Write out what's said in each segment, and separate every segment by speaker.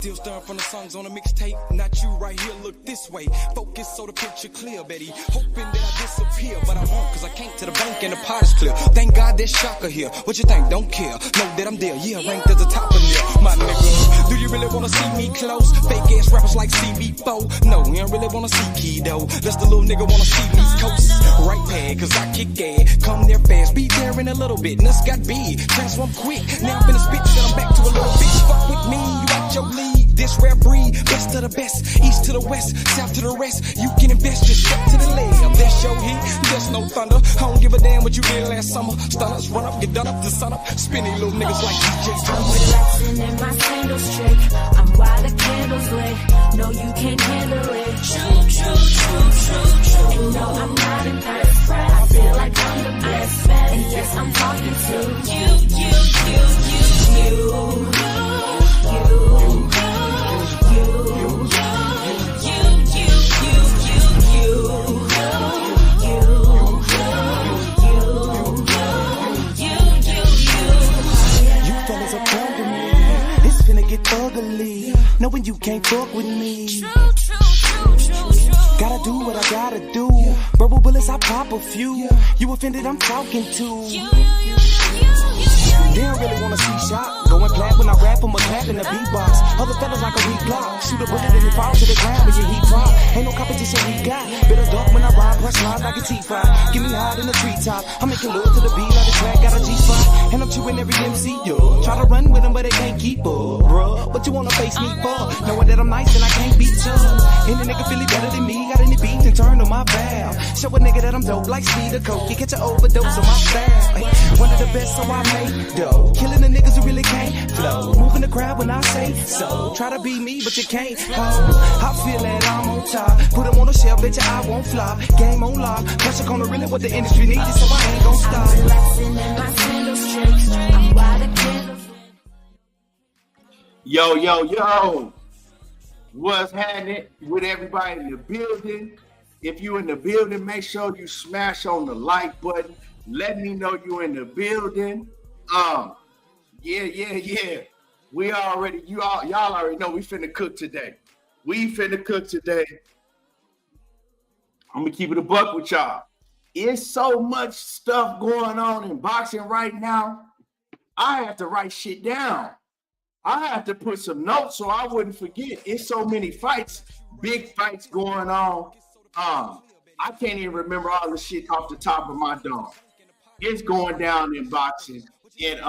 Speaker 1: Still stirring from the songs on a mixtape. Not you right here, look this way. Focus so the picture clear, Betty. Hoping that I disappear, but I won't, cause I can't to the bank and the pot is clear. Thank God there's Shocker here. What you think? Don't care. Know that I'm there. Yeah, ranked at the top of there. My nigga, do you really wanna see me close? Fake ass rappers like CB4. No, we don't really wanna see Key though. That's the little nigga wanna see me coast. Right pad, cause I kick ass. Come there fast, be there in a little bit. Nuts got big, transform quick. Now I'm finna spit, then I'm back to a little bitch. Fuck with me, you out your league. This rare breed, best of the best, east to the west, south to the rest. You can invest, just step to the leg. There's your heat, there's no thunder. I don't give a damn what you did last summer. Stunners run up, get done up to sun up. Spinning little niggas like DJ.
Speaker 2: I'm relaxing in my sandals trick. I'm while the candles lit. No, you can't handle it. True. And no, I'm not impressed. I feel like I'm the best. And yes, I'm talking to you.
Speaker 1: Ugly, knowing you can't fuck with me. Gotta do what I gotta do. Verbal bullets, I pop a few. You offended, I'm talking to. They don't really wanna see shot. Going plat when I rap, I'm a clap in the beatbox. Other fellas like a weak block. Shoot a bullet and it falls to the ground when your heat drop. Ain't no competition we got. Better duck when I ride, press lines like a T5. Give me high in the treetop. I'm making love to the beat like the track got a G5. And I'm chewing every MC, yo. Try to run with them, but they can't keep up, bruh. What you wanna face me for? Knowing that I'm nice and I can't beat tough. Any nigga feel it better than me. Got any beats and turn on my valve. Show a nigga that I'm dope like speed or coke. You catch an overdose on my style. One of the best, so I made dope. Killing the niggas who really can't flow. Moving the crowd when I say so. Try to be me, but you can't. I feel that I'm on top. Put them on a shelf, bet you I won't flop. Game on lock. Pressure gonna really what the industry needs, so I ain't gon' stop.
Speaker 2: Relaxing in my sandals tricks. I'm wide the candles.
Speaker 3: Yo. What's happening with everybody in the building? If you in the building, make sure you smash on the like button. Let me know you in the building. Yeah. We already, y'all already know we finna cook today. I'm gonna keep it a buck with y'all. It's so much stuff going on in boxing right now. I have to write shit down. I have to put some notes so I wouldn't forget. It's so many fights, big fights going on. I can't even remember all the shit off the top of my dome. It's going down in boxing. And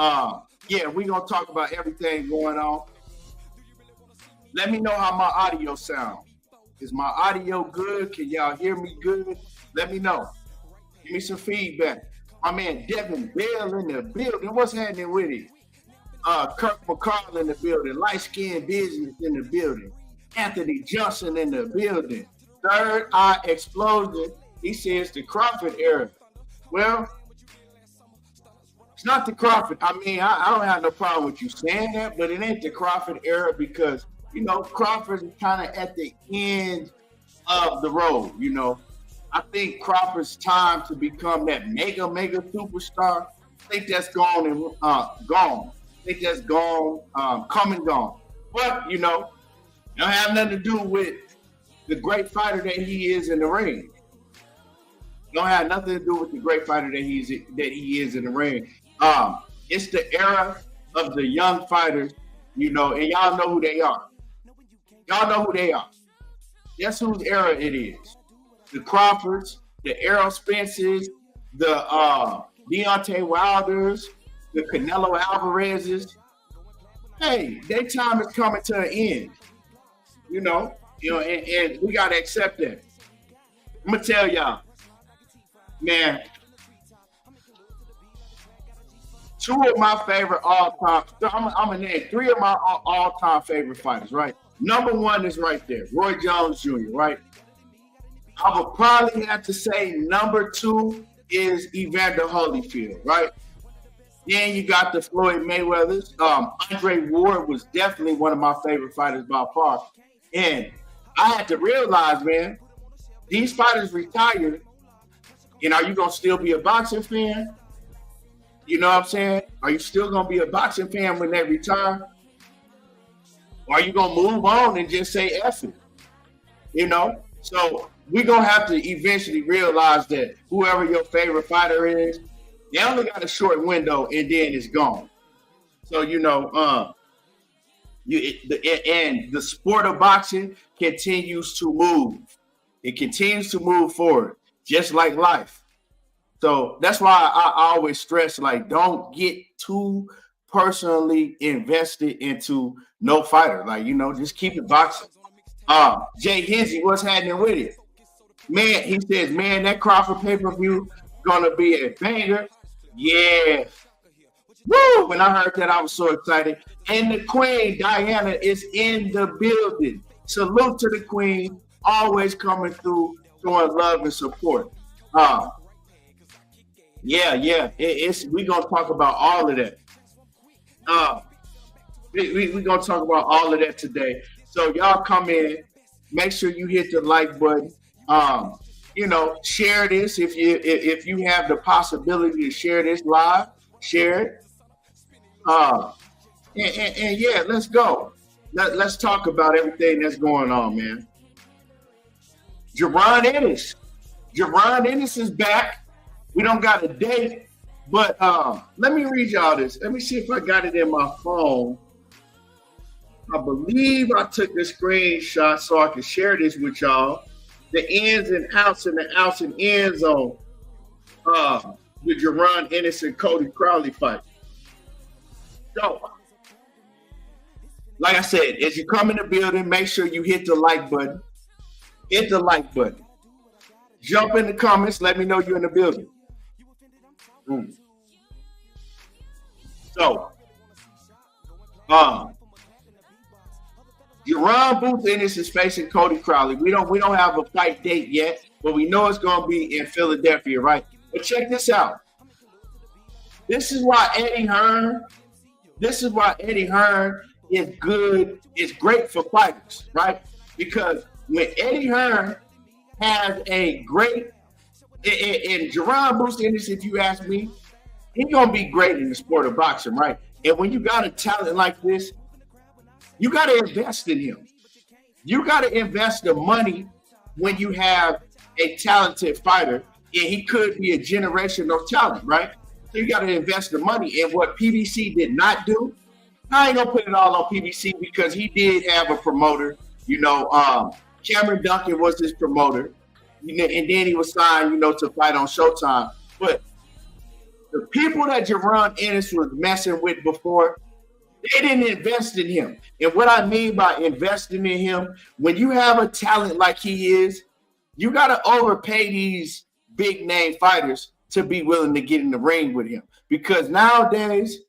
Speaker 3: we're gonna talk about everything going on. Let me know how my audio sounds. Is my audio good? Can y'all hear me good? Let me know. Give me some feedback. My man Devin Bell in the building. What's happening with it? Kirk McCall in the building. Light Skin Business in the building. Anthony Johnson in the building. Third Eye Explosion. He says the Crawford era. Well, it's not the Crawford. I mean, I don't have no problem with you saying that, but it ain't the Crawford era because, you know, Crawford is kind of at the end of the road, you know. I think Crawford's time to become that mega superstar, I think that's gone and gone. I think that's gone, come and gone. But, you know, it don't have nothing to do with the great fighter that he is in the ring. It don't have nothing to do with the great fighter that he is in the ring. It's the era of the young fighters, you know, and y'all know who they are. Guess whose era it is? The Crawfords, the Errol Spences, the Deontay Wilders, the Canelo Alvarezes. Hey, their time is coming to an end. You know, and we gotta accept that. I'm gonna tell y'all, man. Two of my favorite all-time, I'm gonna name three of my all-time favorite fighters, right? Number one is right there, Roy Jones Jr., right? I would probably have to say number two is Evander Holyfield, right? Then you got the Floyd Mayweathers. Andre Ward was definitely one of my favorite fighters by far. And I had to realize, man, these fighters retired, and are you gonna still be a boxing fan? You know what I'm saying? Are you still gonna be a boxing fan when they retire? Or are you going to move on and just say F it? You know? So we're going to have to eventually realize that whoever your favorite fighter is, they only got a short window and then it's gone. So, you know, and the sport of boxing continues to move. It continues to move forward, just like life. So that's why I always stress, like, don't get too personally invested into no fighter. Like, you know, just keep it boxing. Jay Hensey, what's happening with it? Man, he says, man, that Crawford pay-per-view gonna be a banger. Yeah. Woo! When I heard that, I was so excited. And the Queen, Diana, is in the building. Salute to the Queen, always coming through, showing love and support. Yeah. We're gonna talk about all of that. We're gonna talk about all of that today. So y'all come in, make sure you hit the like button. You know, share this if you have the possibility to share this live, share it. And yeah, let's go. Let's talk about everything that's going on, man. Jaron Ennis. Jaron Ennis is back. We don't got a date, but let me read y'all this. Let me see if I got it in my phone. I believe I took the screenshot so I can share this with y'all. The ins and outs and the outs and ends on the Jaron Ennis and Cody Crowley fight. So, like I said, as you come in the building, make sure you hit the like button. Hit the like button. Jump in the comments. Let me know you're in the building. So, Jaron Booth Ennis is facing Cody Crowley. We don't have a fight date yet, but we know it's going to be in Philadelphia, right? But check this out. This is why Eddie Hearn is good. It's great for fighters, right? Because when Eddie Hearn has a great, and Jaron Booth Ennis, if you ask me, he's going to be great in the sport of boxing, right? And when you got a talent like this, you got to invest in him. You got to invest the money when you have a talented fighter, and he could be a generational talent, right? So you got to invest the money. And what PBC did not do, I ain't gonna put it all on PBC because he did have a promoter. You know, Cameron Duncan was his promoter, you know, and then he was signed, you know, to fight on Showtime. But the people that Jaron Ennis was messing with before, they didn't invest in him. And what I mean by investing in him, when you have a talent like he is, you got to overpay these big name fighters to be willing to get in the ring with him. Because nowadays,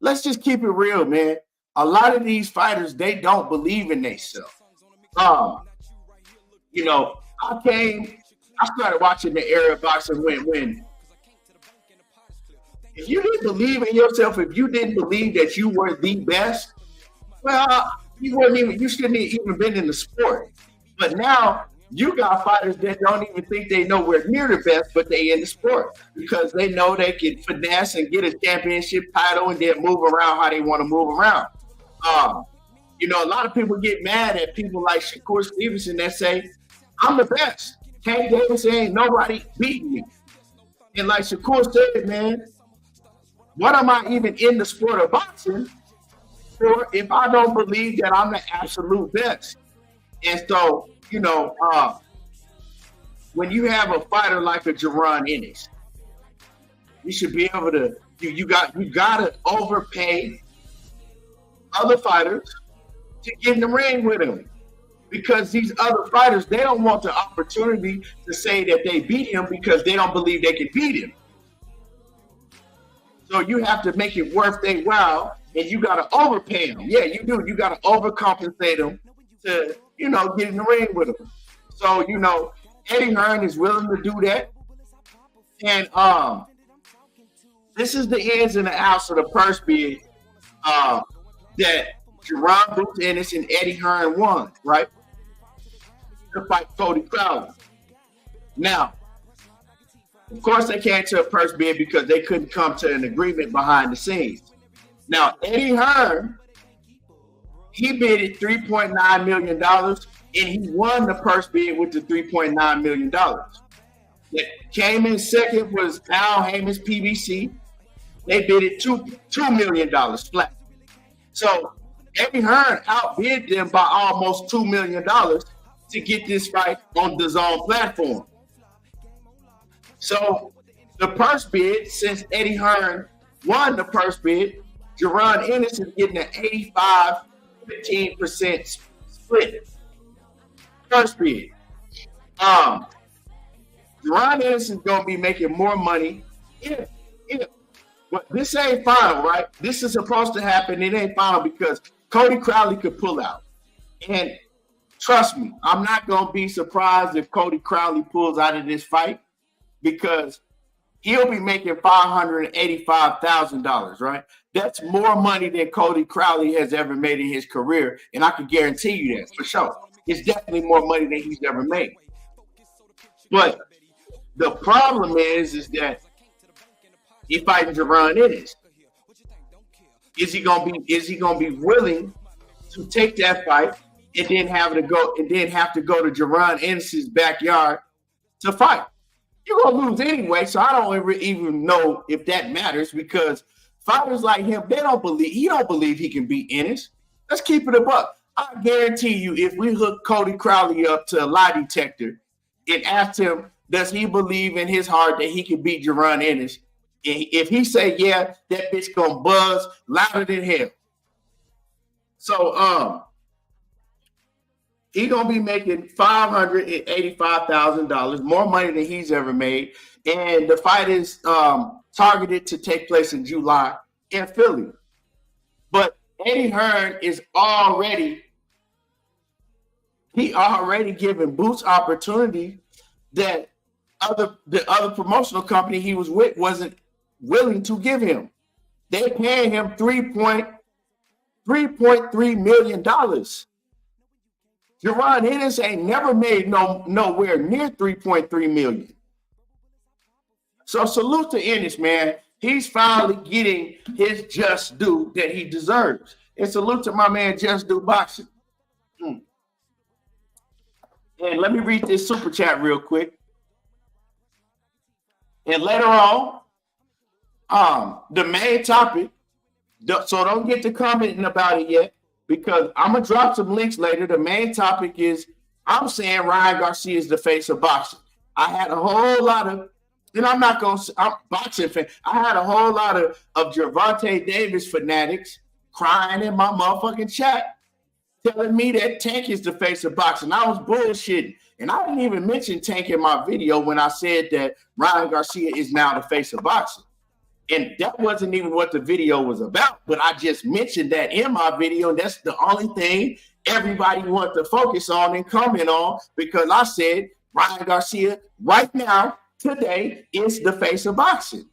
Speaker 3: let's just keep it real, man. A lot of these fighters, they don't believe in themselves. You know, I started watching the era of boxing when if you didn't believe in yourself, if you didn't believe that you were the best, well, you shouldn't have even been in the sport. But now you got fighters that don't even think they nowhere near the best, but they in the sport because they know they can finesse and get a championship title and then move around how they want to move around. You know, a lot of people get mad at people like Shakur Stevenson that say, I'm the best. Tank Davis ain't nobody beating me. And like Shakur said, man, what am I even in the sport of boxing for if I don't believe that I'm the absolute best? And so, you know, when you have a fighter like a Jaron Ennis, you should be able to. You gotta overpay other fighters to get in the ring with him, because these other fighters, they don't want the opportunity to say that they beat him because they don't believe they can beat him. So you have to make it worth their while, and you got to overpay them. Yeah, you do. You got to overcompensate them to, you know, get in the ring with them. So, you know, Eddie Hearn is willing to do that. And this is the ins and the outs of the purse bid that Jaron Booth Ennis and Eddie Hearn won, right? To fight Cody Crowley. Now, of course, they came to a purse bid because they couldn't come to an agreement behind the scenes. Now, Eddie Hearn he bid at $3.9 million, and he won the purse bid with the $3.9 million. That came in second was Al Haymond's PBC. They bid at $2 million flat. So Eddie Hearn outbid them by almost $2 million to get this fight on the DAZN platform. So the purse bid, since Eddie Hearn won the purse bid, Jaron Ennis is getting an 85-15% split purse bid. Jaron Ennis is going to be making more money if but this ain't final, right? This is supposed to happen. It ain't final because Cody Crowley could pull out. And trust me, I'm not going to be surprised if Cody Crowley pulls out of this fight because he'll be making $585,000, right? That's more money than Cody Crowley has ever made in his career. And I can guarantee you that for sure. It's definitely more money than he's ever made. But the problem is that he's fighting Jaron Ennis. Is he gonna be willing to take that fight and then have to go to Jaron Ennis's backyard to fight? You're gonna lose anyway, so I don't even know if that matters because fighters like him, he don't believe he can beat Ennis. Let's keep it a buck. I guarantee you, if we hook Cody Crowley up to a lie detector and asked him, does he believe in his heart that he can beat Jaron Ennis? If he say yeah, that bitch gonna buzz louder than hell. So he gonna be making $585,000, more money than he's ever made, and the fight is targeted to take place in July in Philly. But Eddie Hearn is already giving Boots opportunity that the other promotional company he was with wasn't willing to give him. They're paying him $3.3 million. Jaron Ennis ain't never made nowhere near $3.3 million. So salute to Ennis, man. He's finally getting his just due that he deserves. And salute to my man Just Do Boxing. And let me read this super chat real quick. And later on, the main topic, so don't get to commenting about it yet, because I'm going to drop some links later. The main topic is, I'm saying Ryan Garcia is the face of boxing. I had a whole lot of, and I'm boxing fan. I had a whole lot of Gervonta Davis fanatics crying in my motherfucking chat, telling me that Tank is the face of boxing. I was bullshitting. And I didn't even mention Tank in my video when I said that Ryan Garcia is now the face of boxing. And that wasn't even what the video was about, but I just mentioned that in my video, and that's the only thing everybody wants to focus on and comment on, because I said Ryan Garcia right now, today, is the face of boxing.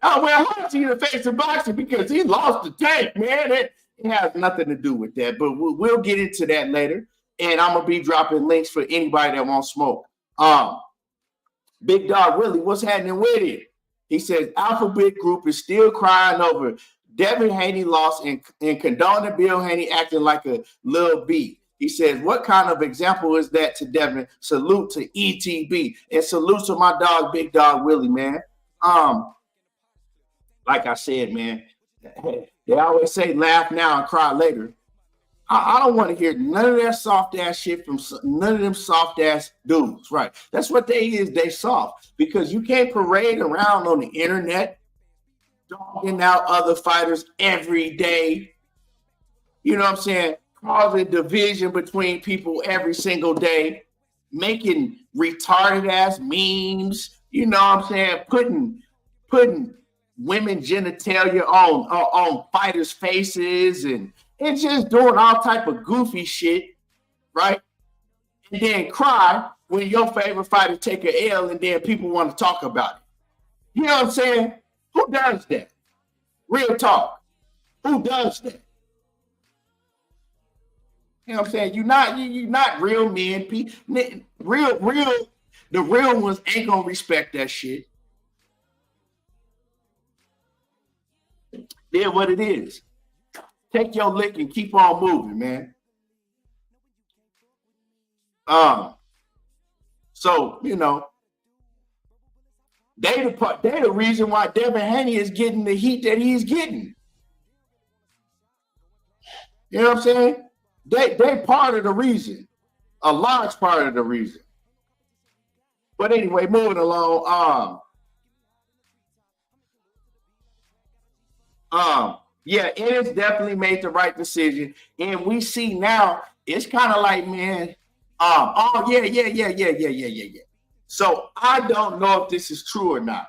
Speaker 3: Oh, well, how is he the face of boxing? Because he lost the Tank, man. It has nothing to do with that, but we'll get into that later. And I'm going to be dropping links for anybody that wants smoke. Big Dog Willie, what's happening with it? He says, Alphabet Group is still crying over Devin Haney loss and condoning Bill Haney acting like a little B. He says, what kind of example is that to Devin? Salute to ETB. And salute to my dog, Big Dog Willie, man. Like I said, man, they always say laugh now and cry later. I don't want to hear none of that soft ass shit from none of them soft ass dudes, right? That's what they is. They soft because you can't parade around on the internet dogging out other fighters every day. You know what I'm saying? Causing division between people every single day, making retarded ass memes. You know what I'm saying? Putting women genitalia on fighters' faces and just doing all type of goofy shit, right? And then cry when your favorite fighter take an L and then people want to talk about it. You know what I'm saying? Who does that? Real talk. Who does that? You know what I'm saying? You're not real men. The real ones ain't gonna respect that shit. Then what it is. take your lick and keep on moving, man. So, you know, they the reason why Devin Haney is getting the heat that he's getting. You know what I'm saying? They part of the reason, a large part of the reason. But anyway, moving along. Yeah, Ennis definitely made the right decision, and we see now it's kind of like, man, yeah. So I don't know if this is true or not.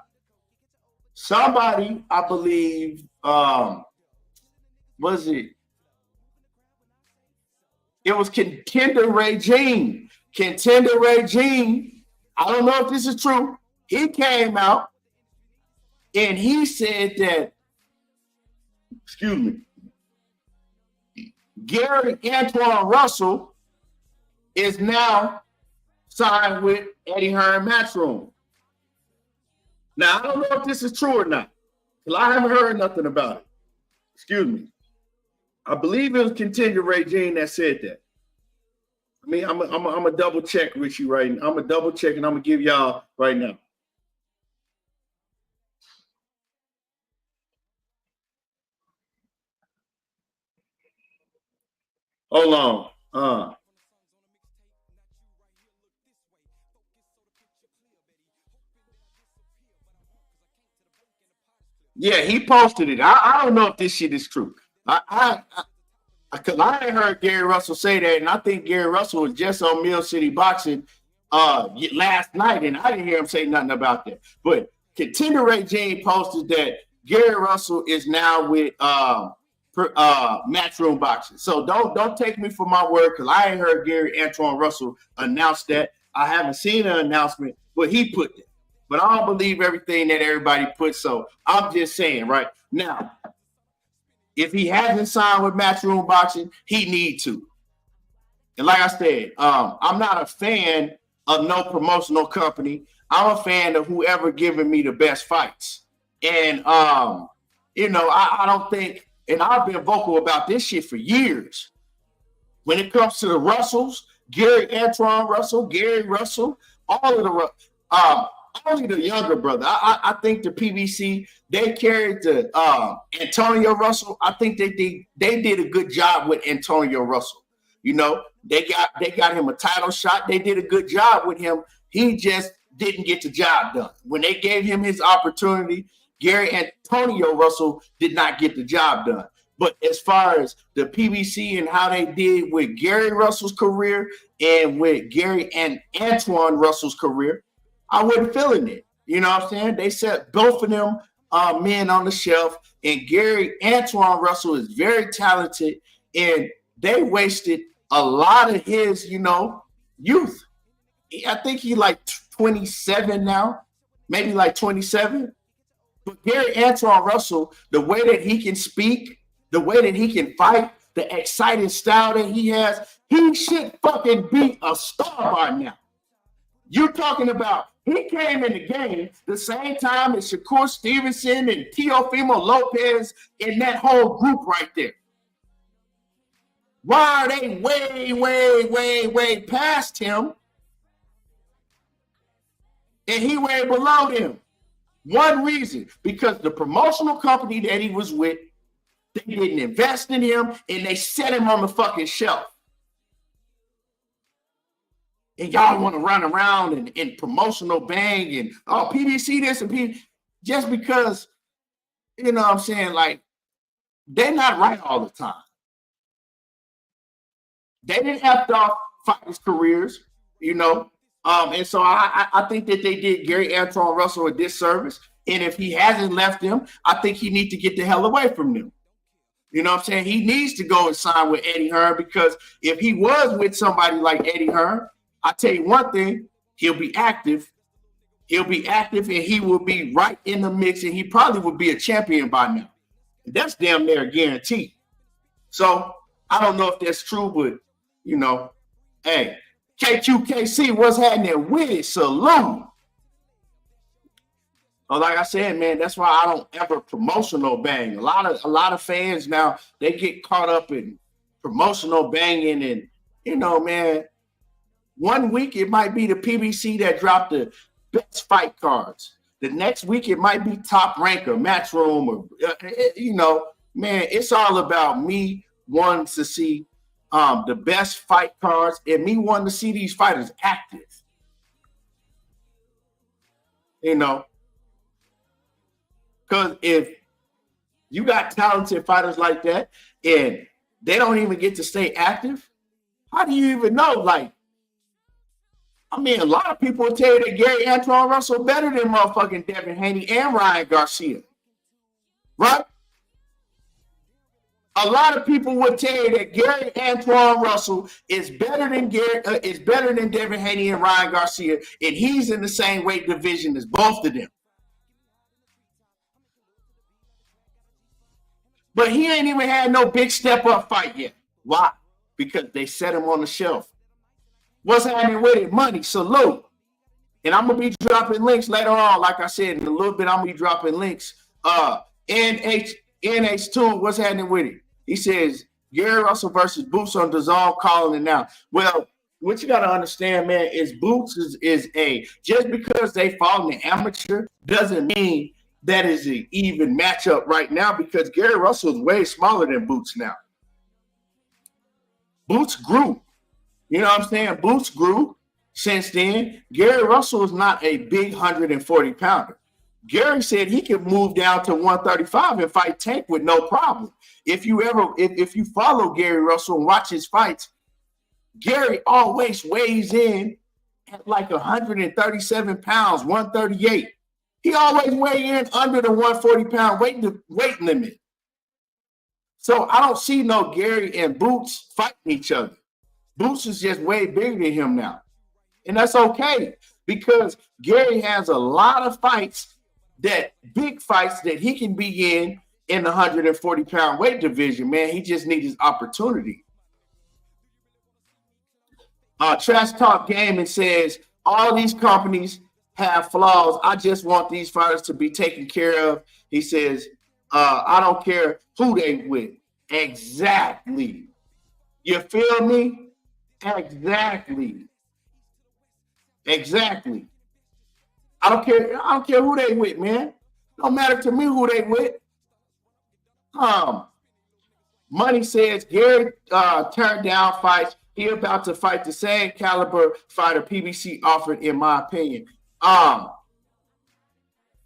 Speaker 3: Somebody, I believe, was it? It was Contender Regime. Contender Regime. I don't know if this is true. He came out and he said that, excuse me, Gary Antoine Russell is now signed with Eddie Hearn Matchroom. Now, I don't know if this is true or not, because I haven't heard nothing about it. Excuse me. I believe it was Contender Regime that said that. I mean, I'm a double check with you right now. I'm a double check and I'm gonna give y'all right now. Hold on. Yeah, he posted it. I don't know if this shit is true. Because I ain't heard Gary Russell say that, and I think Gary Russell was just on Mill City Boxing last night, and I didn't hear him say nothing about that. But Contender Regime posted that Gary Russell is now with Matchroom Boxing. So don't take me for my word, because I ain't heard Gary Antoine Russell announce that. I haven't seen an announcement, but he put that. But I don't believe everything that everybody puts, so I'm just saying right now, if he hasn't signed with Matchroom Boxing, he needs to. And like I said, I'm not a fan of no promotional company. I'm a fan of whoever giving me the best fights. And, you know, I don't think, and I've been vocal about this shit for years. When it comes to the Russells, Gary Antoine Russell, Gary Russell, all of the only the younger brother. I think the PBC, they carried the Antonio Russell. I think they did a good job with Antonio Russell. You know, they got him a title shot. They did a good job with him. He just didn't get the job done. When they gave him his opportunity, Gary Antonio Russell did not get the job done. But as far as the PBC and how they did with Gary Russell's career and with Gary and Antoine Russell's career, I wasn't feeling it. You know what I'm saying? They set both of them men on the shelf, and Gary Antoine Russell is very talented, and they wasted a lot of his, you know, youth. I think he's like 27 now, maybe like 27. But Gary Antoine Russell, the way that he can speak, the way that he can fight, the exciting style that he has, he should fucking be a star by now. You're talking about he came in the game the same time as Shakur Stevenson and Teofimo Lopez in that whole group right there. Why are they way past him and he way below them? One reason, because the promotional company that he was with, they didn't invest in him and they set him on the fucking shelf. And y'all want to run around and promotional bang and PDC this and PDC, just because, you know what I'm saying, like, they're not right all the time. They didn't have to fighters' careers, you know. And so I think that they did Gary Antoine Russell a disservice. And if he hasn't left them, I think he needs to get the hell away from them. You know what I'm saying? He needs to go and sign with Eddie Hearn, because if he was with somebody like Eddie Hearn, I tell you one thing, he'll be active. He'll be active and he will be right in the mix, and he probably would be a champion by now. That's damn near guaranteed. So I don't know if that's true, but, you know, hey, KQKC, what's happening with it? Salute. Like I said, man, that's why I don't ever promotional bang. A lot of fans now, they get caught up in promotional banging, and you know, man, one week it might be the PBC that dropped the best fight cards. The next week it might be Top Rank or Matchroom, or you know, man, it's all about me wanting to see the best fight cards and me wanting to see these fighters active. You know, because if you got talented fighters like that and they don't even get to stay active, how do you even know? Like, I mean, a lot of people will tell you that Gary Antoine Russell better than motherfucking Devin Haney and Ryan Garcia, right? A lot of people would tell you that Gary Antoine Russell is better than Devin Haney and Ryan Garcia, and he's in the same weight division as both of them. But he ain't even had no big step up fight yet. Why? Because they set him on the shelf. What's happening with it? Money, salute. And I'm gonna be dropping links later on. Like I said, in a little bit, I'm gonna be dropping links. NH2, what's happening with it? He says Gary Russell versus Boots on DAZN, calling it now. Well, what you gotta understand, man, is Boots is a, just because they fall in the amateur doesn't mean that is an even matchup right now, because Gary Russell is way smaller than Boots now. Boots grew. You know what I'm saying? Boots grew since then. Gary Russell is not a big 140 pounder. Gary said he could move down to 135 and fight Tank with no problem. If you follow Gary Russell and watch his fights, Gary always weighs in at like 137 pounds, 138. He always weighs in under the 140 pound weight limit. So I don't see no Gary and Boots fighting each other. Boots is just way bigger than him now. And that's okay, because Gary has a lot of fights, big fights that he can be in the 140 pound weight division, man. He just needs his opportunity. Trash Talk Gaming says, all these companies have flaws. I just want these fighters to be taken care of. He says, I don't care who they with. Exactly. You feel me? Exactly. I don't care who they with, man. Don't matter to me who they with. Money says Gary turned down fights. He about to fight the same caliber fighter PBC offered, in my opinion.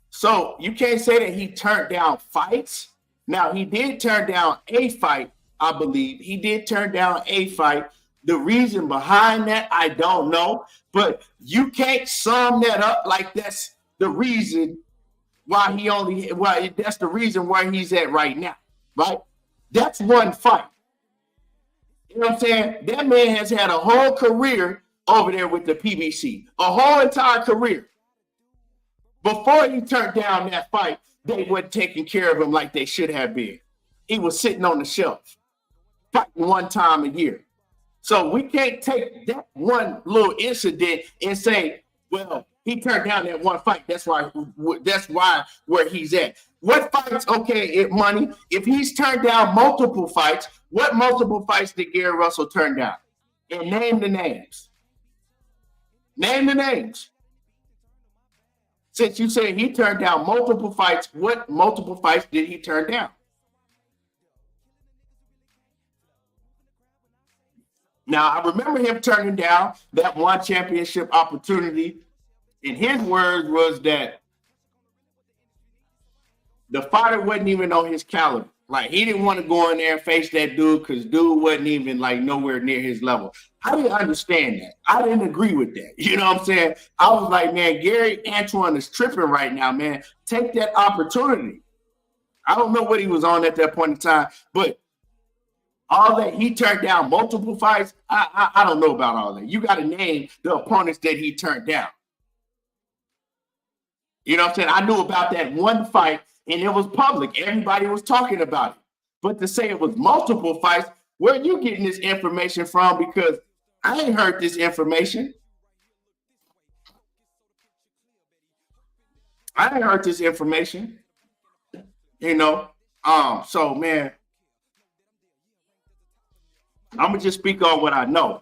Speaker 3: So you can't say that he turned down fights. Now, he did turn down a fight, I believe. He did turn down a fight. The reason behind that, I don't know. But you can't sum that up like that's the reason why that's the reason where he's at right now, right? That's one fight. You know what I'm saying? That man has had a whole career over there with the PBC, a whole entire career. Before he turned down that fight, they weren't taking care of him like they should have been. He was sitting on the shelf, fighting one time a year. So we can't take that one little incident and say, well, he turned down that one fight. That's why where he's at. What fights? Okay, Money. If he's turned down multiple fights, what multiple fights did Gary Russell turn down? And name the names. Name the names. Since you say he turned down multiple fights, what multiple fights did he turn down? Now, I remember him turning down that one championship opportunity, and his words was that the fighter wasn't even on his caliber. Like, he didn't want to go in there and face that dude because dude wasn't even, like, nowhere near his level. I didn't understand that. I didn't agree with that. You know what I'm saying? I was like, man, Gary Antoine is tripping right now, man. Take that opportunity. I don't know what he was on at that point in time, but all that, he turned down multiple fights. I don't know about all that. You got to name the opponents that he turned down. You know what I'm saying? I knew about that one fight, and it was public. Everybody was talking about it. But to say it was multiple fights, where are you getting this information from? Because I ain't heard this information. I ain't heard this information, you know. So man, I'm gonna just speak on what I know.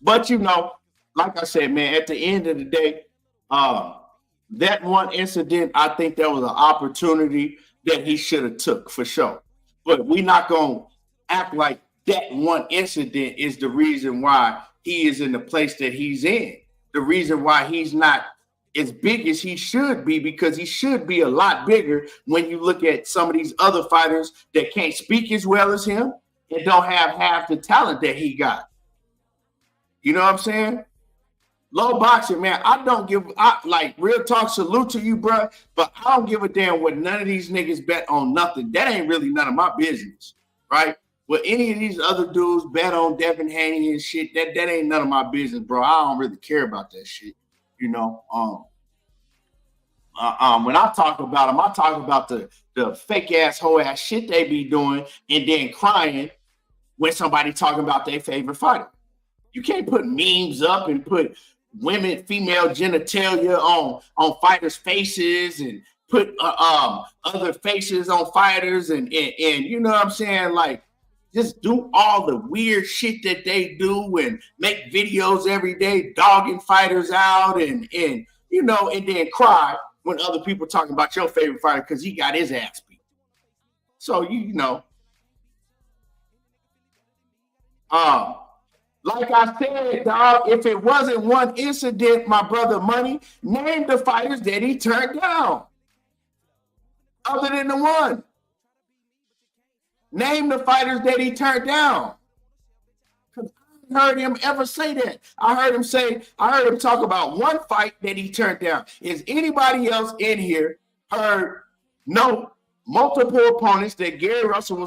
Speaker 3: But you know, like I said, man, at the end of the day, that one incident, I think there was an opportunity that he should have took for sure. But we're not gonna act like that one incident is the reason why he is in the place that he's in. The reason why he's not as big as he should be, because he should be a lot bigger when you look at some of these other fighters that can't speak as well as him and don't have half the talent that he got. You know what I'm saying? Low boxing, man. Like real talk, salute to you, bro. But I don't give a damn what none of these niggas bet on nothing. That ain't really none of my business, right? What any of these other dudes bet on Devin Haney and shit, that ain't none of my business, bro. I don't really care about that shit, you know. When I talk about them, I talk about the fake ass hoe ass shit they be doing and then crying when somebody talking about their favorite fighter. You can't put memes up and put female genitalia on fighters' faces and put other faces on fighters and you know what I'm saying? Like, just do all the weird shit that they do and make videos every day dogging fighters out and you know, and then cry when other people talking about your favorite fighter because he got his ass beat. So you know. Like I said, dog, if it wasn't one incident, my brother Money, name the fighters that he turned down. Other than the one. Name the fighters that he turned down. I heard him ever say that. I heard him talk about one fight that he turned down. Is anybody else in here heard no multiple opponents that Gary Antoine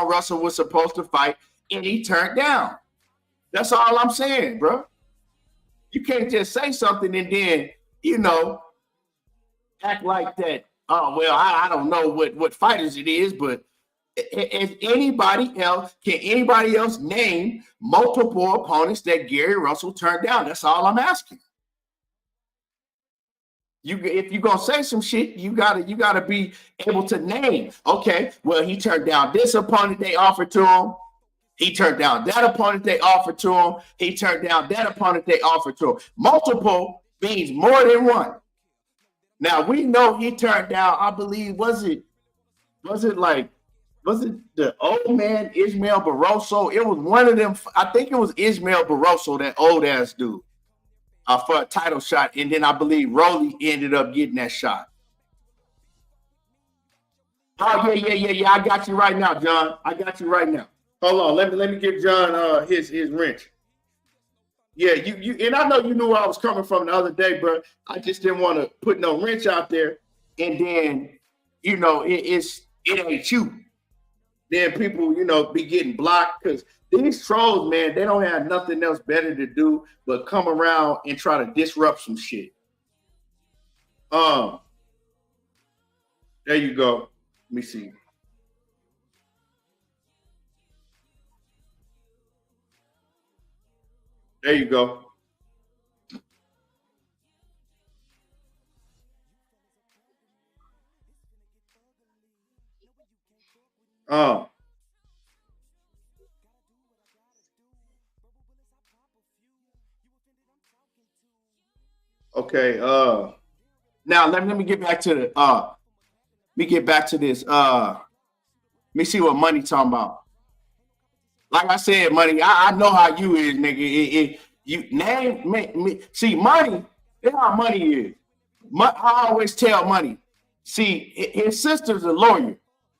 Speaker 3: Russell was supposed to fight and he turned down? That's all I'm saying, bro. You can't just say something and then, you know, act like that. Oh, well, I don't know what fighters it is, but if anybody else, can anybody else name multiple opponents that Gary Russell turned down? That's all I'm asking. If you're gonna say some shit, you gotta be able to name. Okay, well, he turned down this opponent they offered to him. He turned down that opponent they offered to him. He turned down that opponent they offered to him. Multiple means more than one. Now we know he turned down, I believe, was it the old man Ismael Barroso? It was one of them. I think it was Ismael Barroso, that old ass dude, for a title shot. And then I believe Crowley ended up getting that shot. Oh, yeah. I got you right now, John. I got you right now. Hold on, let me give John his wrench. Yeah, you and I know you knew where I was coming from the other day, bro. I just didn't want to put no wrench out there, and then you know it ain't you. Then people, you know, be getting blocked because these trolls, man, they don't have nothing else better to do but come around and try to disrupt some shit. There you go. Let me see. There you go. Okay. Now let me get back to this. Let me see what Money talking about. Like I said, Money, I know how you is, nigga. You name me. See, Money, that's how Money is. I always tell Money. See, his sister's a lawyer,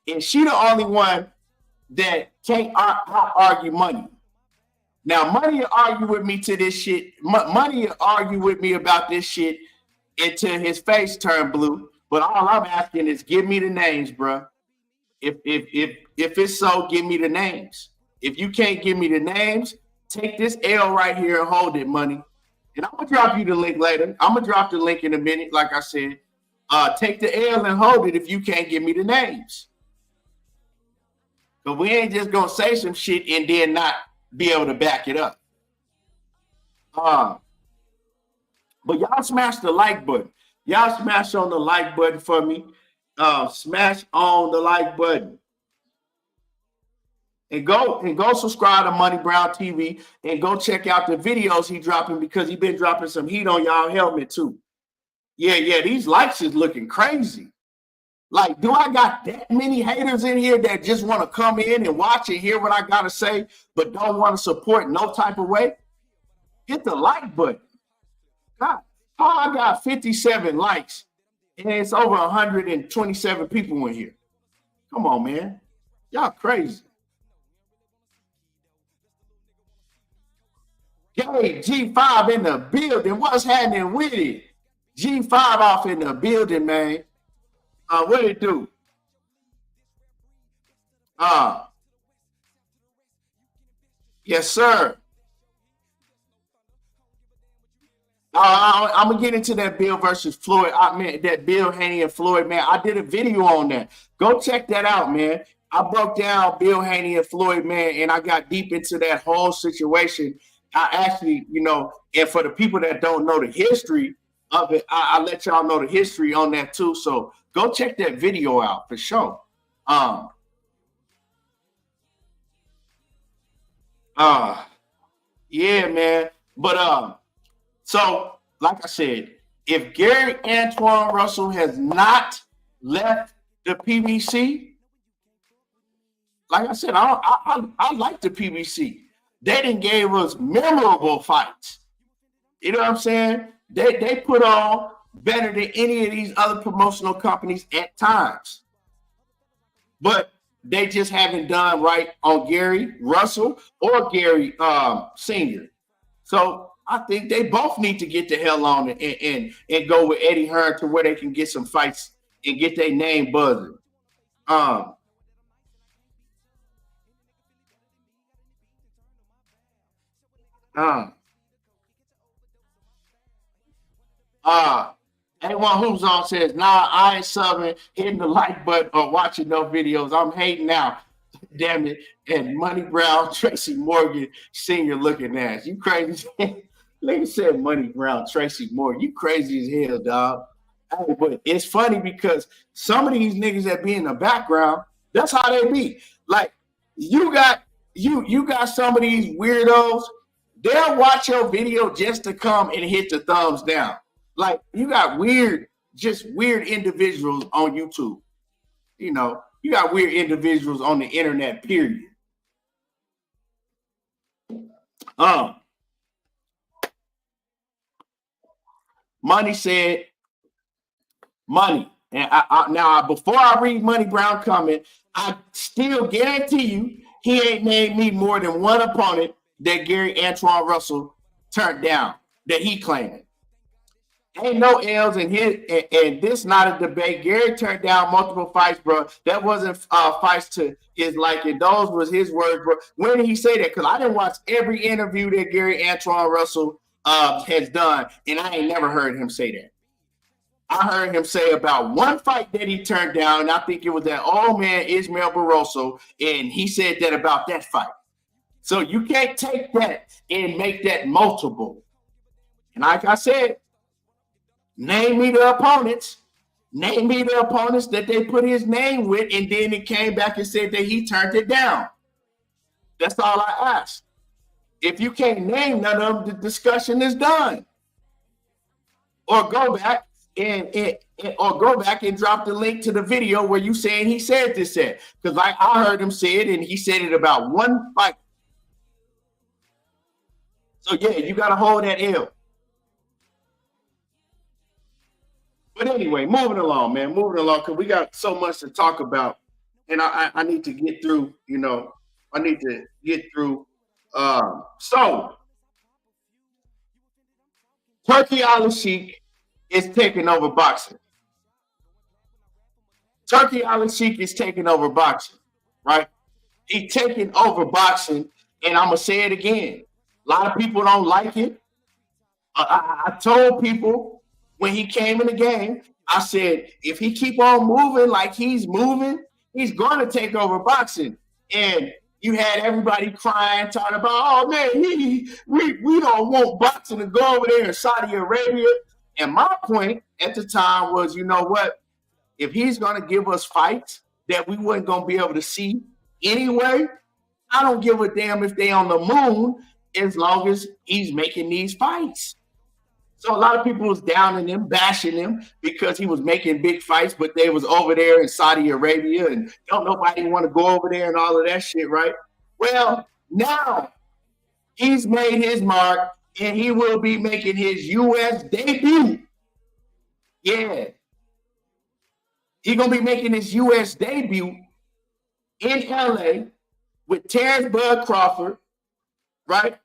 Speaker 3: and she the only one that can't argue Money. Now, Money will argue with me to this shit. Money will argue with me about this shit until his face turn blue. But all I'm asking is, give me the names, bro. If it's so, give me the names. If you can't give me the names, take this L right here and hold it, Money. And I'm gonna drop you the link later. I'm gonna drop the link in a minute, like I said. Take the L and hold it if you can't give me the names. But we ain't just gonna say some shit and then not be able to back it up. But y'all smash the like button. Y'all smash on the like button for me. Smash on the like button. And go subscribe to Money Brown TV and go check out the videos he dropping, because he been dropping some heat on y'all helmet too. Yeah, these likes is looking crazy. Like, do I got that many haters in here that just want to come in and watch and hear what I got to say, but don't want to support no type of way? Hit the like button. God, I got 57 likes and it's over 127 people in here. Come on, man. Y'all crazy. Hey, G5 in the building. What's happening with it? G5 off in the building, man. What it do? Yes, sir. I'm gonna get into that Bill versus Floyd. That Bill, Haney, and Floyd, man. I did a video on that. Go check that out, man. I broke down Bill, Haney, and Floyd, man, and I got deep into that whole situation. I actually, and for the people that don't know the history of it, I let y'all know the history on that too. So go check that video out for sure. Yeah, man. But so like I said, if Gary Antoine Russell has not left the PBC, like I said, I like the PBC. They didn't gave us memorable fights. You know what I'm saying? They put on better than any of these other promotional companies at times. But they just haven't done right on Gary Russell or Gary Sr. So I think they both need to get the hell on and go with Eddie Hearn to where they can get some fights and get their name buzzing. A1 Who's On says, nah, I ain't subbing, hitting the like button or watching no videos. I'm hating now. Damn it. And Money Brown, Tracy Morgan, Senior looking ass. You crazy. Like I said, Money Brown, Tracy Morgan. You crazy as hell, dog. Hey, but it's funny because some of these niggas that be in the background, that's how they be. Like, you got some of these weirdos, they'll watch your video just to come and hit the thumbs down. Like, you got just weird individuals on YouTube. You got weird individuals on the internet, period. Money said, Money. And now, before I read Money Brown comment, I still guarantee you he ain't named me more than one opponent that Gary Antoine Russell turned down, that he claimed. Ain't no L's in his, and this not a debate. Gary turned down multiple fights, bro. That wasn't fights to his liking. Those was his words, bro. When did he say that? Because I didn't watch every interview that Gary Antoine Russell has done, and I ain't never heard him say that. I heard him say about one fight that he turned down, and I think it was that old man Ismael Barroso, and he said that about that fight. So you can't take that and make that multiple. And like I said, name me the opponents. Name me the opponents that they put his name with, and then he came back and said that he turned it down. That's all I asked. If you can't name none of them, the discussion is done. Or go back and drop the link to the video where you saying he said this at. Because like I heard him say it, and he said it about one fight. So yeah, you gotta hold that L. But anyway, moving along, man. Moving along, because we got so much to talk about. And I need to get through, I need to get through. So, Turki Alashikh is taking over boxing. Turki Alashikh is taking over boxing, right? He's taking over boxing, and I'm going to say it again. A lot of people don't like it. I told people when he came in the game, I said, if he keep on moving like he's moving, he's going to take over boxing. And, You had everybody crying, talking about, oh man, we don't want boxing to go over there in Saudi Arabia. And my point at the time was, you know what? If he's going to give us fights that we weren't going to be able to see anyway, I don't give a damn if they on the moon as long as he's making these fights. So a lot of people was downing him, bashing him because he was making big fights, but they was over there in Saudi Arabia and don't nobody want to go over there and all of that shit, right? Well, now he's made his mark and he will be making his U.S. debut. Yeah. He's going to be making his U.S. debut in L.A. with Terence Bud Crawford, right?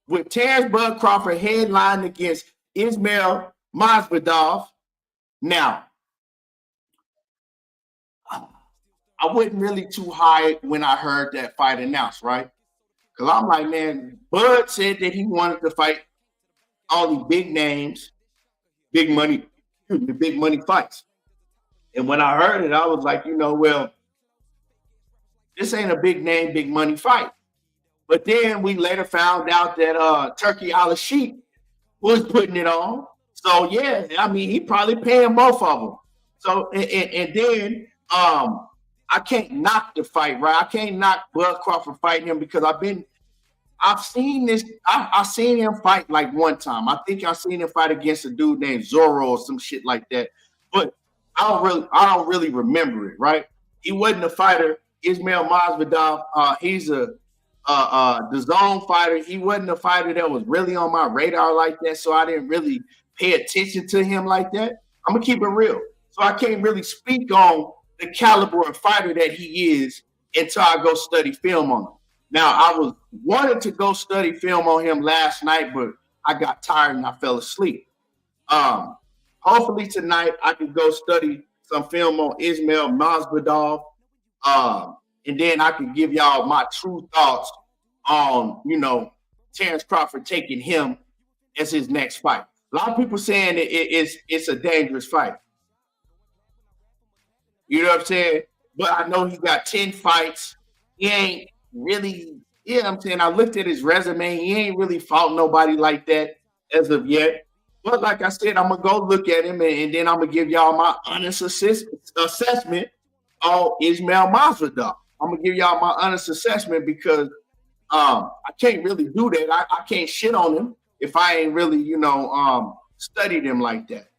Speaker 3: With Terence Bud Crawford headlined against Ismail Masvidal. Now, I wasn't really too high when I heard that fight announced, right? Because I'm like, man, Bud said that he wanted to fight all these big names, big money fights. And when I heard it, I was like, you know, well, this ain't a big name, big money fight. But then we later found out that Turki Alashikh was putting it on. So yeah, I mean, he probably paying both of them. So and then I can't knock the fight, right? I can't knock Bud Crawford fighting him because I've seen this. I've seen him fight like one time. I think I've seen him fight against a dude named Zorro or some shit like that. But I don't really remember it, right? He wasn't a fighter. Ismail Masvidal, he's a the zone fighter. He wasn't a fighter that was really on my radar like that, so I didn't really pay attention to him like that. I'm gonna keep it real. So I can't really speak on the caliber of fighter that he is until I go study film on him. Now, I was wanted to go study film on him last night, but I got tired and I fell asleep. Hopefully tonight I can go study some film on Ismail Masvidal. And then I can give y'all my true thoughts on, you know, Terence Crawford taking him as his next fight. A lot of people saying it's a dangerous fight. You know what I'm saying? But I know he got 10 fights. He ain't really, you know what I'm saying? I looked at his resume. He ain't really fought nobody like that as of yet. But like I said, I'm going to go look at him and then I'm going to give y'all my honest assessment on Ismail Masvidal. I'm gonna give y'all my honest assessment because I can't really do that. I can't shit on him if I ain't really, you know, studied him like that.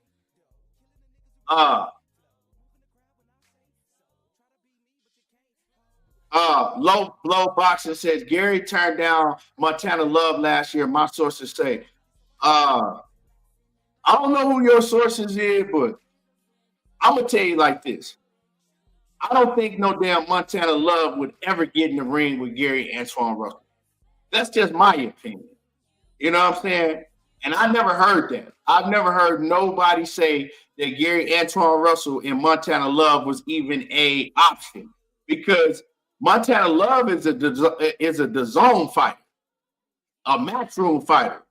Speaker 3: Low Blow Boxing says Gary turned down Montana Love last year. My sources say, I don't know who your sources is, but I'm gonna tell you like this. I don't think no damn Montana Love would ever get in the ring with Gary Antoine Russell. That's just my opinion. You know what I'm saying? And I never heard that. I've never heard nobody say that Gary Antoine Russell and Montana Love was even a option because Montana Love is a DAZN fighter, a matchroom fighter.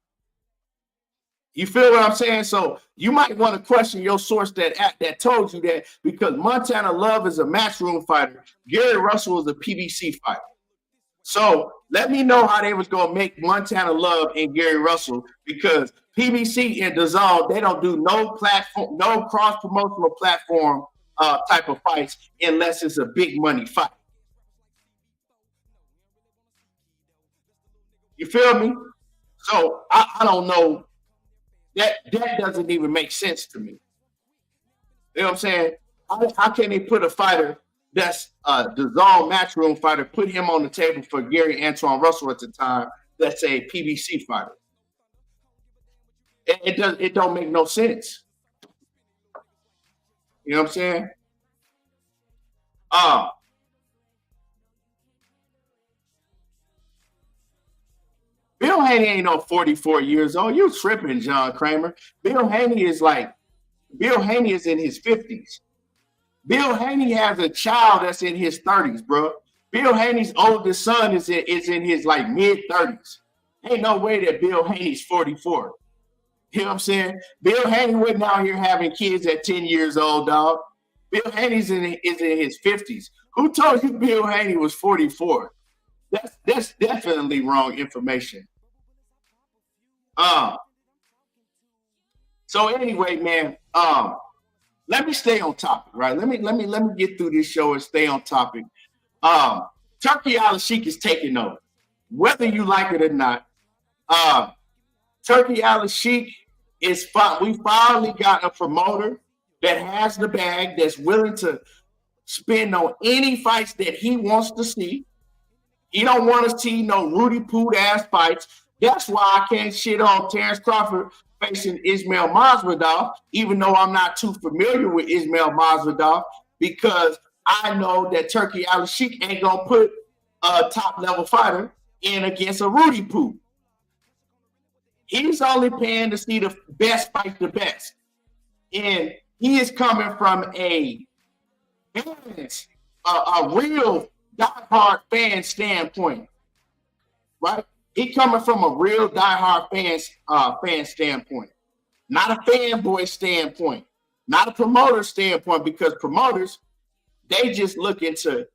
Speaker 3: You feel what I'm saying? So you might want to question your source that told you that because Montana Love is a matchroom fighter, Gary Russell is a PBC fighter. So let me know how they was going to make Montana Love and Gary Russell because PBC and DAZN, they don't do no platform, no cross-promotional platform type of fights unless it's a big money fight. You feel me? So I don't know. That doesn't even make sense to me. You know what I'm saying? How can they put a fighter that's the DAZN matchroom fighter, put him on the table for Gary Antoine Russell at the time, that's a PBC fighter? It don't make no sense. You know what I'm saying? Bill Haney ain't no 44 years old. You tripping, John Kramer. Bill Haney is in his 50s. Bill Haney has a child that's in his 30s, bro. Bill Haney's oldest son is in his like mid-30s. Ain't no way that Bill Haney's 44. You know what I'm saying? Bill Haney wasn't out here having kids at 10 years old, dog. Bill Haney's is in his 50s. Who told you Bill Haney was 44? That's definitely wrong information. So anyway, man, let me stay on topic, right? Let me get through this show and stay on topic. Turki Alashikh is taking over, whether you like it or not. Turki Alashikh is fine. We finally got a promoter that has the bag, that's willing to spend on any fights that he wants to see. He don't want to see no Rudy Poot ass fights. That's why I can't shit on Terence Crawford facing Ismail Masvidal, even though I'm not too familiar with Ismail Masvidal, because I know that Turki Alashikh ain't gonna put a top level fighter in against a Rudy Poot. He's only paying to see the best fight the best, and he is coming from a real diehard fan standpoint, right? He coming from a real diehard fan standpoint, not a fanboy standpoint, not a promoter standpoint, because promoters, they just looking to,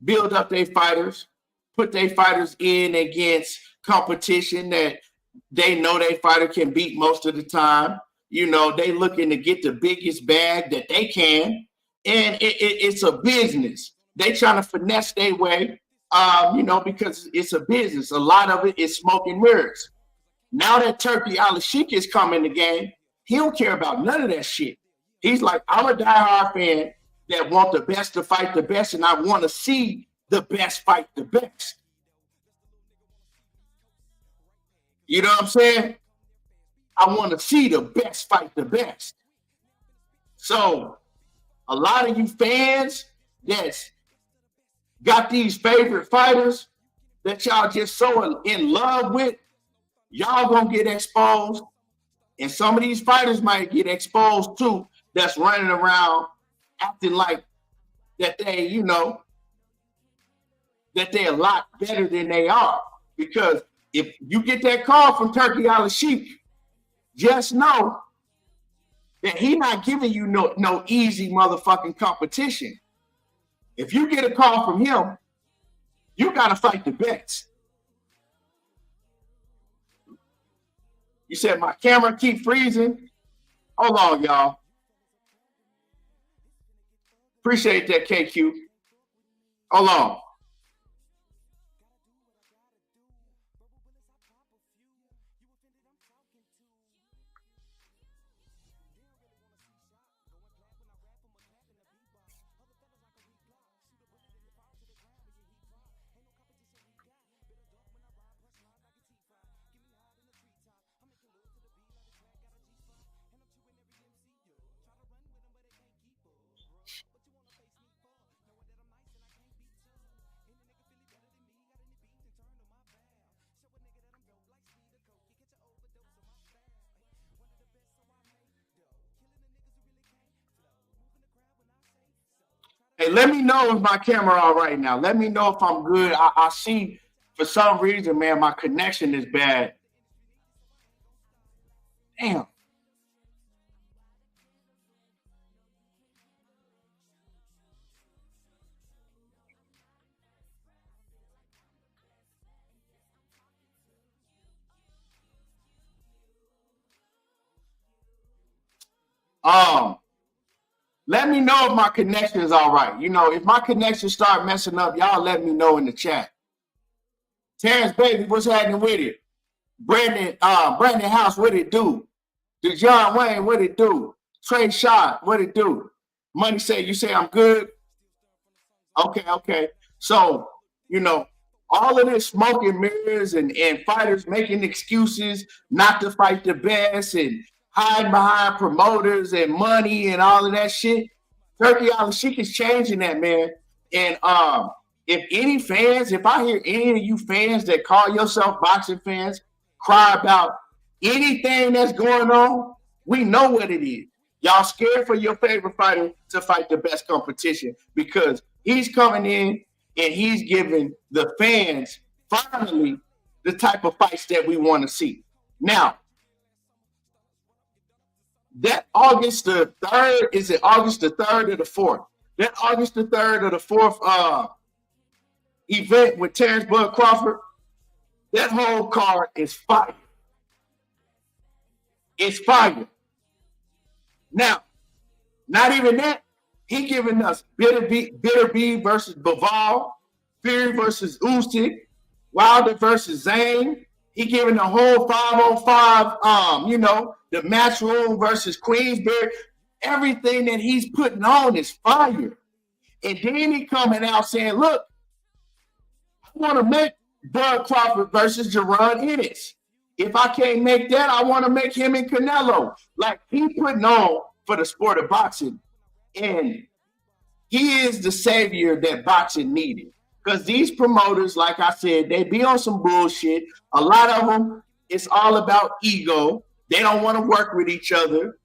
Speaker 3: build up their fighters, put their fighters in against competition that they know their fighter can beat most of the time. They looking to get the biggest bag that they can, and it's a business. They trying to finesse their way, because it's a business. A lot of it is smoke and mirrors. Now that Turki Alashikh is coming in the game, he don't care about none of that shit. He's like, I'm a diehard fan that want the best to fight the best, and I want to see the best fight the best. You know what I'm saying? I want to see the best fight the best. So a lot of you fans that's got these favorite fighters that y'all just so in love with, y'all gonna get exposed. And some of these fighters might get exposed too, that's running around acting like that they, that they're a lot better than they are. Because if you get that call from Turki Alashikh, just know that he not giving you no easy motherfucking competition. If you get a call from him, you got to fight the best. You said my camera keep freezing. Hold on, y'all. Appreciate that, KQ. Hold on. Hey, let me know if my camera all right now. Let me know if I'm good. I see for some reason, man, my connection is bad. Damn. Let me know if my connection is all right. If my connection start messing up, y'all let me know in the chat. Terence, baby, what's happening with it? Brandon House, what it do? Jaron Wayne, what it do? Trey Shot, what it do? Money say, you say I'm good? Okay. So, all of this smoke and mirrors and fighters making excuses not to fight the best and hiding behind promoters and money and all of that shit. Turki Alashikh is changing that, man. And if I hear any of you fans that call yourself boxing fans cry about anything that's going on, we know what it is. Y'all scared for your favorite fighter to fight the best competition because he's coming in and he's giving the fans finally the type of fights that we want to see. Now, that August the 3rd, is it August the 3rd or the 4th? That August the 3rd or the 4th event with Terence Bud Crawford, that whole card is fire. It's fire. Now, not even that. He giving us Bitter B versus Bivol, Fury versus Usyk, Wilder versus Zane. He giving the whole 505, the Matchroom versus Queensberry. Everything that he's putting on is fire. And then he coming out saying, look, I want to make Bud Crawford versus Jaron Ennis. If I can't make that, I want to make him and Canelo. Like, he putting on for the sport of boxing. And he is the savior that boxing needed. Because these promoters, like I said, they be on some bullshit. A lot of them, it's all about ego. They don't want to work with each other.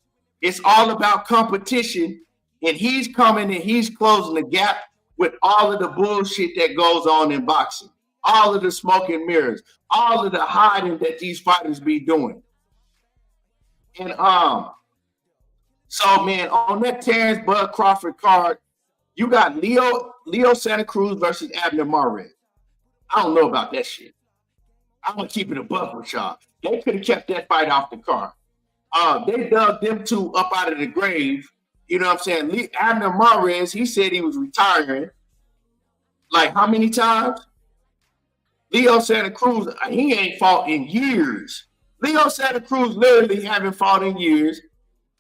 Speaker 3: It's all about competition. And he's coming and he's closing the gap with all of the bullshit that goes on in boxing. All of the smoke and mirrors. All of the hiding that these fighters be doing. And so, man, on that Terence Bud Crawford card, you got Leo Santa Cruz versus Abner Mares. I don't know about that shit. I'm going to keep it a buck with y'all. They could have kept that fight off the card. They dug them two up out of the grave. You know what I'm saying? Abner Mares, he said he was retiring. Like, how many times? Leo Santa Cruz, he ain't fought in years. Leo Santa Cruz literally haven't fought in years.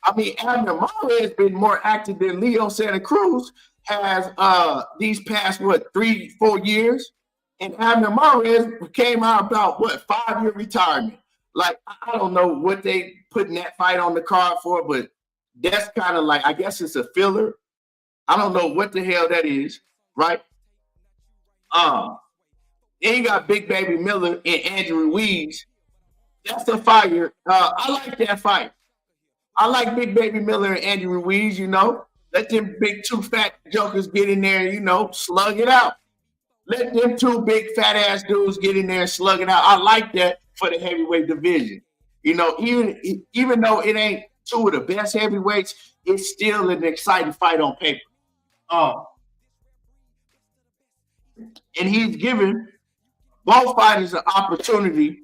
Speaker 3: I mean, Abner Mares has been more active than Leo Santa Cruz has these past, 3-4 years. And Abner Mares came out about, 5-year retirement. Like, I don't know what they putting that fight on the card for, but that's kind of like, I guess it's a filler. I don't know what the hell that is, right? Then you got Big Baby Miller and Andrew Ruiz. That's the fire. I like that fight. I like Big Baby Miller and Andrew Ruiz, Let them big two fat jokers get in there and, slug it out. Let them two big fat ass dudes get in there and slug it out. I like that for the heavyweight division. Even though it ain't two of the best heavyweights, it's still an exciting fight on paper. And he's given both fighters an opportunity,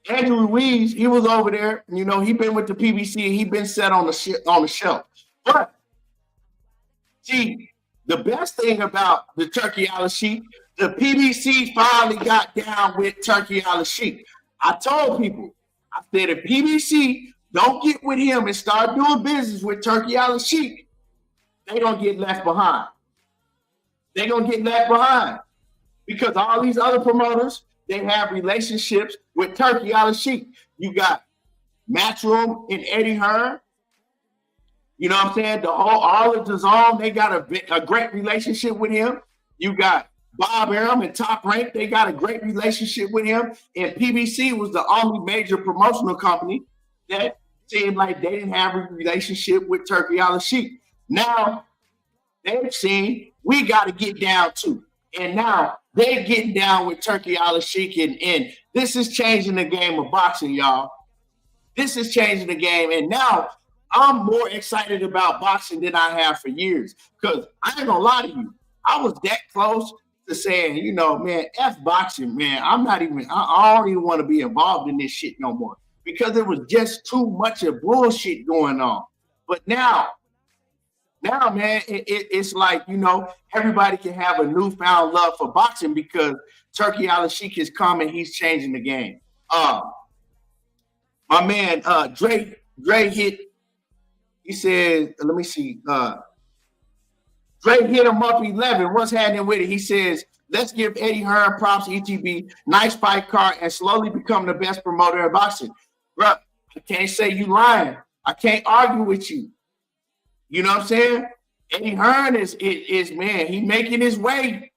Speaker 3: Andrew Ruiz, he was over there, he been with the PBC, he been set on the shelf. But see, the best thing about the Turki Alashikh, the PBC finally got down with Turki Alashikh. I told people, I said, if PBC don't get with him and start doing business with Turki Alashikh, they're going to get left behind. They're going to get left behind. Because all these other promoters, they have relationships with Turki Alashikh. You got Matchroom and Eddie Hearn. You know what I'm saying? All of the zone, they got a great relationship with him. You got Bob Arum and Top Rank, they got a great relationship with him. And PBC was the only major promotional company that seemed like they didn't have a relationship with Turki Alashikh. Now, they've seen we got to get down too. And now they're getting down with Turki Alashikh, and this is changing the game of boxing, y'all. This is changing the game. And now I'm more excited about boxing than I have for years. Because I ain't gonna lie to you, I was that close to saying, man, F boxing, man. I don't even want to be involved in this shit no more. Because there was just too much of bullshit going on. But now, man, it's like, everybody can have a newfound love for boxing because Turki Alashikh is coming. He's changing the game. My man, Dre hit, he said, let me see. Dre hit him up 11. What's happening with it? He says, let's give Eddie Hearn props, ETB. Nice fight card and slowly become the best promoter in boxing. Bro, I can't say you lying. I can't argue with you. You know what I'm saying? Eddie Hearn is man, he making his way.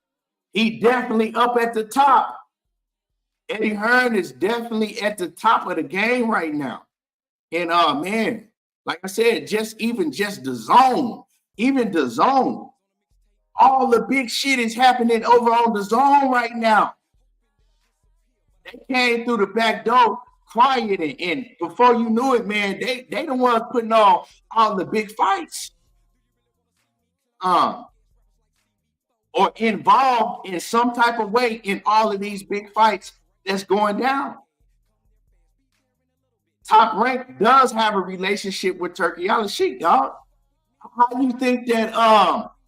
Speaker 3: He definitely up at the top. Eddie Hearn is definitely at the top of the game right now. And man, like I said, just the zone, even the zone. All the big shit is happening over on the zone right now. They came through the back door quiet, and before you knew it, man, they the ones putting on all the big fights. or involved in some type of way in all of these big fights that's going down. Top Rank does have a relationship with Turki Alashikh, dog. How you think that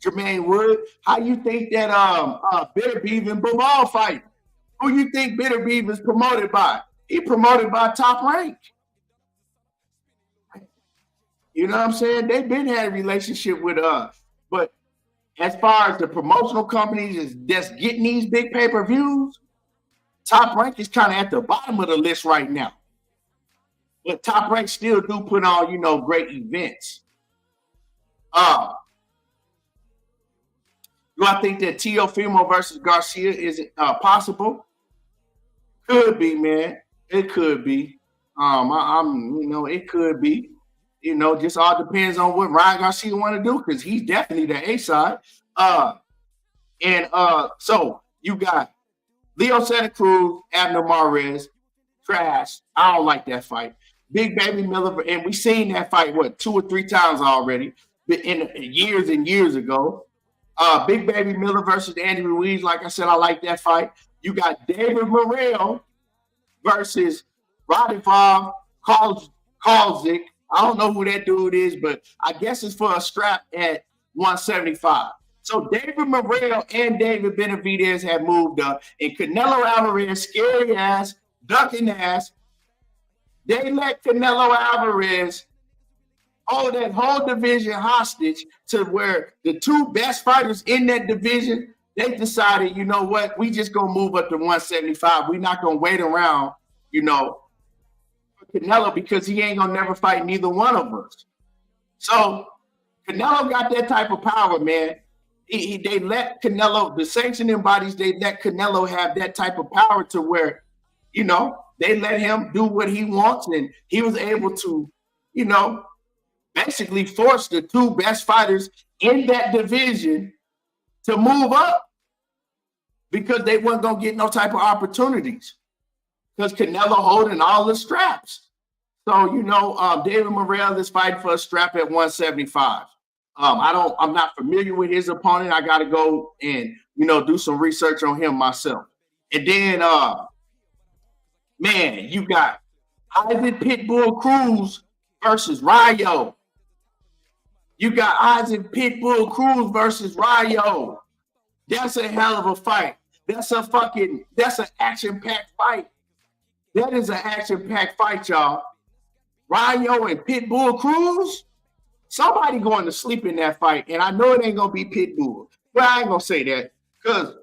Speaker 3: Jermaine Wood? How you think that Bitter Beef and Bilal fight? Who you think Bitter Beef is promoted by? He promoted by Top Rank. You know what I'm saying? They've been had a relationship with but as far as the promotional companies that's getting these big pay-per-views, Top Rank is kind of at the bottom of the list right now. But Top Rank still do put on, you know, great events. Do I think that Teofimo versus Garcia is possible? Could be, man. It could be. You know, it could be. You know, just all depends on what Ryan Garcia want to do, because he's definitely the A side. So you got Leo Santa Cruz, Abner Mares, trash. I don't like that fight. Big Baby Miller, and we seen that fight, what, 2 or 3 times already, in years and years ago. Big Baby Miller versus Andy Ruiz. Like I said, I like that fight. You got David Morrell versus Radivav Kalzik. I don't know who that dude is, but I guess it's for a strap at 175. So David Morrell and David Benavidez have moved up, and Canelo Alvarez, scary ass, ducking ass, they let Canelo Alvarez hold that whole division hostage to where the 2 best fighters in that division, they decided, you know what, we just gonna move up to 175. We're not gonna wait around, you know, for Canelo, because he ain't gonna never fight neither one of us. So Canelo got that type of power, man. They let Canelo, the sanctioning bodies, they let Canelo have that type of power to where, you know, they let him do what he wants, and he was able to, you know, basically force the 2 best fighters in that division to move up, because they weren't going to get no type of opportunities, because Canelo holding all the straps. So, you know, David Morrell is fighting for a strap at 175. I'm not familiar with his opponent. I got to go and, you know, do some research on him myself. And then, man, you got Isaac Pitbull Cruz versus Rayo. You got Isaac Pitbull Cruz versus Rayo. That's a hell of a fight. That's an action-packed fight. That is an action-packed fight, y'all. Rayo and Pitbull Cruz, somebody going to sleep in that fight, and I know it ain't going to be Pitbull. Well, I ain't going to say that, because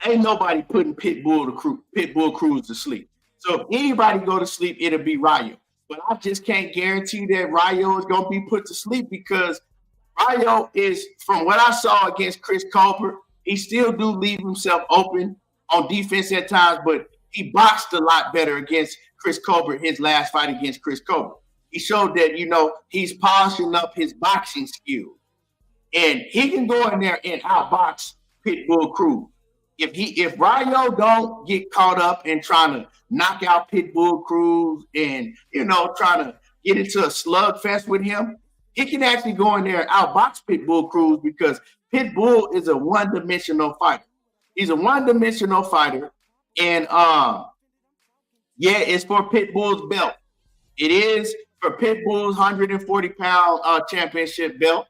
Speaker 3: ain't nobody putting Pitbull Cruz to sleep. So if anybody go to sleep, it'll be Rayo. But I just can't guarantee that Rayo is going to be put to sleep, because Rayo is, from what I saw against Chris Colbert, he still do leave himself open on defense at times, but he boxed a lot better against Chris Colbert, his last fight against Chris Colbert. He showed that, you know, he's polishing up his boxing skill. And he can go in there and outbox Pitbull Cruz. If Rayo don't get caught up in trying to knock out Pitbull Cruz and, you know, trying to get into a slugfest with him, he can actually go in there and outbox Pitbull Cruz, because Pitbull is a one-dimensional fighter. He's a one-dimensional fighter. And, yeah, it's for Pitbull's belt. It is for Pitbull's 140-pound championship belt.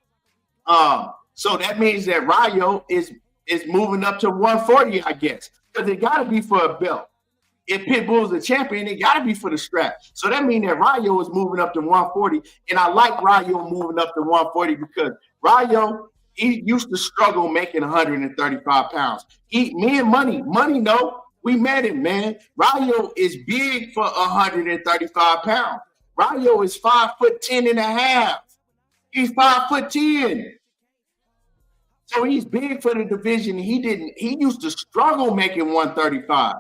Speaker 3: So that means that Rayo is moving up to 140, I guess, because it got to be for a belt. If Pitbull's the champion, it got to be for the strap. So that means that Rayo is moving up to 140, and I like Rayo moving up to 140, because Rayo, he used to struggle making 135 pounds. Me and Money know, we met him, man. Rayo is big for 135 pounds. Rayo is 5'10" and a half. He's 5'10". So he's big for the division. He used to struggle making 135.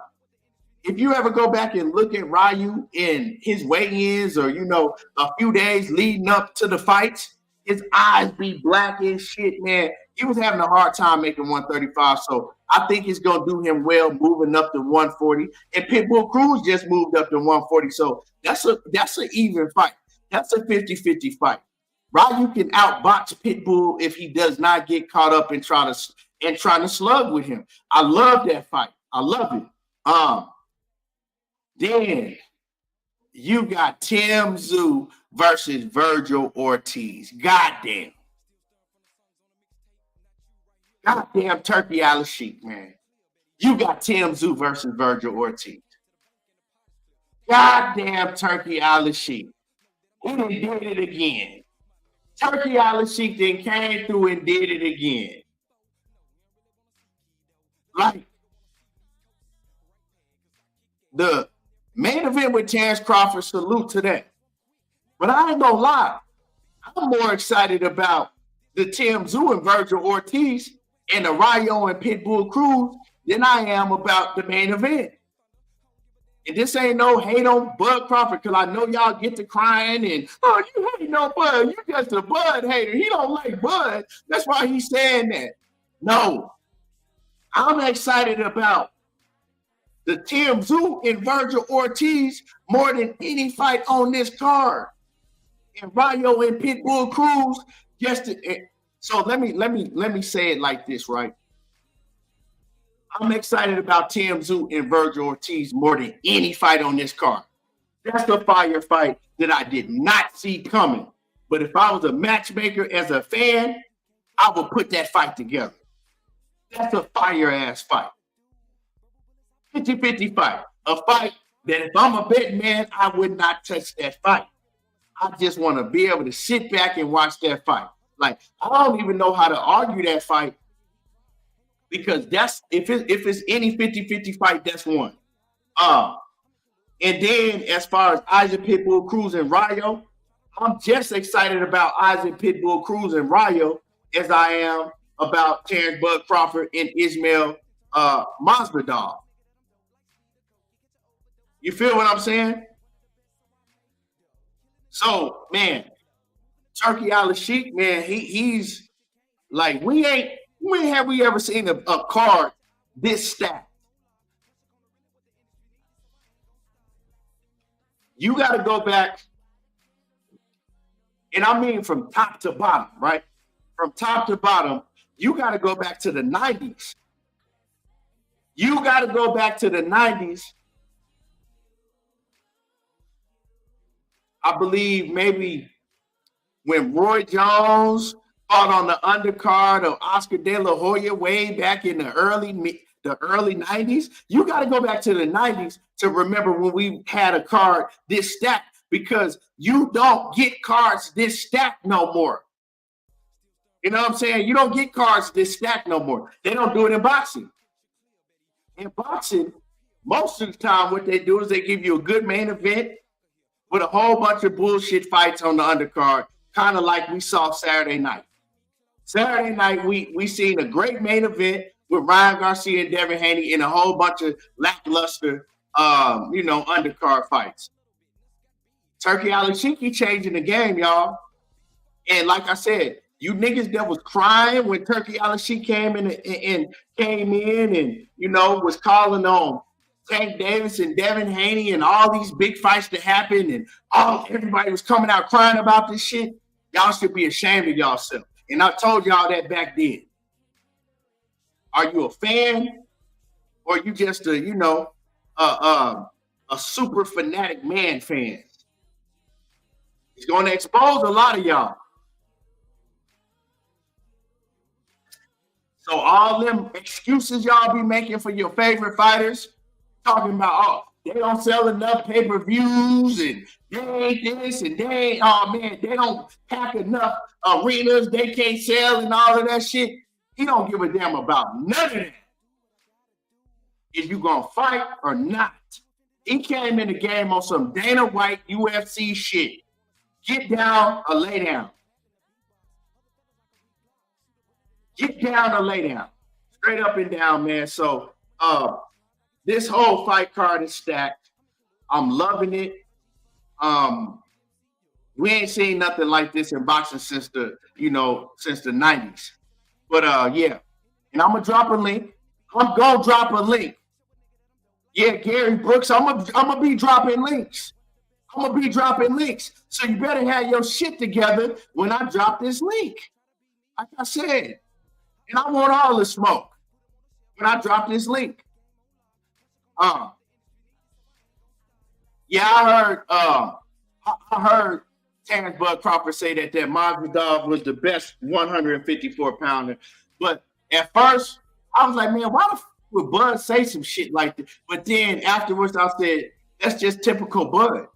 Speaker 3: If you ever go back and look at Ryu in his weigh-ins, or, you know, a few days leading up to the fights, his eyes be black as shit, man. He was having a hard time making 135. So I think it's going to do him well moving up to 140. And Pitbull Cruz just moved up to 140. So that's an even fight. That's a 50-50 fight. Ryu can outbox Pitbull if he does not get caught up in trying to slug with him. I love that fight. I love it. Then you got Tim Tszyu versus Virgil Ortiz. Goddamn Turki Alashikh, man. You got Tim Tszyu versus Virgil Ortiz. Goddamn Turki Alashikh. He done did it again. Turki Alashikh then came through and did it again. Like, the main event with Terence Crawford, salute to that. But I ain't gonna lie, I'm more excited about the Tim Tszyu and Virgil Ortiz and the Rayo and Pitbull Cruz than I am about the main event. And this ain't no hate on Bud Crawford, because I know y'all get to crying and, oh, you hate no Bud. You just a Bud hater. He don't like Bud. That's why he's saying that. No. I'm excited about the Tim Tszyu and Virgil Ortiz more than any fight on this card. And Rayo and Pitbull Cruz so let me say it like this, right? I'm excited about Tim Tszyu and Virgil Ortiz more than any fight on this card. That's a fire fight that I did not see coming. But if I was a matchmaker as a fan, I would put that fight together. That's a fire-ass fight. 50-50 fight. A fight that if I'm a betting man, I would not touch that fight. I just want to be able to sit back and watch that fight. Like, I don't even know how to argue that fight, because that's if it's any 50-50 fight, that's one. And then as far as Isaac Pitbull Cruz and Rayo, I'm just excited about Isaac Pitbull Cruz and Rayo as I am about Terence Bud Crawford and Ismail Masvidal. You feel what I'm saying? So, man, Turki Alashikh, man, he's like, when have we ever seen a card this stacked? You got to go back, and I mean from top to bottom, right? From top to bottom, you got to go back to the 90s. You got to go back to the 90s. I believe maybe when Roy Jones fought on the undercard of Oscar De La Hoya way back in the early 90s. You got to go back to the 90s to remember when we had a card this stacked, because you don't get cards this stacked no more. You know what I'm saying? You don't get cards this stacked no more. They don't do it in boxing. In boxing, most of the time what they do is they give you a good main event with a whole bunch of bullshit fights on the undercard, kind of like we saw Saturday night. Saturday night, we seen a great main event with Ryan Garcia and Devin Haney and a whole bunch of lackluster, undercard fights. Turki Alashikh changing the game, y'all. And like I said, you niggas that was crying when Turki Alashikh came in and was calling on Tank Davis and Devin Haney and all these big fights that happened, and everybody was coming out crying about this shit. Y'all should be ashamed of yourself. And I told y'all that back then. Are you a fan, or you just a super fanatic man fan? He's going to expose a lot of y'all. So all them excuses y'all be making for your favorite fighters, talking about, they don't sell enough pay-per-views and they ain't this and they ain't, they don't pack enough arenas, they can't sell and all of that shit. He don't give a damn about none of that. If you gonna fight or not. He came in the game on some Dana White UFC shit. Get down or lay down. Get down or lay down. Straight up and down, man. So this whole fight card is stacked. I'm loving it. We ain't seen nothing like this in boxing since the 90s. But yeah. And I'm gonna drop a link. I'm gonna drop a link. Yeah, Gary Brooks, I'm gonna be dropping links. I'm gonna be dropping links. So you better have your shit together when I drop this link. Like I said, and I want all the smoke when I drop this link. Yeah, I heard Terence Bud Crawford say that Madrimov was the best 154 pounder. But at first, I was like, man, why the would Bud say some shit like that? But then afterwards, I said, that's just typical Bud.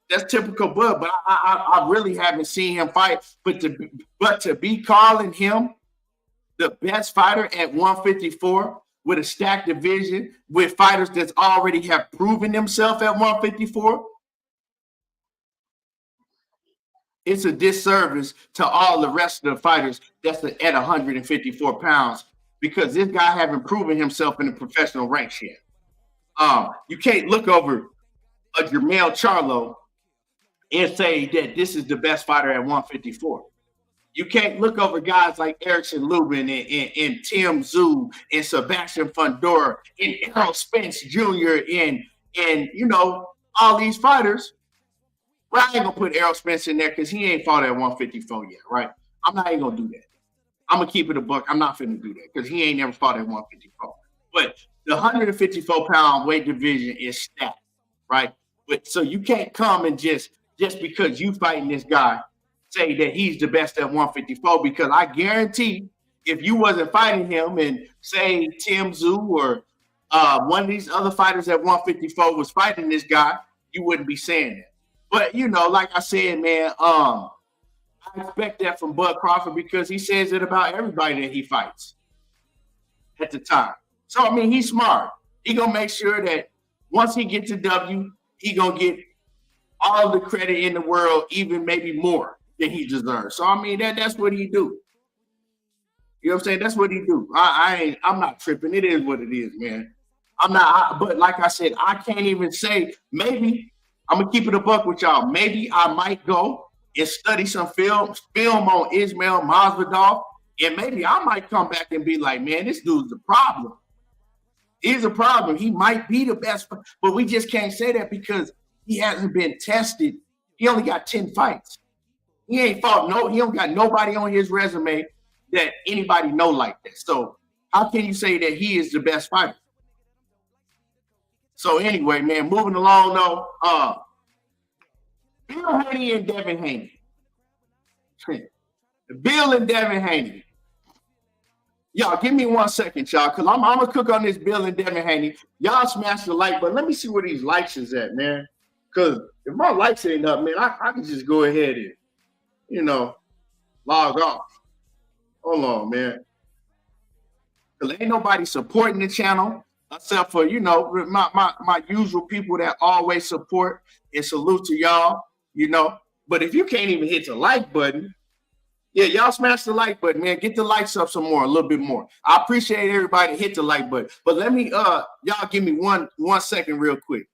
Speaker 3: That's typical Bud. But I really haven't seen him fight. But to be calling him the best fighter at 154 with a stacked division with fighters that's already have proven themselves at 154, it's a disservice to all the rest of the fighters that's at 154 pounds because this guy haven't proven himself in the professional ranks yet. You can't look over a Jermell Charlo and say that this is the best fighter at 154. You can't look over guys like Erickson Lubin and Tim Tszyu and Sebastian Fundora and Errol Spence Jr. and you know, all these fighters. Well, I ain't gonna put Errol Spence in there because he ain't fought at 154 yet, right? I'm not even gonna do that. I'm gonna keep it a buck. I'm not finna do that because he ain't never fought at 154. But the 154-pound weight division is stacked, right? But so you can't come and just because you fighting this guy say that he's the best at 154 because I guarantee if you wasn't fighting him and say Tim Tszyu or one of these other fighters at 154 was fighting this guy, you wouldn't be saying that. But you know, like I said, man, I expect that from Bud Crawford because he says it about everybody that he fights at the time. So I mean, he's smart. He gonna make sure that once he gets a W, he gonna get all the credit in the world, even maybe more than he deserves. So I mean, that's what he do. You know what I'm saying? That's what he do. I'm not tripping. It is what it is, man. But like I said, I can't even say maybe. I'm gonna keep it a buck with y'all. Maybe I might go and study some film on Ismail Masvidal, and maybe I might come back and be like, man, this dude's a problem. He's a problem. He might be the best, but we just can't say that because he hasn't been tested. He only got 10 fights. He ain't fought he don't got nobody on his resume that anybody know like that. So how can you say that he is the best fighter? So anyway, man, moving along though, Bill Haney and Devin Haney. Bill and Devin Haney. Y'all, give me 1 second, y'all, because I'm going to cook on this Bill and Devin Haney. Y'all smash the like button. Let me see where these likes is at, man. Because if my likes ain't up, man, I can just go ahead and, you know, log off. Hold on, man. Because ain't nobody supporting the channel except for, you know, my usual people that always support and salute to y'all, you know. But if you can't even hit the like button, yeah, y'all smash the like button, man. Get the likes up some more, a little bit more. I appreciate everybody hit the like button. But let me, y'all give me one second real quick.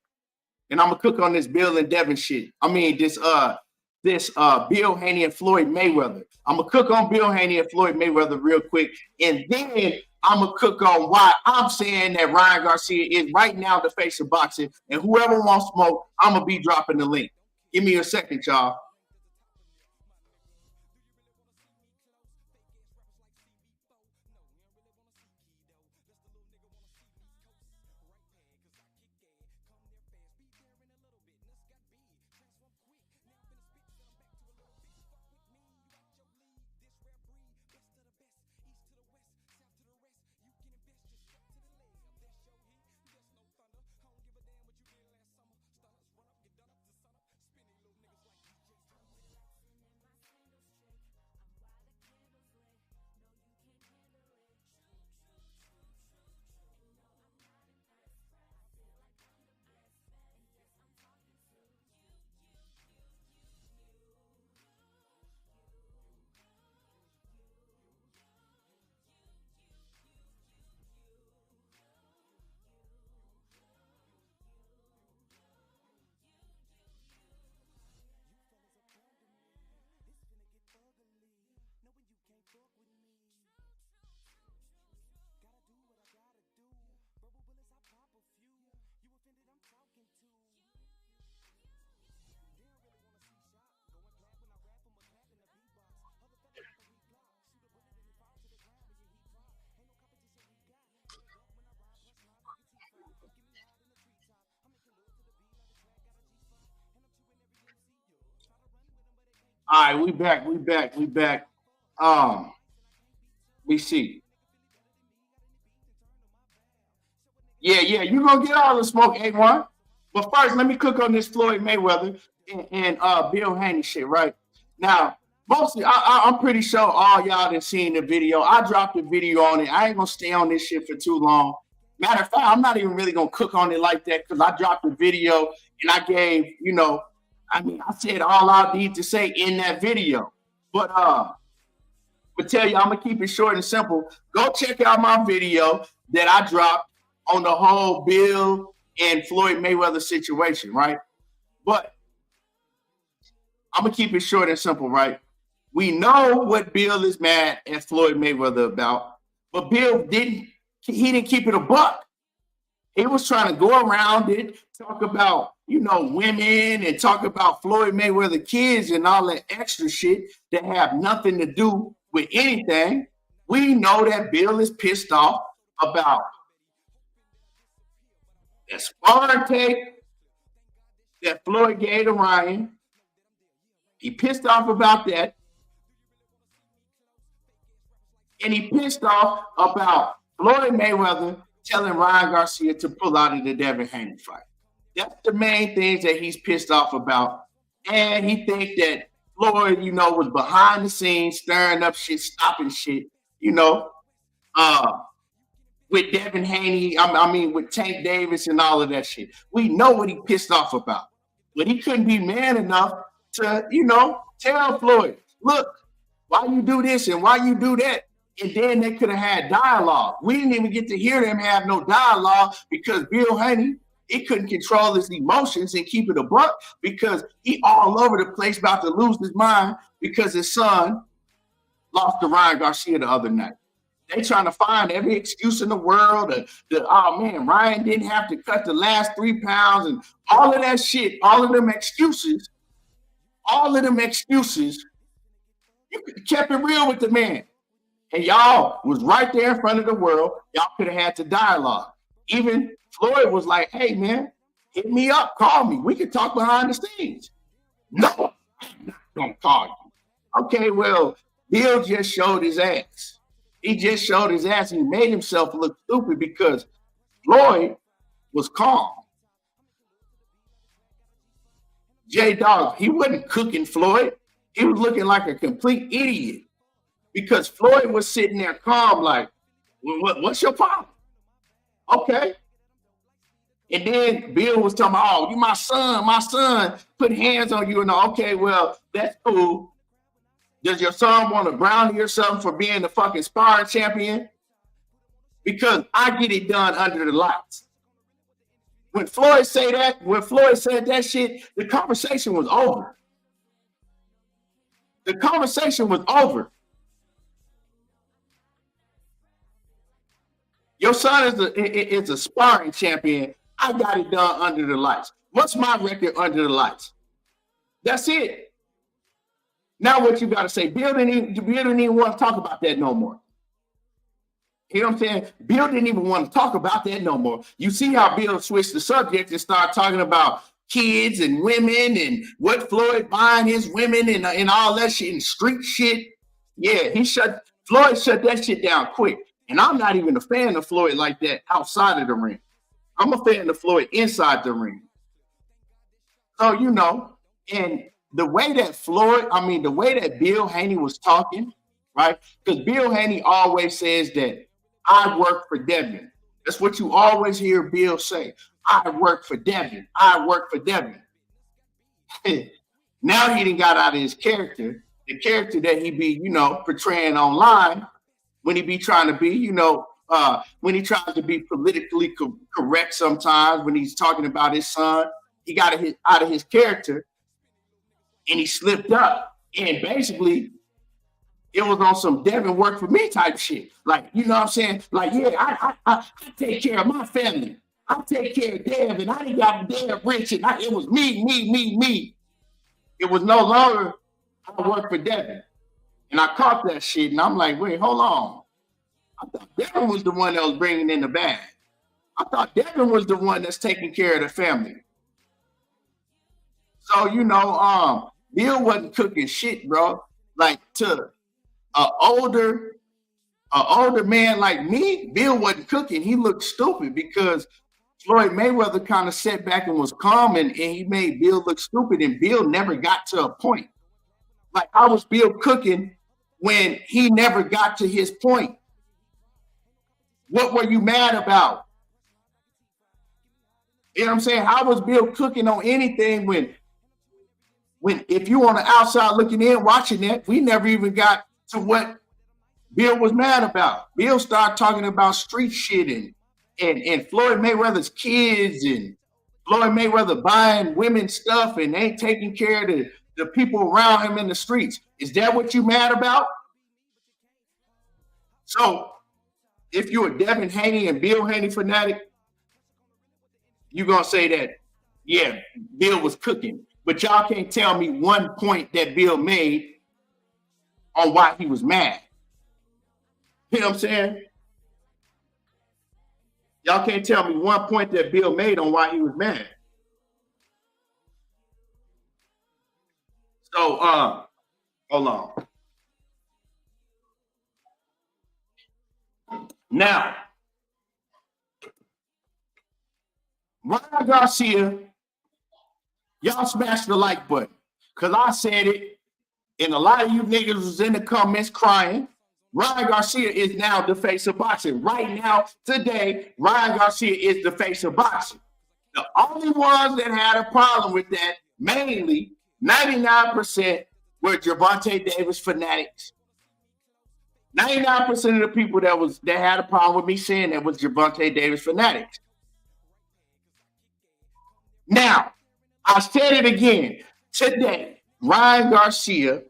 Speaker 3: And I'm going to cook on this Bill and Devin shit. I mean, this Bill Haney and Floyd Mayweather. I'm going to cook on Bill Haney and Floyd Mayweather real quick. And then I'm going to cook on why I'm saying that Ryan Garcia is right now the face of boxing. And whoever wants smoke, I'm going to be dropping the link. Give me a second, y'all. All right, we back. We see. Yeah, you're gonna get all the smoke, A1. But first, let me cook on this Floyd Mayweather and Bill Haney shit, right? Now, mostly, I'm pretty sure all y'all done seen the video. I dropped a video on it. I ain't gonna stay on this shit for too long. Matter of fact, I'm not even really gonna cook on it like that because I dropped the video and I gave, I said all I need to say in that video. But tell you, I'm gonna keep it short and simple. Go check out my video that I dropped on the whole Bill and Floyd Mayweather situation, right? But I'm gonna keep it short and simple, right? We know what Bill is mad at Floyd Mayweather about, but Bill didn't keep it a buck. He was trying to go around it, talk about, women and talk about Floyd Mayweather kids and all that extra shit that have nothing to do with anything. We know that Bill is pissed off about that sparring tape that Floyd gave to Ryan. He pissed off about that. And he pissed off about Floyd Mayweather telling Ryan Garcia to pull out of the Devin Haney fight. That's the main things that he's pissed off about. And he thinks that Floyd, was behind the scenes, stirring up shit, stopping shit, with Devin Haney, with Tank Davis and all of that shit. We know what he pissed off about. But he couldn't be man enough to, tell Floyd, look, why you do this and why you do that? And then they could have had dialogue. We didn't even get to hear them have no dialogue because Bill Haney, he couldn't control his emotions and keep it a buck because he all over the place about to lose his mind because his son lost to Ryan Garcia the other night. They trying to find every excuse in the world. Ryan didn't have to cut the last 3 pounds and all of that shit, all of them excuses, you kept it real with the man. And y'all was right there in front of the world. Y'all could have had the dialogue. Even Floyd was like, hey, man, hit me up, call me. We can talk behind the scenes. No, I'm not going to call you. Okay, well, Bill just showed his ass. He just showed his ass and he made himself look stupid because Floyd was calm. J-Dog, he wasn't cooking Floyd. He was looking like a complete idiot because Floyd was sitting there calm like, what's your problem? Okay. And then Bill was talking about, oh, you my son put hands on you. And okay, well, that's cool. Does your son want to brownie or something for being the fucking sparring champion? Because I get it done under the lights. When Floyd said that shit, the conversation was over. The conversation was over. Your son is a sparring champion. I got it done under the lights. What's my record under the lights? That's it. Now what you got to say? Bill didn't even want to talk about that no more. You know what I'm saying? Bill didn't even want to talk about that no more. You see how Bill switched the subject and started talking about kids and women and what Floyd buying his women and all that shit and street shit. Yeah, Floyd shut that shit down quick. And I'm not even a fan of Floyd like that outside of the ring. I'm a fan of Floyd inside the ring. So, and the way that Bill Haney was talking, right? Because Bill Haney always says that I work for Devin. That's what you always hear Bill say. I work for Devin. I work for Devin. Now he done got out of his character, the character that he be, portraying online when he be trying to be, when he tries to be politically correct sometimes, when he's talking about his son, he got out of his character and he slipped up. And basically, it was on some Devin work for me type shit. Like, you know what I'm saying? Like, yeah, I take care of my family. I take care of Devin. I didn't got Dev rich. And it was me. It was no longer I work for Devin. And I caught that shit. And I'm like, wait, hold on. I thought Devin was the one that was bringing in the bag. I thought Devin was the one that's taking care of the family. So, Bill wasn't cooking shit, bro. Like to an older man like me, Bill wasn't cooking. He looked stupid because Floyd Mayweather kind of sat back and was calm, and he made Bill look stupid, and Bill never got to a point. Like, how was Bill cooking when he never got to his point? What were you mad about? You know what I'm saying? How was Bill cooking on anything when if you on the outside looking in, watching that, we never even got to what Bill was mad about. Bill started talking about street shit and Floyd Mayweather's kids and Floyd Mayweather buying women's stuff and ain't taking care of the people around him in the streets. Is that what you mad about? So if you're a Devin Haney and Bill Haney fanatic, you're going to say that, yeah, Bill was cooking. But y'all can't tell me one point that Bill made on why he was mad. You know what I'm saying? Y'all can't tell me one point that Bill made on why he was mad. So, hold on. Now, Ryan Garcia, y'all smash the like button. Because I said it, and a lot of you niggas was in the comments crying. Ryan Garcia is now the face of boxing. Right now, today, Ryan Garcia is the face of boxing. The only ones that had a problem with that, mainly 99%, were Gervonta Davis fanatics. 99% of the people that had a problem with me saying that was Gervonta Davis fanatics. Now, I said it again. Today, Ryan Garcia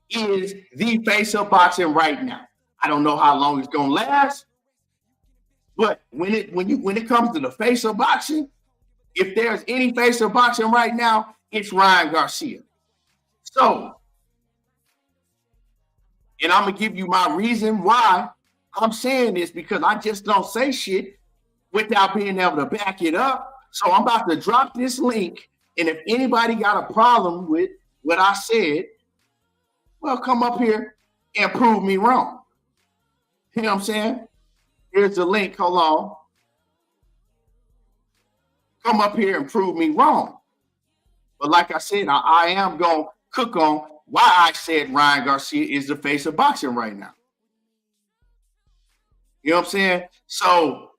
Speaker 3: is the face of boxing right now. I don't know how long it's gonna last, but when it comes to the face of boxing, if there's any face of boxing right now, it's Ryan Garcia. So, and I'm gonna give you my reason why I'm saying this, because I just don't say shit without being able to back it up. So I'm about to drop this link, and if anybody got a problem with what I said, well, come up here and prove me wrong. You know what I'm saying? Here's the link. Hold on. Come up here and prove me wrong. But like I said, I am going to cook on why I said Ryan Garcia is the face of boxing right now. You know what I'm saying? So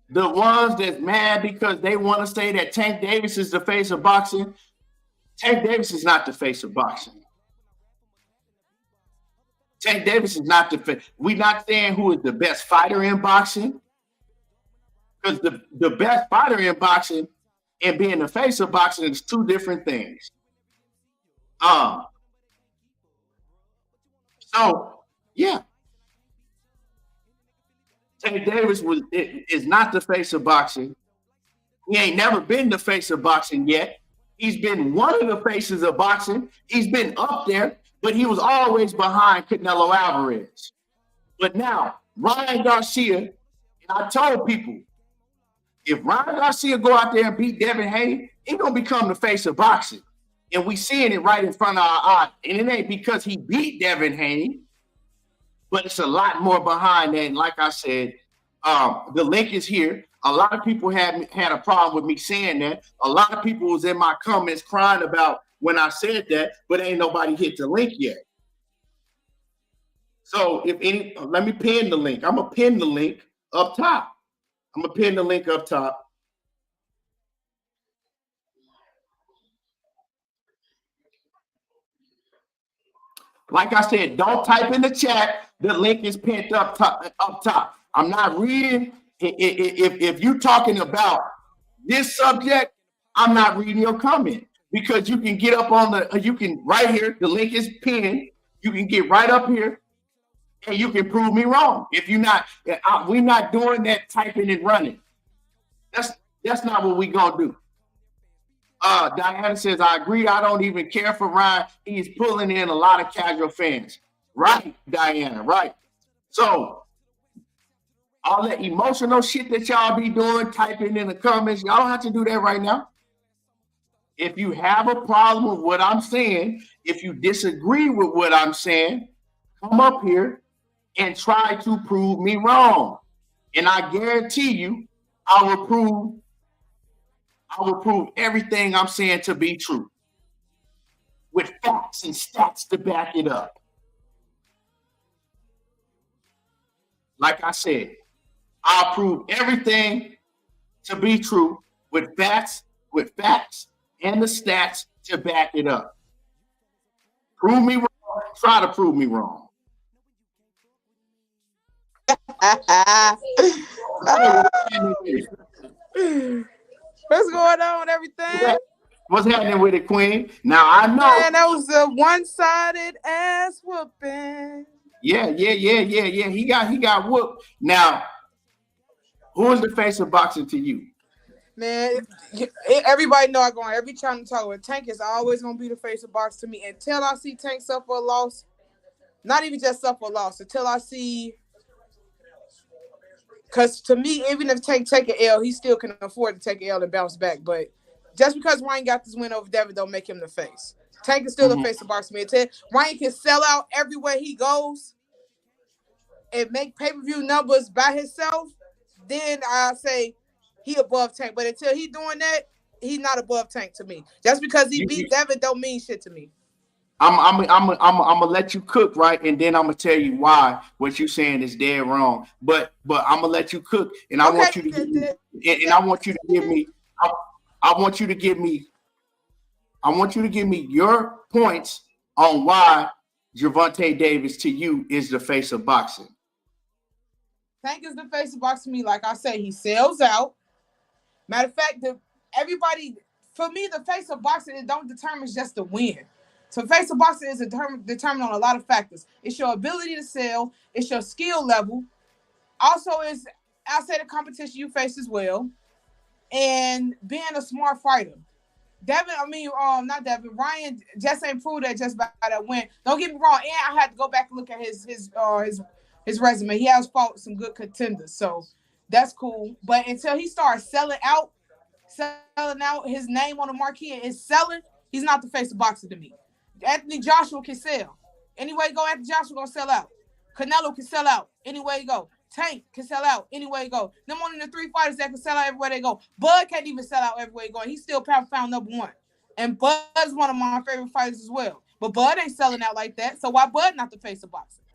Speaker 3: the ones that's mad because they want to say that Tank Davis is the face of boxing, Tank Davis is not the face of boxing. Tank Davis is not the face. We're not saying who is the best fighter in boxing, because the best fighter in boxing and being the face of boxing is two different things. So yeah, Tank Davis is not the face of boxing. He ain't never been the face of boxing yet. He's been one of the faces of boxing. He's been up there, but he was always behind Canelo Alvarez. But now, Ryan Garcia, and I told people, if Ryan Garcia go out there and beat Devin Haney, he's going to become the face of boxing. And we seeing it right in front of our eyes. And it ain't because he beat Devin Haney, but it's a lot more behind that. And like I said, the link is here. A lot of people had a problem with me saying that. A lot of people was in my comments crying about when I said that, but ain't nobody hit the link yet. So let me pin the link. I'm going to pin the link up top. I'm going to pin the link up top. Like I said, don't type in the chat. The link is pinned up top. I'm not reading. If you're talking about this subject, I'm not reading your comment, because you can get up on right here. The link is pinned. You can get right up here and you can prove me wrong. If you're not, we're not doing that typing and running. That's not what we're going to do. Diana says, I agree. I don't even care for Ryan. He's pulling in a lot of casual fans. Right, Diana, right. So all that emotional shit that y'all be doing, typing in the comments, y'all don't have to do that right now. If you have a problem with what I'm saying, if you disagree with what I'm saying, come up here and try to prove me wrong. And I guarantee you, I will prove everything I'm saying to be true with facts and stats to back it up. Like I said, I'll prove everything to be true with facts and the stats to back it up. Prove me wrong. Try to prove me wrong.
Speaker 4: What's going on, everything?
Speaker 3: What's happening with it, Queen? Now I know.
Speaker 4: Man, that was a one-sided ass whooping.
Speaker 3: Yeah. He got whooped. Now, who is the face of boxing to you?
Speaker 4: Man, everybody know I go on every channel talk with Tank is always gonna be the face of boxing to me until I see Tank suffer a loss. Not even just suffer a loss, until I see. Because to me, even if Tank take an L, he still can afford to take an L and bounce back. But just because Ryan got this win over Devin don't make him the face. Tank is still the face of boxing. Ryan can sell out everywhere he goes and make pay-per-view numbers by himself. Then I say he above Tank. But until he doing that, he's not above Tank to me. Just because he beat Devin don't mean shit to me.
Speaker 3: I'm gonna let you cook, right, and then I'm gonna tell you why what you saying is dead wrong. But I'm gonna let you cook, and I want you to give me, and I want you to give me, I want you to give me your points on why Gervonta Davis to you is the face of boxing.
Speaker 4: Tank is the face of boxing to me. Like I say, he sells out. Matter of fact, for me, the face of boxing, it don't determine just the win. So face of boxing is determined on a lot of factors. It's your ability to sell. It's your skill level. Also, it's outside of competition you face as well. And being a smart fighter. Ryan just ain't proved that just by that win. Don't get me wrong. And I had to go back and look at his resume. He has fought some good contenders. So that's cool. But until he starts selling out his name on the marquee and is selling, he's not the face of boxing to me. Anthony Joshua can sell. Anywhere you go, Anthony Joshua gonna sell out. Canelo can sell out. Anywhere you go. Tank can sell out. Anywhere you go. Them only the three fighters that can sell out everywhere they go. Bud can't even sell out everywhere you go. He's still pound number one. And Bud's one of my favorite fighters as well. But Bud ain't selling out like that. So why Bud not the face of boxing?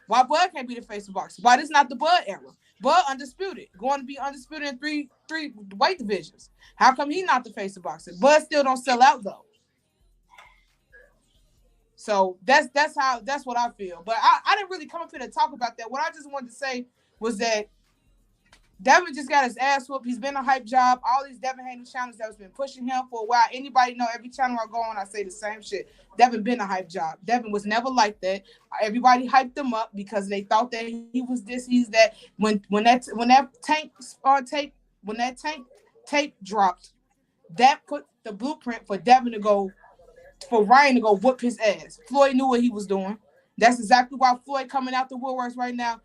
Speaker 4: Why Bud can't be the face of boxing? Why this not the Bud era? Bud undisputed. Going to be undisputed in three weight divisions. How come he not the face of boxing? Bud still don't sell out though. So that's what I feel. But I didn't really come up here to talk about that. What I just wanted to say was that Devin just got his ass whooped. He's been a hype job. All these Devin Haney channels that has been pushing him for a while. Anybody know every channel I go on, I say the same shit. Devin been a hype job. Devin was never like that. Everybody hyped him up because they thought that he was this, he's that. When that tank tape dropped, that put the blueprint for Ryan to go whoop his ass. Floyd knew what he was doing. That's exactly why Floyd coming out the woodworks right now,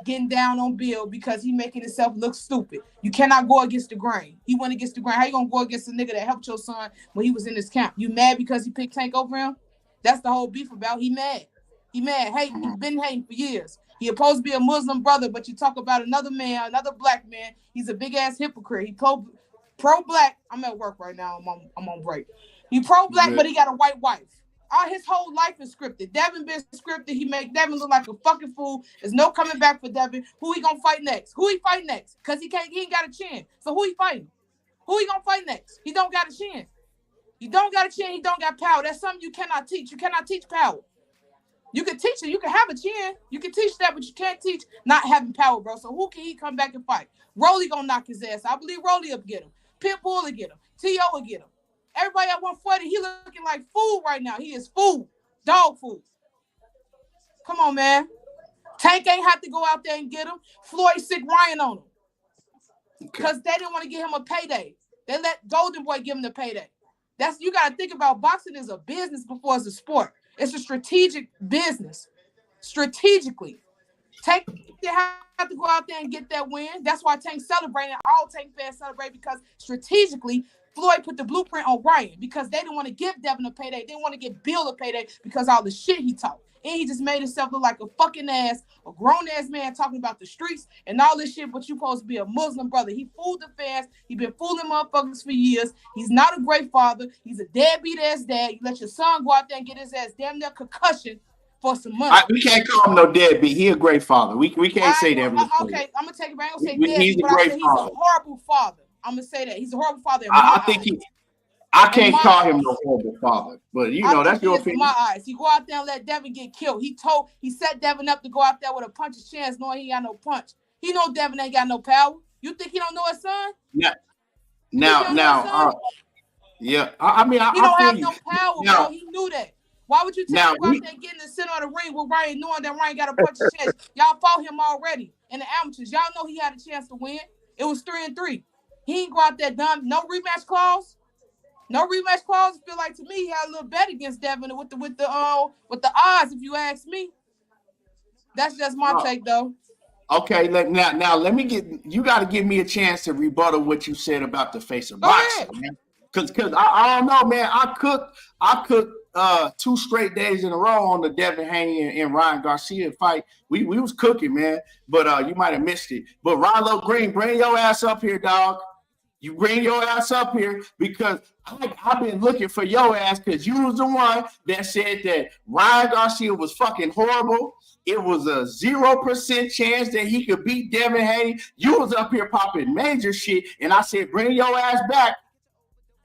Speaker 4: getting down on Bill because he making himself look stupid. You cannot go against the grain. He went against the grain. How you gonna go against a nigga that helped your son when he was in his camp? You mad because he picked Tank over him? That's the whole beef about. He mad. He been hating for years. He supposed to be a Muslim brother, but you talk about another man, another black man. He's a big ass hypocrite. He pro-black. I'm at work right now. I'm on break. He pro-black, but he got a white wife. His whole life is scripted. Devin been scripted. He make Devin look like a fucking fool. There's no coming back for Devin. Who he gonna fight next? Who he fight next? Because he ain't got a chin. So who he fighting? Who he gonna fight next? He don't got a chin. You don't got a chin. He don't got power. That's something you cannot teach. You cannot teach power. You can teach it. You can have a chin. You can teach that, but you can't teach not having power, bro. So who can he come back and fight? Rolly gonna knock his ass. I believe Rolly will get him. Pitbull will get him. T.O. will get him. Everybody at 140, he looking like food right now. He is food. Dog food. Come on, man. Tank ain't have to go out there and get him. Floyd sick Ryan on him. Because they didn't want to give him a payday. They let Golden Boy give him the payday. You got to think about boxing as a business before it's a sport. It's a strategic business. Strategically. Tank have to go out there and get that win. That's why Tank celebrated. All Tank fans celebrate because strategically, Floyd put the blueprint on Ryan because they didn't want to give Devin a payday. They didn't want to give Bill a payday because all the shit he talked. And he just made himself look like a fucking ass, a grown-ass man talking about the streets and all this shit, but you supposed to be a Muslim brother. He fooled the fans. He been fooling motherfuckers for years. He's not a great father. He's a deadbeat-ass dad. You let your son go out there and get his ass damn near concussion for some money.
Speaker 3: We can't call him no deadbeat. He a great father. We can't say that.
Speaker 4: Okay, I'm going to take it back. I'm going to say deadbeat, but he's a horrible father. I'm going to say that. He's a horrible father.
Speaker 3: I can't call him no horrible father, but you know that's your opinion.
Speaker 4: In my eyes, he go out there and let Devin get killed. He set Devin up to go out there with a puncher's chance, knowing he got no punch. He know Devin ain't got no power. You think he don't know his son?
Speaker 3: Yeah.
Speaker 4: Yeah.
Speaker 3: He don't
Speaker 4: have no power, bro. He knew that. Why would you tell him to go out there and get in the center of the ring with Ryan, knowing that Ryan got a puncher's chance? Y'all fought him already in the amateurs. Y'all know he had a chance to win. It was 3-3. He ain't go out there done. No rematch clause. No rematch clause. Feel like to me he had a little bet against Devin with the odds. If you ask me, that's just my take though.
Speaker 3: Okay, now let me you got to give me a chance to rebuttal what you said about the face of boxing, man. Because I don't know, man. I cooked 2 straight days in a row on the Devin Haney and Ryan Garcia fight. We was cooking, man. But you might have missed it. But Rilo Green, bring your ass up here, dog. You bring your ass up here because I've been looking for your ass because you was the one that said that Ryan Garcia was fucking horrible. It was a 0% chance that he could beat Devin Haney. You was up here popping major shit, and I said, bring your ass back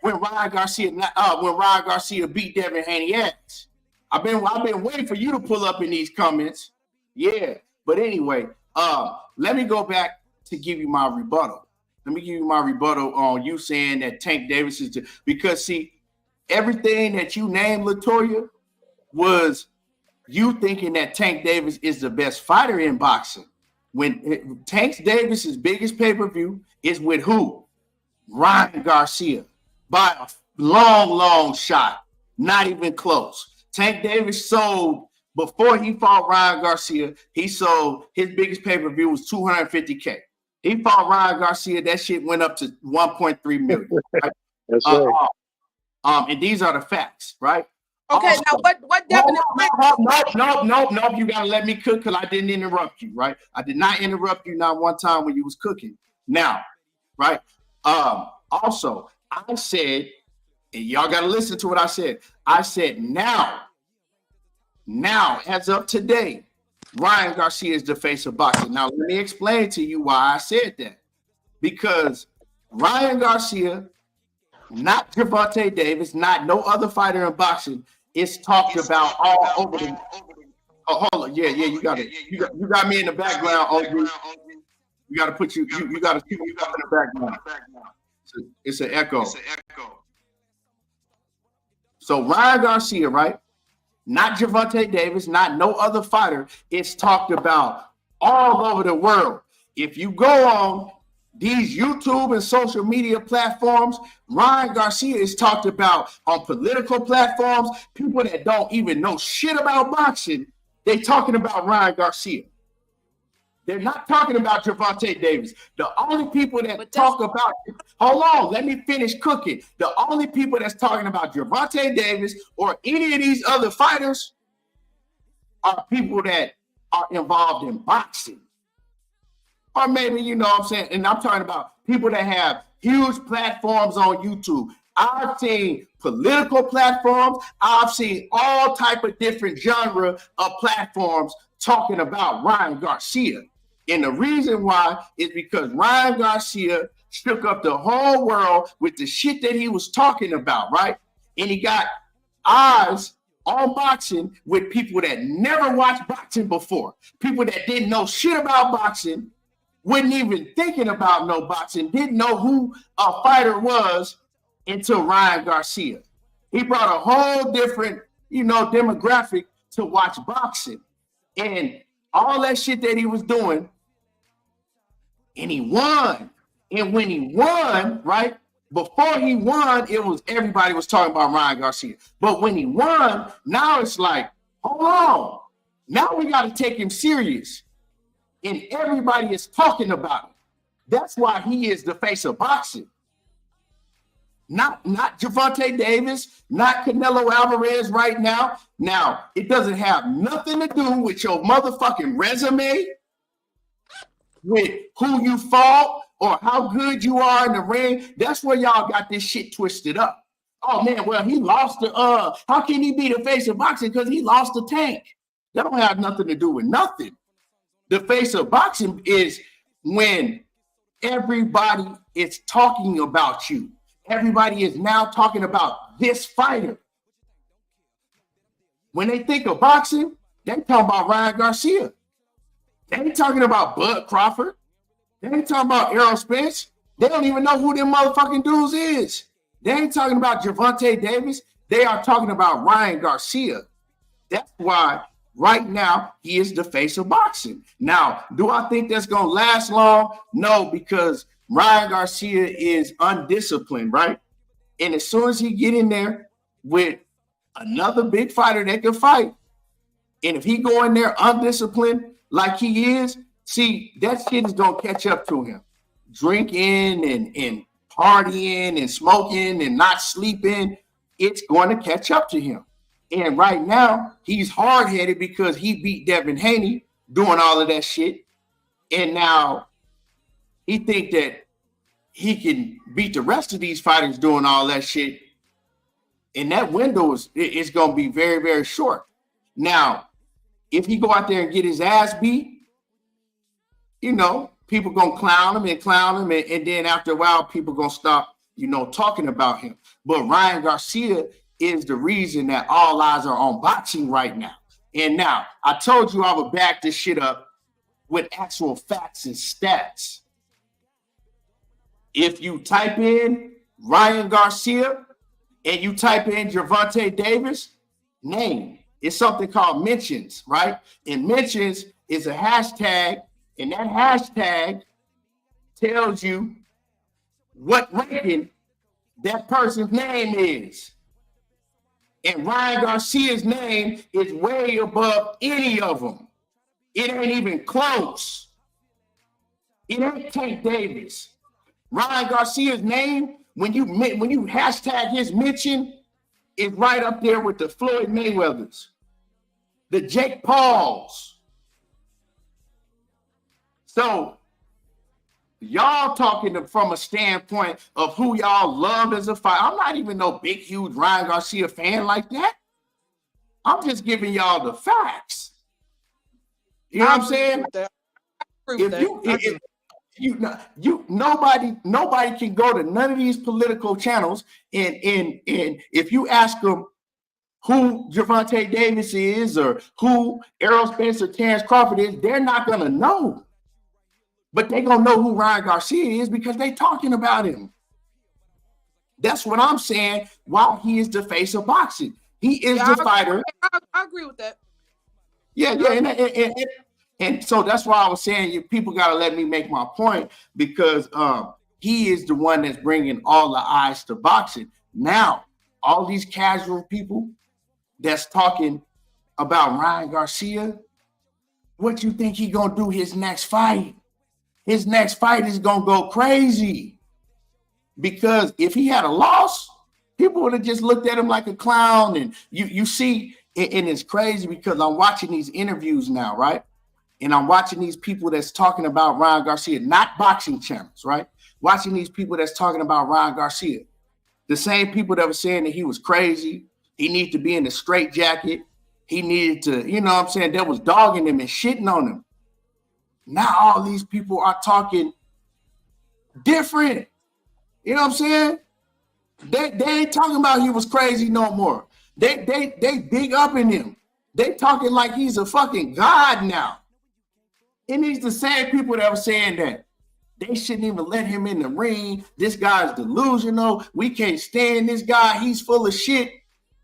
Speaker 3: when Ryan Garcia beat Devin Haney ass. I've been waiting for you to pull up in these comments. Yeah, but anyway, let me go back to give you my rebuttal. Let me give you my rebuttal on you saying that Tank Davis is because see, everything that you named, Latoya, was you thinking that Tank Davis is the best fighter in boxing. When Tank Davis's biggest pay-per-view is with who? Ryan Garcia. By a long shot. Not even close. Tank Davis sold, before he fought Ryan Garcia, he sold, his biggest pay-per-view was $250K. He fought Ryan Garcia. That shit went up to 1.3 million. Right?
Speaker 5: That's right.
Speaker 3: And these are the facts, right?
Speaker 4: Okay,
Speaker 3: also,
Speaker 4: now what Devin?
Speaker 3: No. You gotta let me cook because I didn't interrupt you, right? I did not interrupt you not one time when you was cooking. Now, right? Also, I said, and y'all gotta listen to what I said. I said now, as of today, Ryan Garcia is the face of boxing. Now, let me explain to you why I said that. Because Ryan Garcia, not Gervonta Davis, not no other fighter in boxing, is talked about all over the. Oh, hold on. Yeah, you got it. You got me in the background, OG. You got to put you got to keep you up in the background. It's an echo. So Ryan Garcia, right? Not Gervonta Davis, not no other fighter. It's talked about all over the world. If you go on these YouTube and social media platforms, Ryan Garcia is talked about on political platforms. People that don't even know shit about boxing, they talking about Ryan Garcia. They're not talking about Gervonta Davis. The only people that talk about, hold on, let me finish cooking. The only people that's talking about Gervonta Davis or any of these other fighters are people that are involved in boxing. Or maybe, you know what I'm saying, and I'm talking about people that have huge platforms on YouTube. I've seen political platforms. I've seen all type of different genre of platforms talking about Ryan Garcia. And the reason why is because Ryan Garcia shook up the whole world with the shit that he was talking about, right? And he got eyes on boxing with people that never watched boxing before. People that didn't know shit about boxing, wasn't even thinking about no boxing, didn't know who a fighter was until Ryan Garcia. He brought a whole different, demographic to watch boxing. And all that shit that he was doing, and he won. And when he won, right, before he won, everybody was talking about Ryan Garcia. But when he won, now it's like, hold on. Now we got to take him serious. And everybody is talking about him. That's why he is the face of boxing. Not Gervonta Davis, not Canelo Alvarez right now. Now, it doesn't have nothing to do with your motherfucking resume, with who you fought or how good you are in the ring. That's where y'all got this shit twisted up. Oh man, well, he lost the how can he be the face of boxing? Because he lost the Tank. That don't have nothing to do with nothing. The face of boxing is when everybody is talking about you. Everybody is now talking about this fighter. When they think of boxing, they talking about Ryan Garcia. They ain't talking about Bud Crawford. They ain't talking about Errol Spence. They don't even know who them motherfucking dudes is. They ain't talking about Gervonta Davis. They are talking about Ryan Garcia. That's why right now he is the face of boxing. Now, do I think that's going to last long? No, because Ryan Garcia is undisciplined, right? And as soon as he get in there with another big fighter that can fight, and if he go in there undisciplined like he is, see, that shit is going to catch up to him. Drinking and partying and smoking and not sleeping, it's going to catch up to him. And right now, he's hard-headed because he beat Devin Haney doing all of that shit. And now he think that he can beat the rest of these fighters doing all that shit. And that window is going to be very, very short. Now, if he go out there and get his ass beat, you know, people going to clown him. And then after a while, people going to stop, you know, talking about him. But Ryan Garcia is the reason that all eyes are on boxing right now. And now, I told you I would back this shit up with actual facts and stats. If you type in Ryan Garcia and you type in Gervonta Davis, name, it's something called mentions, right? And mentions is a hashtag, and that hashtag tells you what ranking that person's name is. And Ryan Garcia's name is way above any of them. It ain't even close. It ain't Tank Davis. Ryan Garcia's name, when you hashtag his mention, is right up there with the Floyd Mayweathers, the Jake Pauls. So y'all talking from a standpoint of who y'all love as a fighter. I'm not even no big, huge Ryan Garcia fan like that. I'm just giving y'all the facts. You know what I'm saying? Nobody can go to none of these political channels and if you ask them who Gervonta Davis is or who Errol Spence or Terence Crawford is, they're not gonna know. But they're gonna know who Ryan Garcia is because they're talking about him. That's what I'm saying. While he is the face of boxing, he is the fighter.
Speaker 4: I agree with that.
Speaker 3: Yeah, and so that's why I was saying people got to let me make my point because he is the one that's bringing all the eyes to boxing. Now, all these casual people that's talking about Ryan Garcia, what you think he gonna do his next fight? His next fight is gonna go crazy because if he had a loss, people would have just looked at him like a clown. And you see, and it's crazy because I'm watching these interviews now, right? And I'm watching these people that's talking about Ryan Garcia, not boxing channels, right? Watching these people that's talking about Ryan Garcia. The same people that were saying that he was crazy, he needed to be in the straitjacket, he needed to, you know what I'm saying, that was dogging him and shitting on him. Now all these people are talking different. You know what I'm saying? They ain't talking about he was crazy no more. They big up in him. They talking like he's a fucking god now. And these the same people that were saying that they shouldn't even let him in the ring. This guy's delusional. We can't stand this guy. He's full of shit.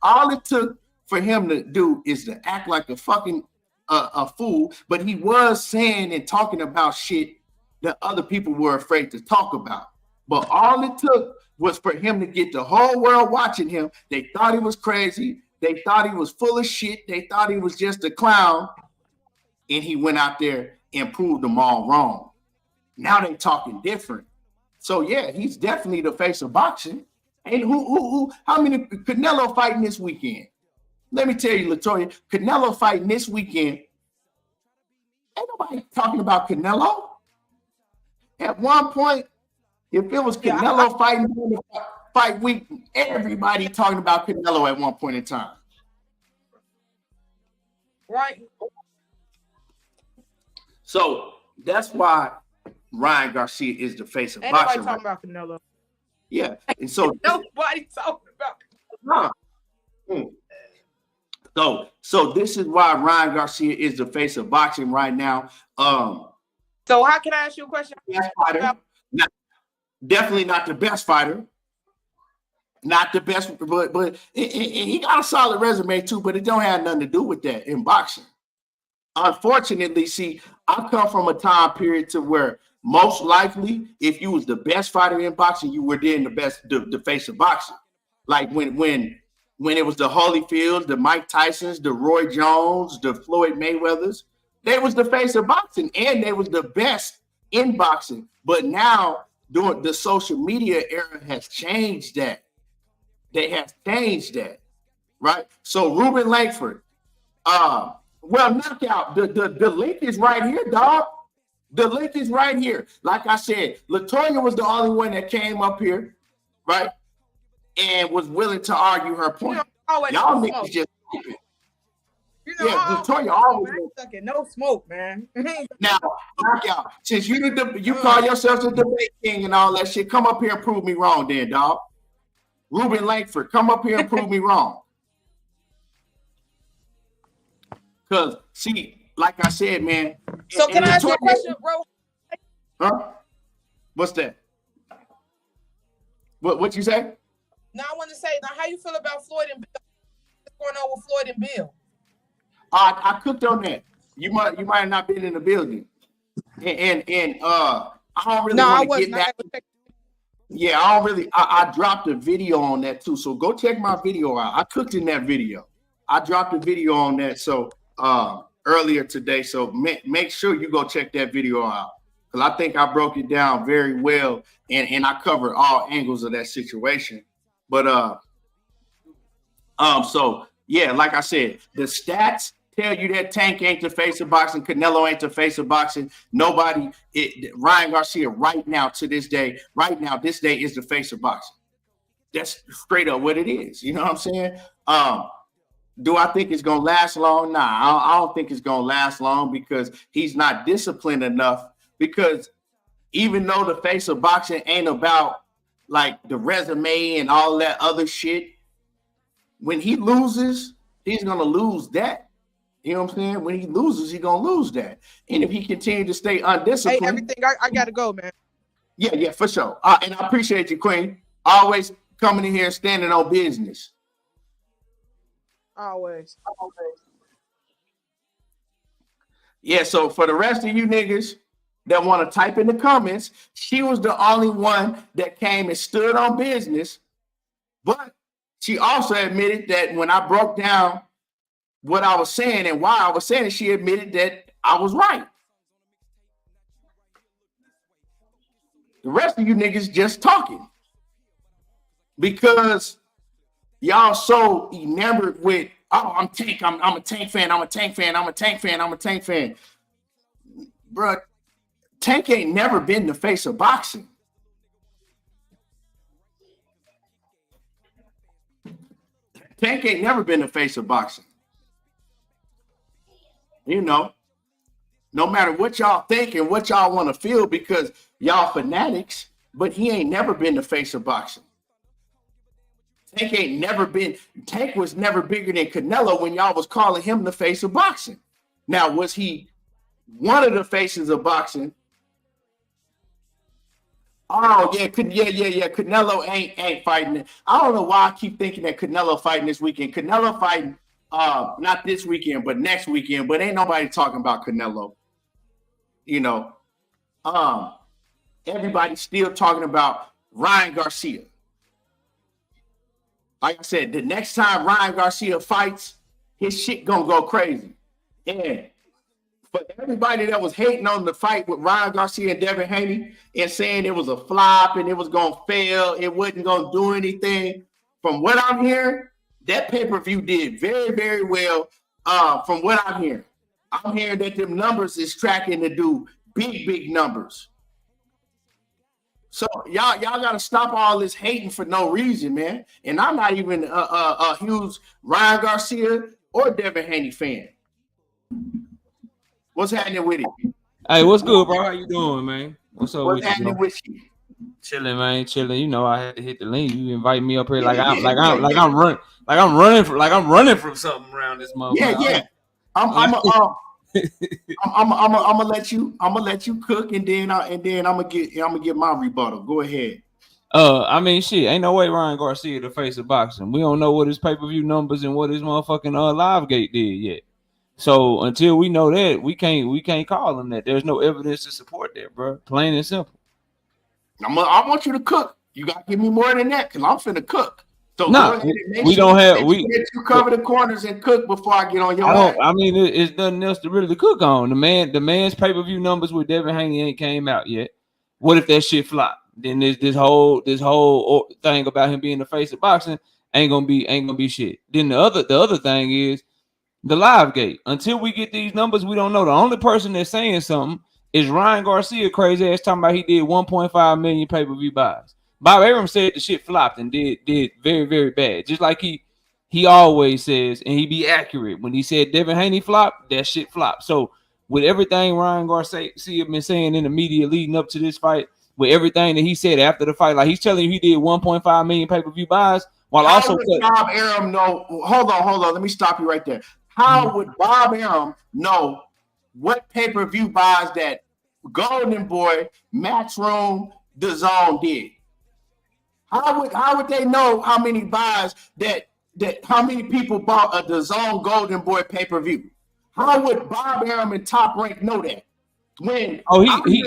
Speaker 3: All it took for him to do is to act like a fucking a fool. But he was saying and talking about shit that other people were afraid to talk about. But all it took was for him to get the whole world watching him. They thought he was crazy. They thought he was full of shit. They thought he was just a clown. And he went out there and proved them all wrong. Now they talking different. So yeah, he's definitely the face of boxing. And how many Canelo fighting this weekend? Let me tell you, Latoya, Canelo fighting this weekend. Ain't nobody talking about Canelo. At one point, if it was Canelo fighting during the fight week, everybody talking about Canelo at one point in time.
Speaker 4: Right.
Speaker 3: So that's why Ryan Garcia is the face of
Speaker 4: Ain't
Speaker 3: boxing.
Speaker 4: Nobody talking about Canelo.
Speaker 3: Yeah, and so
Speaker 4: nobody talking about
Speaker 3: Canelo. So this is why Ryan Garcia is the face of boxing right now.
Speaker 4: So how can I ask you a question?
Speaker 3: Best fighter, definitely not the best fighter. Not the best, but he got a solid resume too, but it don't have nothing to do with that in boxing. Unfortunately, see, I come from a time period to where most likely, if you was the best fighter in boxing, you were then the face of boxing. Like when it was the Holyfields, the Mike Tysons, the Roy Jones, the Floyd Mayweathers, they was the face of boxing and they was the best in boxing. But now, during the social media era has changed that. They have changed that, right? So Ruben Langford, knockout. The link is right here, dog. The link is right here. Like I said, Latoya was the only one that came up here, right? And was willing to argue her point. Y'all niggas just stupid. Latoya always
Speaker 4: no smoke, man.
Speaker 3: Now, knockout. Since you call yourself the debate king and all that shit, come up here and prove me wrong, then, dog. Ruben Langford, come up here and prove me wrong. Because, see, like I said, man.
Speaker 4: So can I ask you a question, bro?
Speaker 3: Huh? What's that? What you say?
Speaker 4: Now I want to say, now how you feel about Floyd and Bill? What's going on with Floyd and Bill?
Speaker 3: I cooked on that. You might have not been in the building. And I don't really want to get back. Yeah, I dropped a video on that too. So go check my video out. I cooked in that video. I dropped a video on that earlier today. So make sure you go check that video out. Because I think I broke it down very well and I covered all angles of that situation. But so yeah, like I said, the stats tell you that Tank ain't the face of boxing, Canelo ain't the face of boxing. Ryan Garcia right now to this day, this day is the face of boxing. That's straight up what it is. You know what I'm saying? Do I think it's gonna last long? Nah, I don't think it's gonna last long because he's not disciplined enough. Because even though the face of boxing ain't about like the resume and all that other shit, when he loses, he's gonna lose that. You know what I'm saying? When he loses, he's gonna lose that. And if he continues to stay undisciplined,
Speaker 4: hey, everything I gotta go, man.
Speaker 3: Yeah, for sure. And I appreciate you, Queen. Always coming in here and standing on business.
Speaker 4: Always.
Speaker 3: Yeah, so for the rest of you niggas that want to type in the comments, she was the only one that came and stood on business. But she also admitted that when I broke down what I was saying and why I was saying it, she admitted that I was right. The rest of you niggas just talking because y'all so enamored with, oh, I'm a Tank fan, I'm a Tank fan, I'm a Tank fan. Bruh, Tank ain't never been the face of boxing. Tank ain't never been the face of boxing. You know, no matter what y'all think and what y'all want to feel because y'all fanatics, but he ain't never been the face of boxing. Tank was never bigger than Canelo when y'all was calling him the face of boxing. Now, was he one of the faces of boxing? Oh, yeah. Canelo ain't fighting. I don't know why I keep thinking that Canelo fighting this weekend. Canelo fighting not this weekend, but next weekend. But ain't nobody talking about Canelo. You know, everybody's still talking about Ryan Garcia. Like I said, the next time Ryan Garcia fights, his shit gonna go crazy. And For everybody that was hating on the fight with Ryan Garcia and Devin Haney and saying it was a flop and it was going to fail, it wasn't going to do anything, from what I'm hearing, that pay-per-view did very, very well. From what I'm hearing that them numbers is tracking to do big, big numbers. So y'all got to stop all this hating for no reason, man. And I'm not even a huge Ryan Garcia or Devin Haney fan. What's happening with you?
Speaker 5: Hey, what's good, bro? How you doing, man? What's up?
Speaker 3: What's happening with you?
Speaker 5: Chilling, man. Chilling. You know, I had to hit the link. You invite me up here I'm running from something around this motherfucker.
Speaker 3: Yeah. I'm gonna let you cook, and then I'm gonna get my rebuttal. Go ahead.
Speaker 5: I mean, shit, ain't no way Ryan Garcia the face of boxing. We don't know what his pay-per-view numbers and what his motherfucking live gate did yet. So until we know that, we can't call him that. There's no evidence to support that, bro. Plain and simple.
Speaker 3: I want you to cook. You gotta give me more than that, because I'm finna cook. So
Speaker 5: we don't have we
Speaker 3: cover the corners and cook before I get on your.
Speaker 5: I mean, it's nothing else to really cook on. The man's pay-per-view numbers with Devin Haney ain't came out yet. What if that shit flop? Then there's this whole thing about him being the face of boxing ain't gonna be shit. Then the other thing is the live gate. Until we get these numbers, we don't know. The only person that's saying something is Ryan Garcia, crazy ass, talking about he did 1.5 million pay-per-view buys. Bob Arum said the shit flopped and did very, very bad. Just like he always says, and he be accurate. When he said Devin Haney flopped, that shit flopped. So with everything Ryan Garcia been saying in the media leading up to this fight, with everything that he said after the fight, like he's telling you he did 1.5 million pay-per-view buys, while
Speaker 3: How
Speaker 5: also
Speaker 3: would Bob Arum know? Hold on. Let me stop you right there. How would Bob Arum know what pay-per-view buys that Golden Boy, Matchroom, DAZN did? How would they know how many buys that how many people bought a DAZN Golden Boy pay-per-view? How would Bob Arum and Top Rank know that? When
Speaker 5: he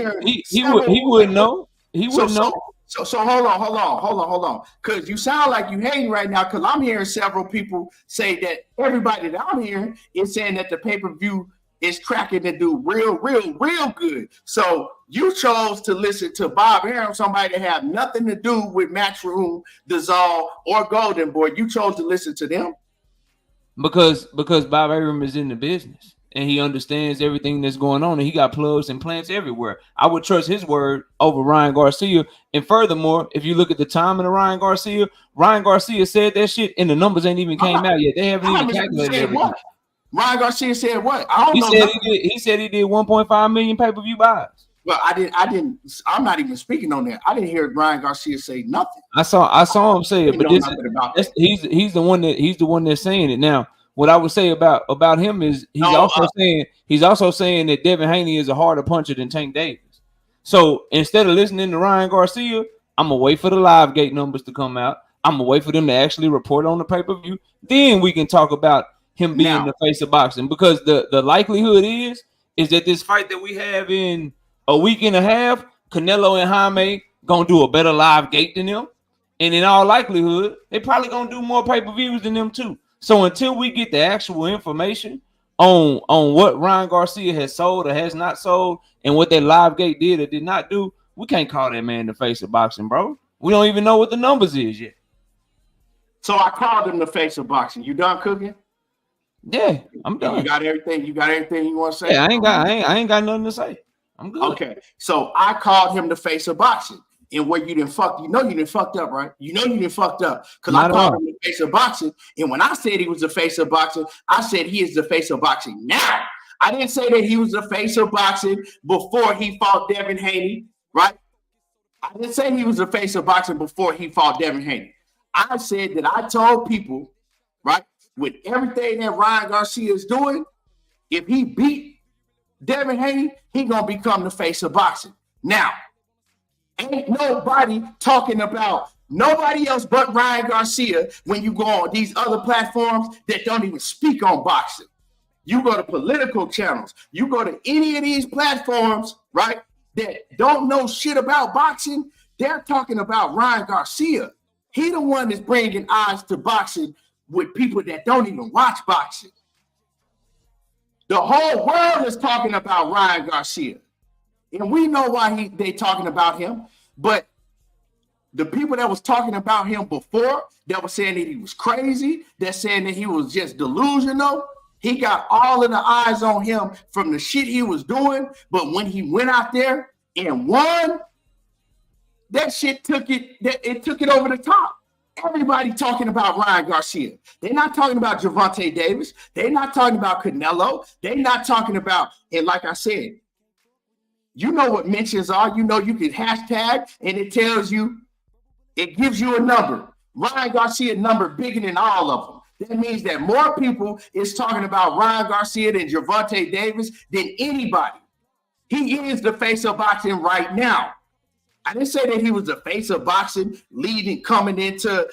Speaker 5: wouldn't know. He wouldn't know.
Speaker 3: So hold on. Because you sound like you hating right now, because I'm hearing several people say that everybody that I'm hearing is saying that the pay-per-view is tracking to do real good. So you chose to listen to Bob Arum, somebody that have nothing to do with Matchroom, DAZN, or Golden Boy. You chose to listen to them?
Speaker 5: Because Bob Arum is in the business and he understands everything that's going on, and he got plugs and plants everywhere. I would trust his word over Ryan Garcia. And furthermore, if you look at the timing of Ryan Garcia said that shit and the numbers ain't even came out yet. They haven't even calculated everything.
Speaker 3: Ryan Garcia said what? I don't know.
Speaker 5: He said he did 1.5 million pay-per-view buys.
Speaker 3: Well, I didn't. I'm not even speaking on that. I didn't hear Ryan Garcia say nothing.
Speaker 5: I saw him say it, but he's the one that's saying it. Now, what I would say about him is he's also saying that Devin Haney is a harder puncher than Tank Davis. So instead of listening to Ryan Garcia, I'm gonna wait for the live gate numbers to come out. I'm gonna wait for them to actually report on the pay-per-view. Then we can talk about him being the face of boxing, because the likelihood is that this fight that we have in a week and a half, Canelo and Haney gonna do a better live gate than them, and in all likelihood, they probably gonna do more pay-per-views than them too. So until we get the actual information on what Ryan Garcia has sold or has not sold, and what that live gate did or did not do, we can't call that man the face of boxing, bro. We don't even know what the numbers is yet.
Speaker 3: So I called him the face of boxing. You done cooking?
Speaker 5: Yeah, I'm done.
Speaker 3: You got everything you want to say?
Speaker 5: Yeah, I ain't got nothing to say. I'm good.
Speaker 3: Okay, so I called him the face of boxing. And where you didn't fucked up, right? You didn't fucked up, because I called him the face of boxing. And when I said he was the face of boxing, I said he is the face of boxing now. I didn't say that he was the face of boxing before he fought Devin Haney, right? I didn't say he was the face of boxing before he fought Devin Haney. I said that I told people, right, with everything that Ryan Garcia is doing, if he beat Devin Haney, he gonna become the face of boxing. Now, ain't nobody talking about nobody else but Ryan Garcia when you go on these other platforms that don't even speak on boxing. You go to political channels, you go to any of these platforms, right, that don't know shit about boxing, they're talking about Ryan Garcia. He the one that's bringing eyes to boxing with people that don't even watch boxing. The whole world is talking about Ryan Garcia. And we know why they talking about him. But the people that was talking about him before, that was saying that he was crazy, that saying that he was just delusional, he got all of the eyes on him from the shit he was doing. But when he went out there and won, that shit took it over the top. Everybody talking about Ryan Garcia. They're not talking about Gervonta Davis. They're not talking about Canelo. They're not talking about, and like I said, you know what mentions are. You know you can hashtag, and it tells you, it gives you a number. Ryan Garcia number bigger than all of them. That means that more people is talking about Ryan Garcia than Gervonta Davis than anybody. He is the face of boxing right now. I didn't say that he was the face of boxing coming into,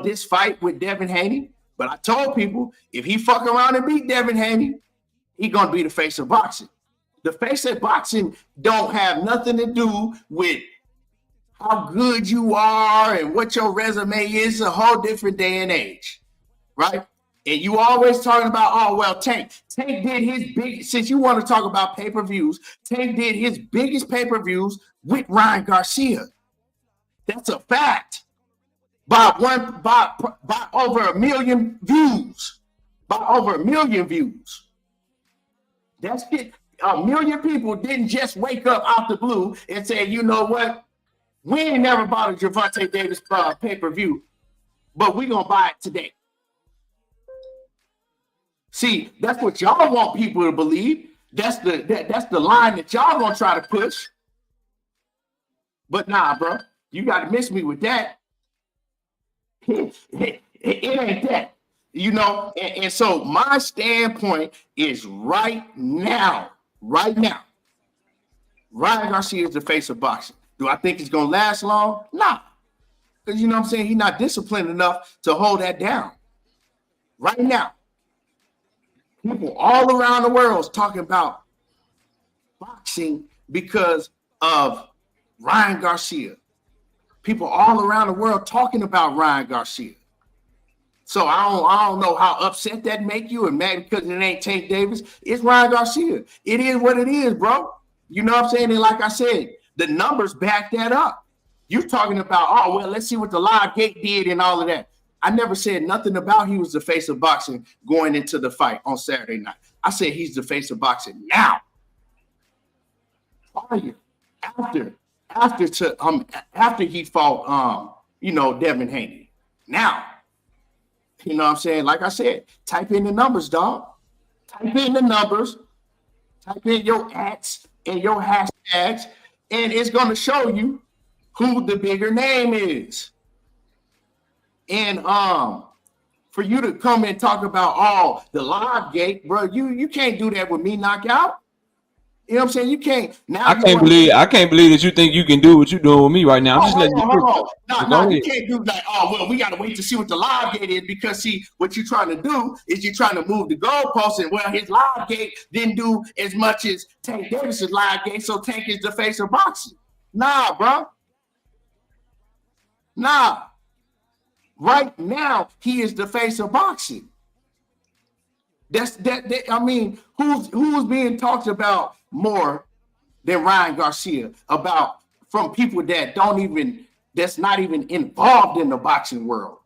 Speaker 3: this fight with Devin Haney. But I told people, if he fuck around and beat Devin Haney, he going to be the face of boxing. The face of boxing don't have nothing to do with how good you are and what your resume is. A whole different day and age, right? And you always talking about, Tank did his big, since you want to talk about pay-per-views, Tank did his biggest pay-per-views with Ryan Garcia. That's a fact. By over 1 million views. By over 1 million views. That's it. 1 million people didn't just wake up out the blue and say, you know what? We ain't never bought a Gervonta Davis pay-per-view, but we gonna buy it today. See, that's what y'all want people to believe. That's the line that y'all gonna try to push. But nah, bro, you gotta miss me with that. It ain't that, And so my standpoint is right now, Ryan Garcia is the face of boxing. Do I think it's gonna last long? Nah, because you know what I'm saying, he's not disciplined enough to hold that down. Right now, people all around the world is talking about boxing because of Ryan Garcia. People all around the world talking about Ryan Garcia. So I don't know how upset that make you and mad because it ain't Tank Davis. It's Ryan Garcia. It is what it is, bro. You know what I'm saying? And like I said, the numbers back that up. You're talking about, let's see what the live gate did and all of that. I never said nothing about he was the face of boxing going into the fight on Saturday night. I said he's the face of boxing now. After he fought Devin Haney. Now, you know what I'm saying? Like I said, type in the numbers, dog. Type in the numbers, type in your ats and your hashtags, and it's gonna show you who the bigger name is. And for you to come and talk about the live gate, bro, you can't do that with me, knockout. You know what I'm saying? You can't. Now I can't believe
Speaker 5: that you think you can do what you're doing with me right now. I'm just letting you know.
Speaker 3: No, you can't do like, we got to wait to see what the live gate is, because see, what you're trying to do is you're trying to move the goalposts, and his live gate didn't do as much as Tank Davis's live gate, so Tank is the face of boxing. Nah, bro. Nah. Right now, he is the face of boxing. I mean, who's being talked about more than Ryan Garcia from people that's not even involved in the boxing world,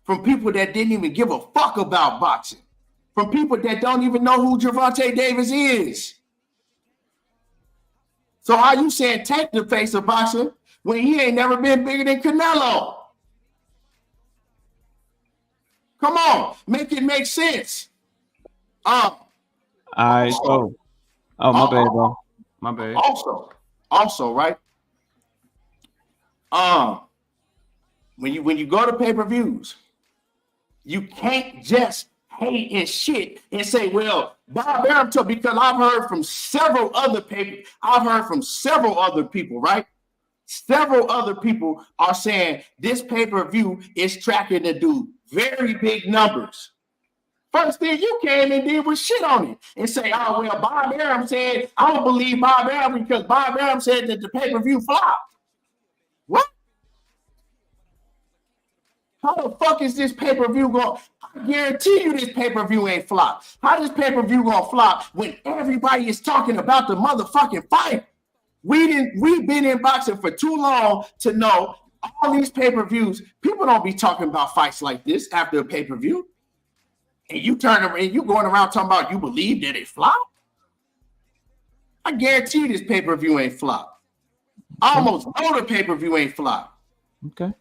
Speaker 3: from people that didn't even give a fuck about boxing, from people that don't even know who Gervonta Davis is. So how you saying Tank the face of boxing when he ain't never been bigger than Canelo? Come on, make it make sense.
Speaker 5: All right, so my bad, bro. My bad.
Speaker 3: Also, right? When you go to pay-per-views, you can't just hate and shit and say, well, Bob Arum took, because I've heard from several other people, right? Several other people are saying this pay-per-view is tracking to do very big numbers. First thing you came and did was shit on it and say, Bob Arum said, I don't believe Bob Arum because Bob Arum said that the pay-per-view flopped. What? How the fuck is this pay-per-view going? I guarantee you this pay-per-view ain't flop. How this pay-per-view gonna flop when everybody is talking about the motherfucking fight? We've been in boxing for too long to know all these pay-per-views. People don't be talking about fights like this after a pay-per-view. And you turn around and you going around talking about you believe that it flopped? I guarantee you this pay-per-view ain't flop. I almost know the pay-per-view ain't flop.
Speaker 5: Okay.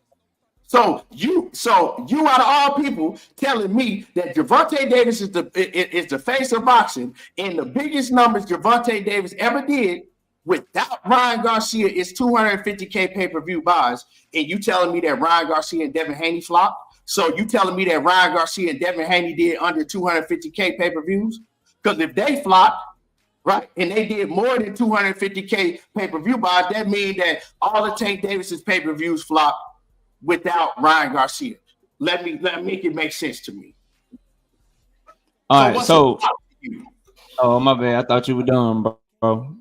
Speaker 3: So you out of all people telling me that Gervonta Davis is the face of boxing and the biggest numbers Gervonta Davis ever did without Ryan Garcia is 250K pay-per-view buys, and you telling me that Ryan Garcia and Devin Haney flopped? So you telling me that Ryan Garcia and Devin Haney did under 250K pay-per-views? Because if they flopped, right, and they did more than 250K pay-per-view buys, that means that all of Tank Davis's pay-per-views flopped without Ryan Garcia. Let me make it make sense to me.
Speaker 5: All right, so oh my bad, I thought you were done, bro.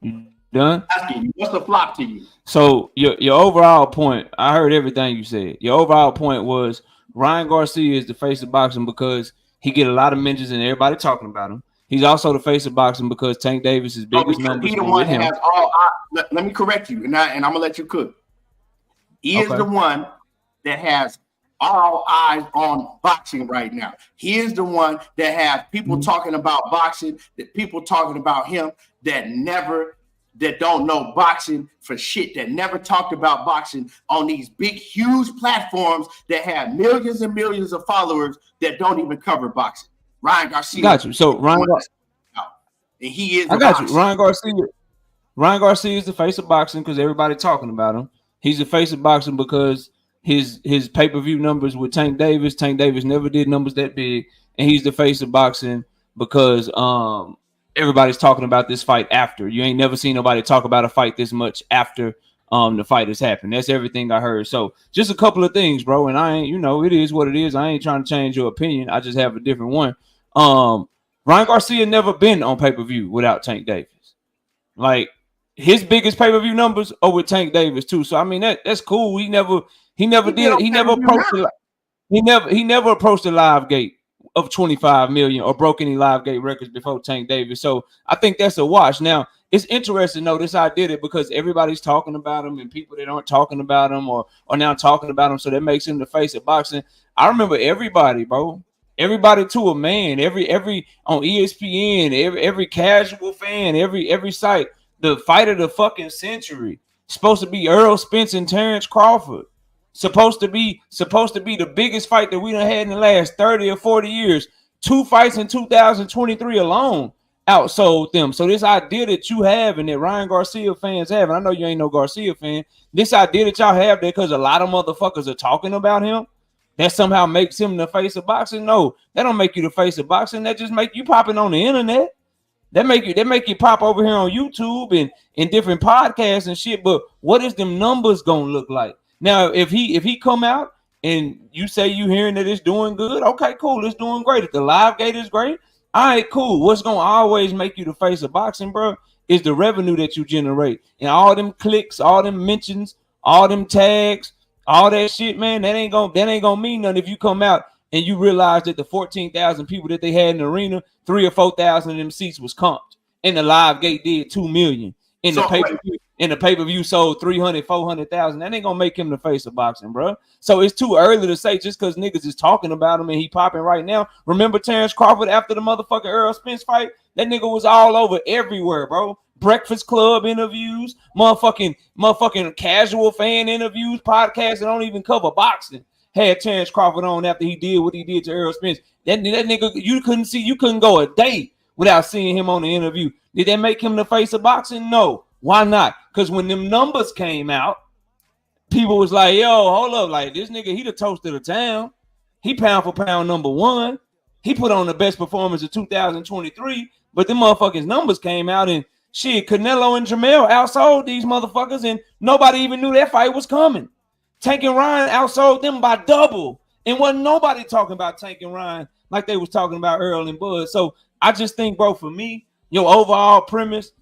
Speaker 5: You done?
Speaker 3: Asking you, what's the flop to you?
Speaker 5: So your overall point, I heard everything you said. Your overall point was Ryan Garcia is the face of boxing because he get a lot of mentions and everybody talking about him. He's also the face of boxing because Tank Davis is biggest numbers.
Speaker 3: He's the one that has all. Let me correct you, and I'm gonna let you cook. He is the one that has all eyes on boxing right now. He is the one that has people talking about boxing, that people talking about him that don't know boxing for shit, that never talked about boxing on these big, huge platforms that have millions and millions of followers that don't even cover boxing. Ryan Garcia.
Speaker 5: Got you. So Ryan Garcia.
Speaker 3: And he is.
Speaker 5: I got you. Ryan Garcia is the face of boxing because everybody talking about him. He's the face of boxing because his pay-per-view numbers with Tank Davis. Tank Davis never did numbers that big, and he's the face of boxing because everybody's talking about this fight after. You ain't never seen nobody talk about a fight this much after the fight has happened. That's everything I heard. So just a couple of things, bro. And I ain't, it is what it is. I ain't trying to change your opinion. I just have a different one. Ryan Garcia never been on pay-per-view without Tank Davis. Like his biggest pay-per-view numbers are with Tank Davis too. So I mean that's cool. He never approached the live gate of 25 million or broke any live gate records before Tank Davis. So I think that's a watch. Now it's interesting though. I did it because everybody's talking about him and people that aren't talking about him or are now talking about him. So that makes him the face of boxing. I remember everybody, bro. Everybody to a man, every on ESPN, every casual fan, every site, the fight of the fucking century. Supposed to be Errol Spence and Terence Crawford. Supposed to be the biggest fight that we done had in the last 30 or 40 years. 2 fights in 2023 alone outsold them. So this idea that you have and that Ryan Garcia fans have, and I know you ain't no Garcia fan, this idea that y'all have there because a lot of motherfuckers are talking about him, that somehow makes him the face of boxing. No, that don't make you the face of boxing. That just make you popping on the internet. That make you pop over here on YouTube and in different podcasts and shit. But what is them numbers gonna look like? Now, if he come out and you say you hearing that it's doing good, okay, cool, it's doing great. If the live gate is great, all right, cool. What's gonna always make you the face of boxing, bro, is the revenue that you generate and all them clicks, all them mentions, all them tags. All that shit, man, that ain't gonna mean nothing if you come out and you realize that the 14,000 people that they had in the arena, 3,000 or 4,000 of them seats was comped, and the live gate did 2 million. In the pay-per-view sold 300, 400,000. That ain't gonna make him the face of boxing, bro. So it's too early to say just because niggas is talking about him and he popping right now. Remember Terence Crawford after the motherfucking Errol Spence fight? That nigga was all over everywhere, bro. Breakfast Club interviews, motherfucking casual fan interviews, podcasts that don't even cover boxing. Had Terence Crawford on after he did what he did to Errol Spence. That nigga, you couldn't go a day without seeing him on the interview. Did that make him the face of boxing? No. Why not? Because when them numbers came out, people was like, yo, hold up, like this nigga, he the toast of the town. He pound for pound number 1. He put on the best performance of 2023, but them motherfuckers numbers came out and shit, Canelo and Jamel outsold these motherfuckers, and nobody even knew that fight was coming. Tank and Ryan outsold them by double, and wasn't nobody talking about Tank and Ryan like they was talking about Earl and Bud. So I just think, bro, for me, your overall premise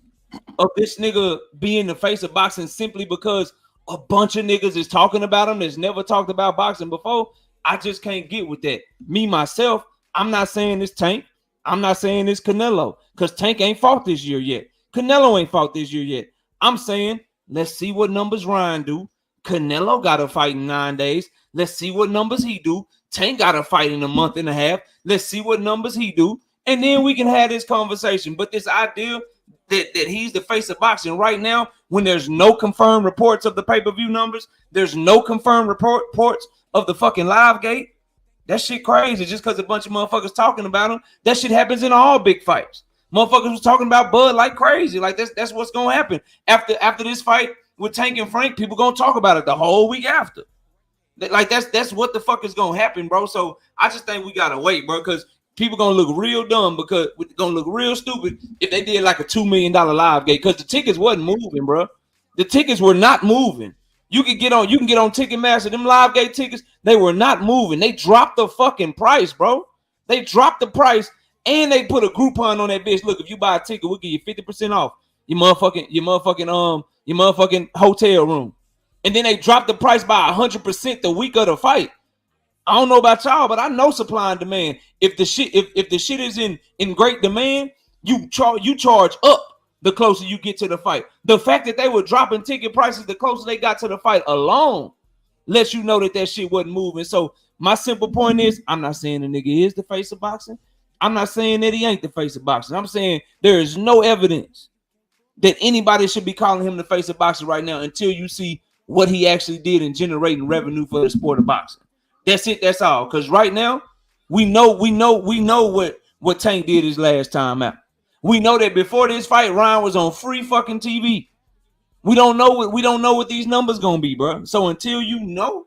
Speaker 5: of this nigga being the face of boxing simply because a bunch of niggas is talking about him that's never talked about boxing before, I just can't get with that. Me, myself, I'm not saying it's Tank. I'm not saying it's Canelo, because Tank ain't fought this year yet. Canelo ain't fought this year yet. I'm saying, let's see what numbers Ryan do. Canelo got a fight in 9 days. Let's see what numbers he do. Tank got a fight in a month and a half. Let's see what numbers he do. And then we can have this conversation. But this idea that he's the face of boxing right now, when there's no confirmed reports of the pay-per-view numbers, there's no confirmed reports of the fucking live gate, that shit crazy. Just because a bunch of motherfuckers talking about him, that shit happens in all big fights. Motherfuckers was talking about Bud like crazy. Like that's what's gonna happen after this fight with Tank and Frank. People gonna talk about it the whole week after. Like that's what the fuck is gonna happen, bro. So I just think we gotta wait, bro, because people gonna look real dumb, because gonna look real stupid if they did like a $2 million live gate, because the tickets wasn't moving, bro. The tickets were not moving. You can get on Ticketmaster. Them live gate tickets, they were not moving. They dropped the fucking price, bro. They dropped the price, and they put a Groupon on that bitch. Look, if you buy a ticket, we'll give you 50% off your motherfucking hotel room. And then they dropped the price by 100% the week of the fight. I don't know about y'all, but I know supply and demand. If the shit is in great demand, you charge up the closer you get to the fight. The fact that they were dropping ticket prices the closer they got to the fight alone lets you know that shit wasn't moving. So my simple point is, I'm not saying the nigga is the face of boxing. I'm not saying that he ain't the face of boxing. I'm saying there is no evidence that anybody should be calling him the face of boxing right now until you see what he actually did in generating revenue for the sport of boxing. That's it. That's all. Because right now, we know what Tank did his last time out. We know that before this fight, Ryan was on free fucking TV. We don't know what these numbers gonna be, bro. So until you know,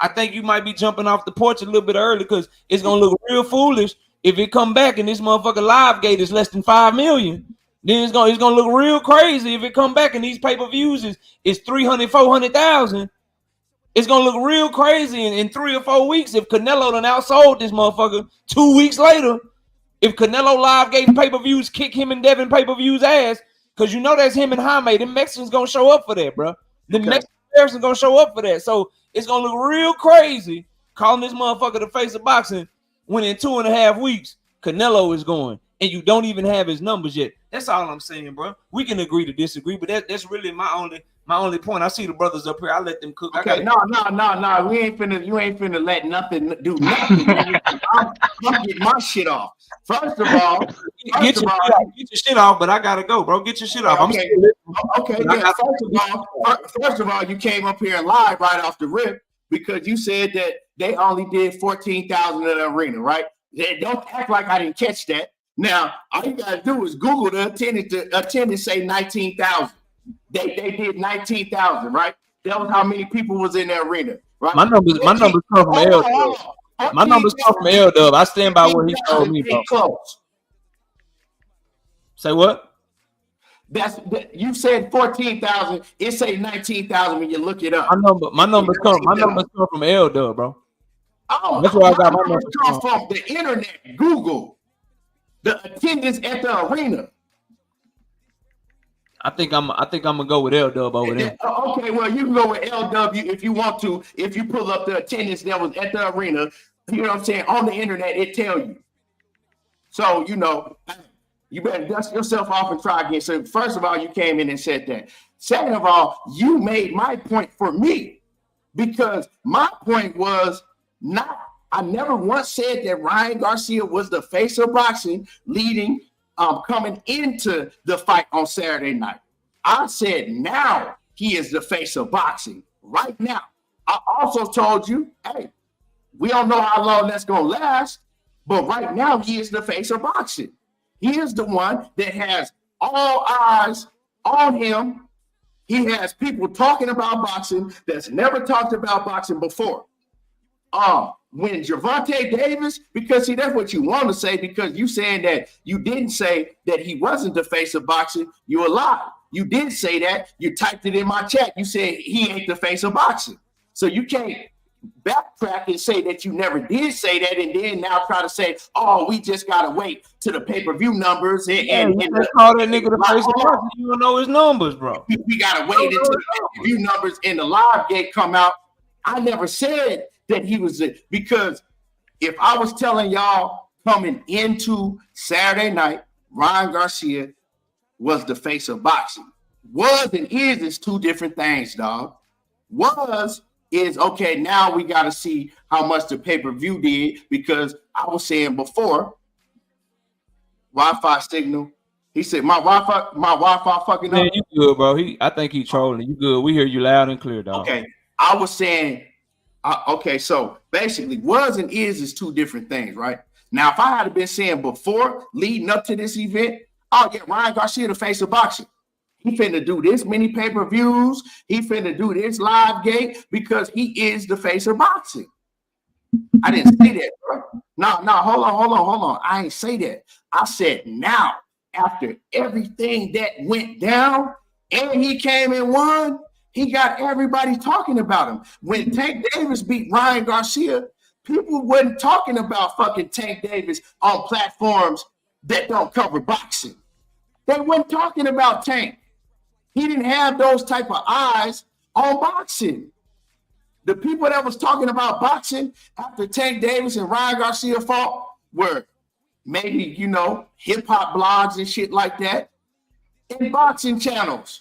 Speaker 5: I think you might be jumping off the porch a little bit early, because it's gonna look real foolish if it come back and this motherfucker live gate is less than 5 million. Then it's gonna look real crazy if it come back and these pay-per-views is 300, 400,000. It's gonna look real crazy in 3 or 4 weeks if Canelo done outsold this motherfucker 2 weeks later. If Canelo live gate pay-per-views kick him and Devin pay-per-views ass, because you know that's him and Jaime. Them Mexicans gonna show up for that, bro. The Mexicans gonna show up for that. So it's gonna look real crazy calling this motherfucker the face of boxing when in 2.5 weeks Canelo is going and you don't even have his numbers yet. That's all I'm saying, bro. We can agree to disagree, but that's really my only point. I see the brothers up here. I let them cook.
Speaker 3: Okay, no. You ain't finna let nothing do nothing. I'm getting my shit off. First of all,
Speaker 5: get your shit off, but I gotta go, bro. Get your shit off.
Speaker 3: Okay. Yeah. First of all, you came up here live right off the rip because you said that they only did 14,000 in the arena, right? Don't act like I didn't catch that. Now, all you gotta do is Google the attendance say 19,000. They did 19,000, right? That was how many people was in the arena, right?
Speaker 5: My numbers come from L Dub. My numbers come from L Dub. I stand by what he told me, bro. Close. Say what?
Speaker 3: You said 14,000. It say 19,000 when you look it up.
Speaker 5: My numbers come from L Dub, bro.
Speaker 3: Oh,
Speaker 5: that's where I got my numbers
Speaker 3: from the internet. Google the attendance at the arena.
Speaker 5: I think I'm gonna go with L Dub over there.
Speaker 3: Okay, well you can go with LW if you want to. If you pull up the attendance that was at the arena, you know what I'm saying, on the internet, it tell you. So you know, you better dust yourself off and try again. So first of all, you came in and said that. Second of all, you made my point for me, because my point was not. I never once said that Ryan Garcia was the face of boxing leading. Coming into the fight on Saturday night. I said now he is the face of boxing right now. I also told you, hey, we don't know how long that's going to last, but right now he is the face of boxing. He is the one that has all eyes on him. He has people talking about boxing that's never talked about boxing before. When Gervonta Davis, because see, that's what you want to say, because you saying that you didn't say that he wasn't the face of boxing, you lied. You did say that. You typed it in my chat. You said he ain't the face of boxing. So you can't backtrack and say that you never did say that, and then now try to say, oh, we just gotta wait to the pay-per-view numbers and
Speaker 5: call that nigga the face of boxing. You don't know his numbers, bro.
Speaker 3: We gotta wait until the pay-per-view numbers and the live gate come out. I never said that he was it. Because if I was telling y'all coming into Saturday night, Ryan Garcia was the face of boxing. Was and is two different things, dog. Was is okay. Now we got to see how much the pay-per-view did, because I was saying before, Wi-Fi signal. He said my Wi-Fi fucking up.
Speaker 5: Man, you good, bro. I think he trolling. You good? We hear you loud and clear, dog.
Speaker 3: Okay, I was saying, okay. So basically, was and is two different things, right? Now, if I had been saying before, leading up to this event, oh yeah, Ryan Garcia the face of boxing. He finna do this many pay-per-views. He finna do this live gate because he is the face of boxing. I didn't say that, bro. No, hold on. I ain't say that. I said now, after everything that went down and he came and won, he got everybody talking about him. When Tank Davis beat Ryan Garcia, people wasn't talking about fucking Tank Davis on platforms that don't cover boxing. They weren't talking about Tank. He didn't have those type of eyes on boxing. The people that was talking about boxing after Tank Davis and Ryan Garcia fought were maybe, hip-hop blogs and shit like that, and boxing channels.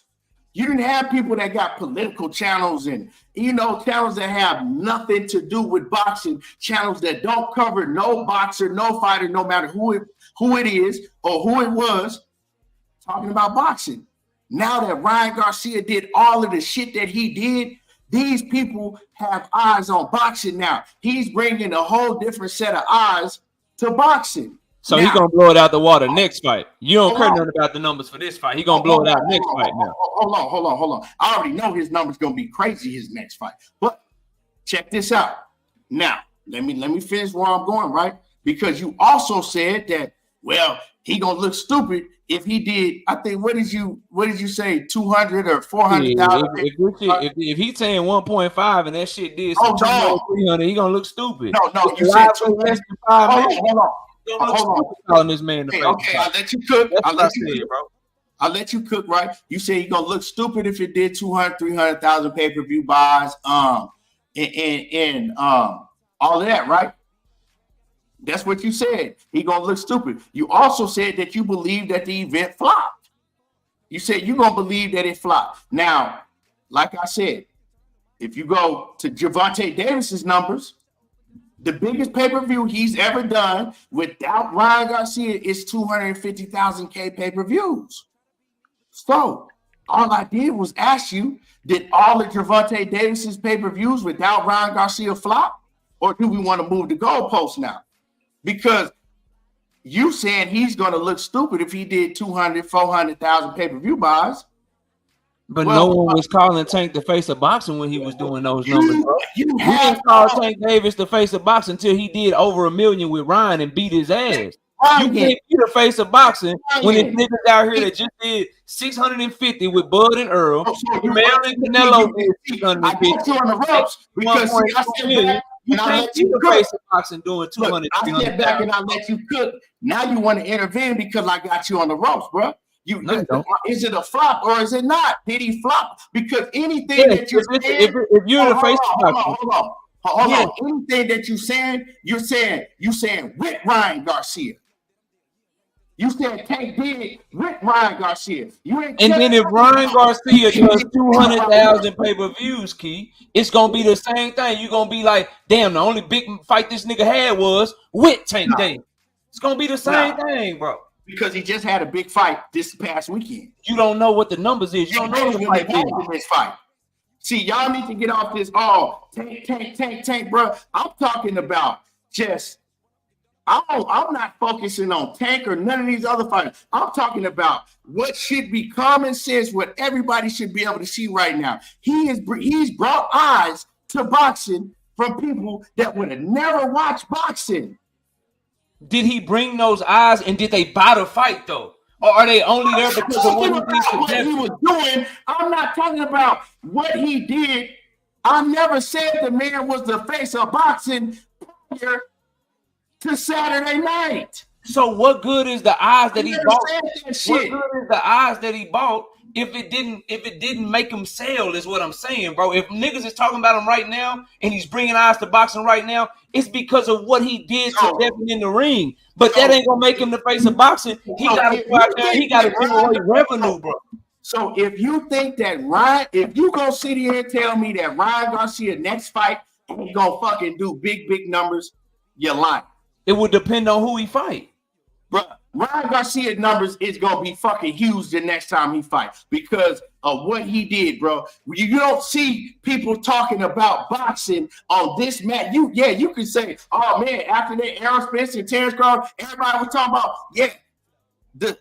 Speaker 3: You didn't have people that got political channels and, channels that have nothing to do with boxing, channels that don't cover no boxer, no fighter, no matter who it is or who it was, talking about boxing. Now that Ryan Garcia did all of the shit that he did, these people have eyes on boxing now. He's bringing a whole different set of eyes to boxing.
Speaker 5: So he's going to blow it out the water next fight. You don't care nothing about the numbers for this fight. He's going to blow it out next fight now.
Speaker 3: Hold on. I already know his numbers going to be crazy his next fight. But check this out. Now, let me finish where I'm going, right? Because you also said that, well, he going to look stupid if he did, I think, what did you say, 200 or 400,000?
Speaker 5: If he's saying 1.5 and that shit did some 300, he gonna look stupid.
Speaker 3: No, you said
Speaker 5: less than 5 minutes.
Speaker 3: Hold on.
Speaker 5: Calling this man the
Speaker 3: okay, I'll let you cook. I'll let you cook, right? You say you're gonna look stupid if it did 200, 300,000 pay-per-view buys, and all of that, right? That's what you said. He gonna look stupid. You also said that you believe that the event flopped. You said you gonna believe that it flopped. Now, like I said, if you go to Gervonta Davis's numbers, the biggest pay-per-view he's ever done without Ryan Garcia is 250,000 pay-per-views. So all I did was ask you, did all of Gervonta Davis's pay-per-views without Ryan Garcia flop? Or do we want to move the goalpost now? Because you saying he's going to look stupid if he did 200, 400,000 pay-per-view buys.
Speaker 5: But no one was calling Tank the face of boxing when he was doing those numbers. You didn't call Tank Davis the face of boxing until he did over 1 million with Ryan and beat his ass. You can't be the face of boxing when it's niggas out here that just did 650 with Bud and Earl. Maryland Canelo did 650.
Speaker 3: I got you on the ropes because I said back and I let you cook.
Speaker 5: Face of boxing doing 200.
Speaker 3: I step back and I let you cook. Now you want to intervene because I got you on the ropes, bro. Is it a flop or is it not? Did he flop? Because anything that you're saying,
Speaker 5: if you're the face of boxing,
Speaker 3: hold on. Anything that you're saying with Ryan Garcia. You said Tank did with Ryan Garcia. And
Speaker 5: then if Ryan Garcia does 200,000 pay-per-views, Key, it's gonna be the same thing. You're gonna be like, damn, the only big fight this nigga had was with Tank Davis. It's gonna be the same thing, bro.
Speaker 3: Because he just had a big fight this past weekend.
Speaker 5: You don't know what the numbers is. You don't know the fight is.
Speaker 3: This fight. See, y'all need to get off this. Tank, bro. I'm talking about just. I'm not focusing on Tank or none of these other fighters. I'm talking about what should be common sense, what everybody should be able to see right now. He's brought eyes to boxing from people that would have never watched boxing.
Speaker 5: Did he bring those eyes and did they buy the fight though? Or are they only there because of what
Speaker 3: he was doing? I'm not talking about what he did. I never said the man was the face of boxing prior to Saturday night.
Speaker 5: So what good is the eyes that he bought?
Speaker 3: What
Speaker 5: good is the eyes that he bought if it didn't make him sell? Is what I'm saying, bro. If niggas is talking about him right now and he's bringing eyes to boxing right now, it's because of what he did to Devin in the ring. But that ain't gonna make him the face of boxing. He gotta go out there. He gotta give away revenue, bro.
Speaker 3: So if you think that Ryan, if you go sit here and tell me that Ryan Garcia next fight ain't gonna fucking do big numbers, you're lying.
Speaker 5: It would depend on who he fight.
Speaker 3: Bro, Ryan Garcia's numbers is gonna be fucking huge the next time he fights because of what he did, bro. You don't see people talking about boxing on this mat. You can say, oh man, after that Errol Spence and Terence Crawford, everybody was talking about, the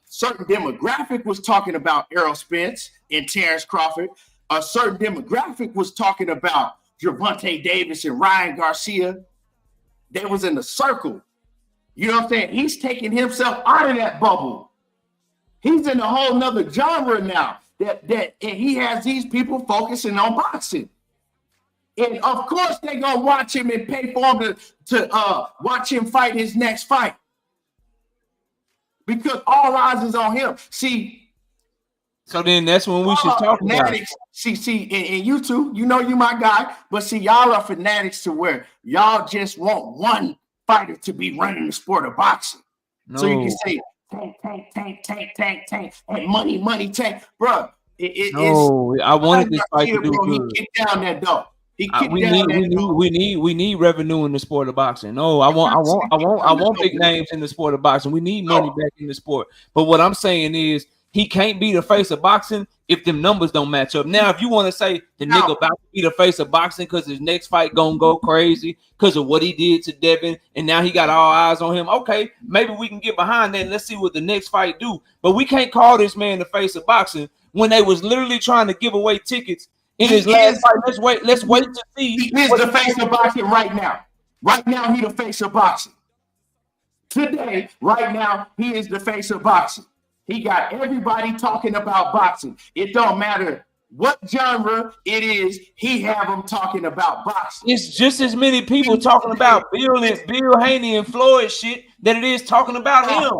Speaker 3: certain demographic was talking about Errol Spence and Terence Crawford. A certain demographic was talking about Gervonta Davis and Ryan Garcia. They was in the circle. You know what I'm saying? He's taking himself out of that bubble. He's in a whole nother genre now. And he has these people focusing on boxing. And of course they're gonna watch him and pay for him to watch him fight his next fight. Because all eyes is on him. See.
Speaker 5: So then that's when we should talk about it.
Speaker 3: See, and you two, you know you my guy, but see, y'all are fanatics to where y'all just want one fighter to be running the sport of boxing. No. So you can say tank, and money, tank, bro.
Speaker 5: I wanted this fight to do good.
Speaker 3: He kicked down that door.
Speaker 5: We need revenue in the sport of boxing. No, I want big names in the sport of boxing. We need money back in the sport. But what I'm saying is he can't be the face of boxing if them numbers don't match up. Now, if you want to say the nigga about to be the face of boxing because his next fight gonna go crazy because of what he did to Devin, and now he got all eyes on him. Okay, maybe we can get behind that and let's see what the next fight do. But we can't call this man the face of boxing when they was literally trying to give away tickets in his last fight. Let's wait to see.
Speaker 3: He is the face of boxing right now. Right now, he the face of boxing. Today, right now, he is the face of boxing. He got everybody talking about boxing. It don't matter what genre it is, he have them talking about boxing.
Speaker 5: It's just as many people talking about Bill Haney and Floyd shit that it is talking about him.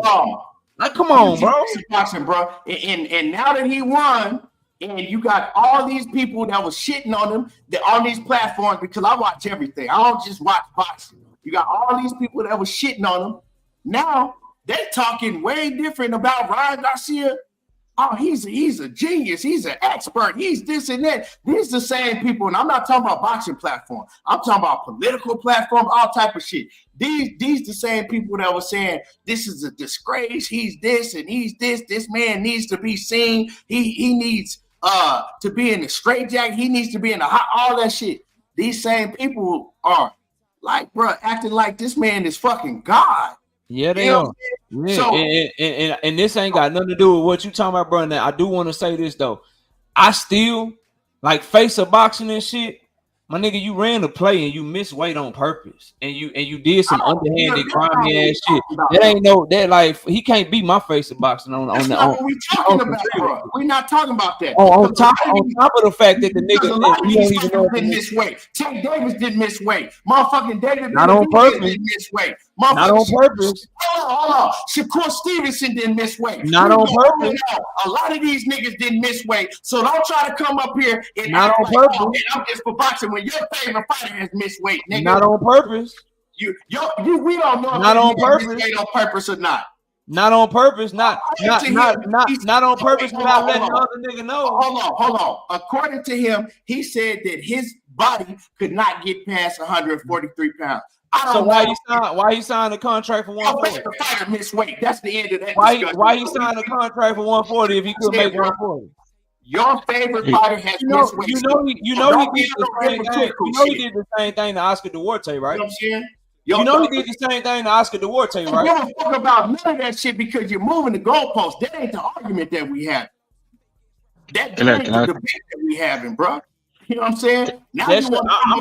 Speaker 5: Like, come on, bro.
Speaker 3: Boxing, bro. And now that he won, and you got all these people that was shitting on him on these platforms, because I watch everything. I don't just watch boxing. You got all these people that was shitting on him. Now they're talking way different about Ryan Garcia. Oh, he's a genius. He's an expert. He's this and that. These the same people, and I'm not talking about boxing platform. I'm talking about political platform, all type of shit. These the same people that were saying this is a disgrace. He's this and he's this. This man needs to be seen. He needs to be in the straitjacket. He needs to be in the hot. All that shit. These same people are like, bro, acting like this man is fucking God.
Speaker 5: Yeah, they are. Yeah. So, and this ain't got nothing to do with what you talking about, bro. Now, I do want to say this though. I still like face of boxing and shit. My nigga, you ran a play and you missed weight on purpose, and you did some underhanded, grimy ass shit. That ain't that like he can't be my face of boxing on
Speaker 3: the. What we talking about, bro? We're not talking about that.
Speaker 5: On top of the fact that the nigga
Speaker 3: he don't even know didn't miss weight. Tank Davis didn't miss weight. Motherfucking David
Speaker 5: not on purpose.
Speaker 3: Didn't miss weight.
Speaker 5: Not on purpose.
Speaker 3: Hold on. Shakur Stevenson didn't miss weight.
Speaker 5: Not on purpose.
Speaker 3: A lot of these niggas didn't miss weight. So don't try to come up here and
Speaker 5: not on purpose.
Speaker 3: Oh, I'm just for boxing when your favorite fighter has missed weight, nigga.
Speaker 5: Not on purpose.
Speaker 3: We don't know
Speaker 5: not on purpose.
Speaker 3: Weight on purpose or not.
Speaker 5: Not on purpose. Not on purpose without letting the other nigga know.
Speaker 3: Hold on. According to him, he said that his body could not get past 143 pounds.
Speaker 5: So why he signed a contract for 140?
Speaker 3: The fighter missed weight. That's the end of that.
Speaker 5: Why he signed a contract for 140 if he couldn't make 140?
Speaker 3: Your favorite fighter has missed weight.
Speaker 5: He did the same thing to Oscar Duarte, right?
Speaker 3: You know what I'm saying?
Speaker 5: He did the same thing to Oscar Duarte, right?
Speaker 3: You don't talk about none of that shit because you're moving the goalposts. That ain't the argument that we have. That ain't the debate that we having, bro. You know what I'm saying? Now I'm
Speaker 5: just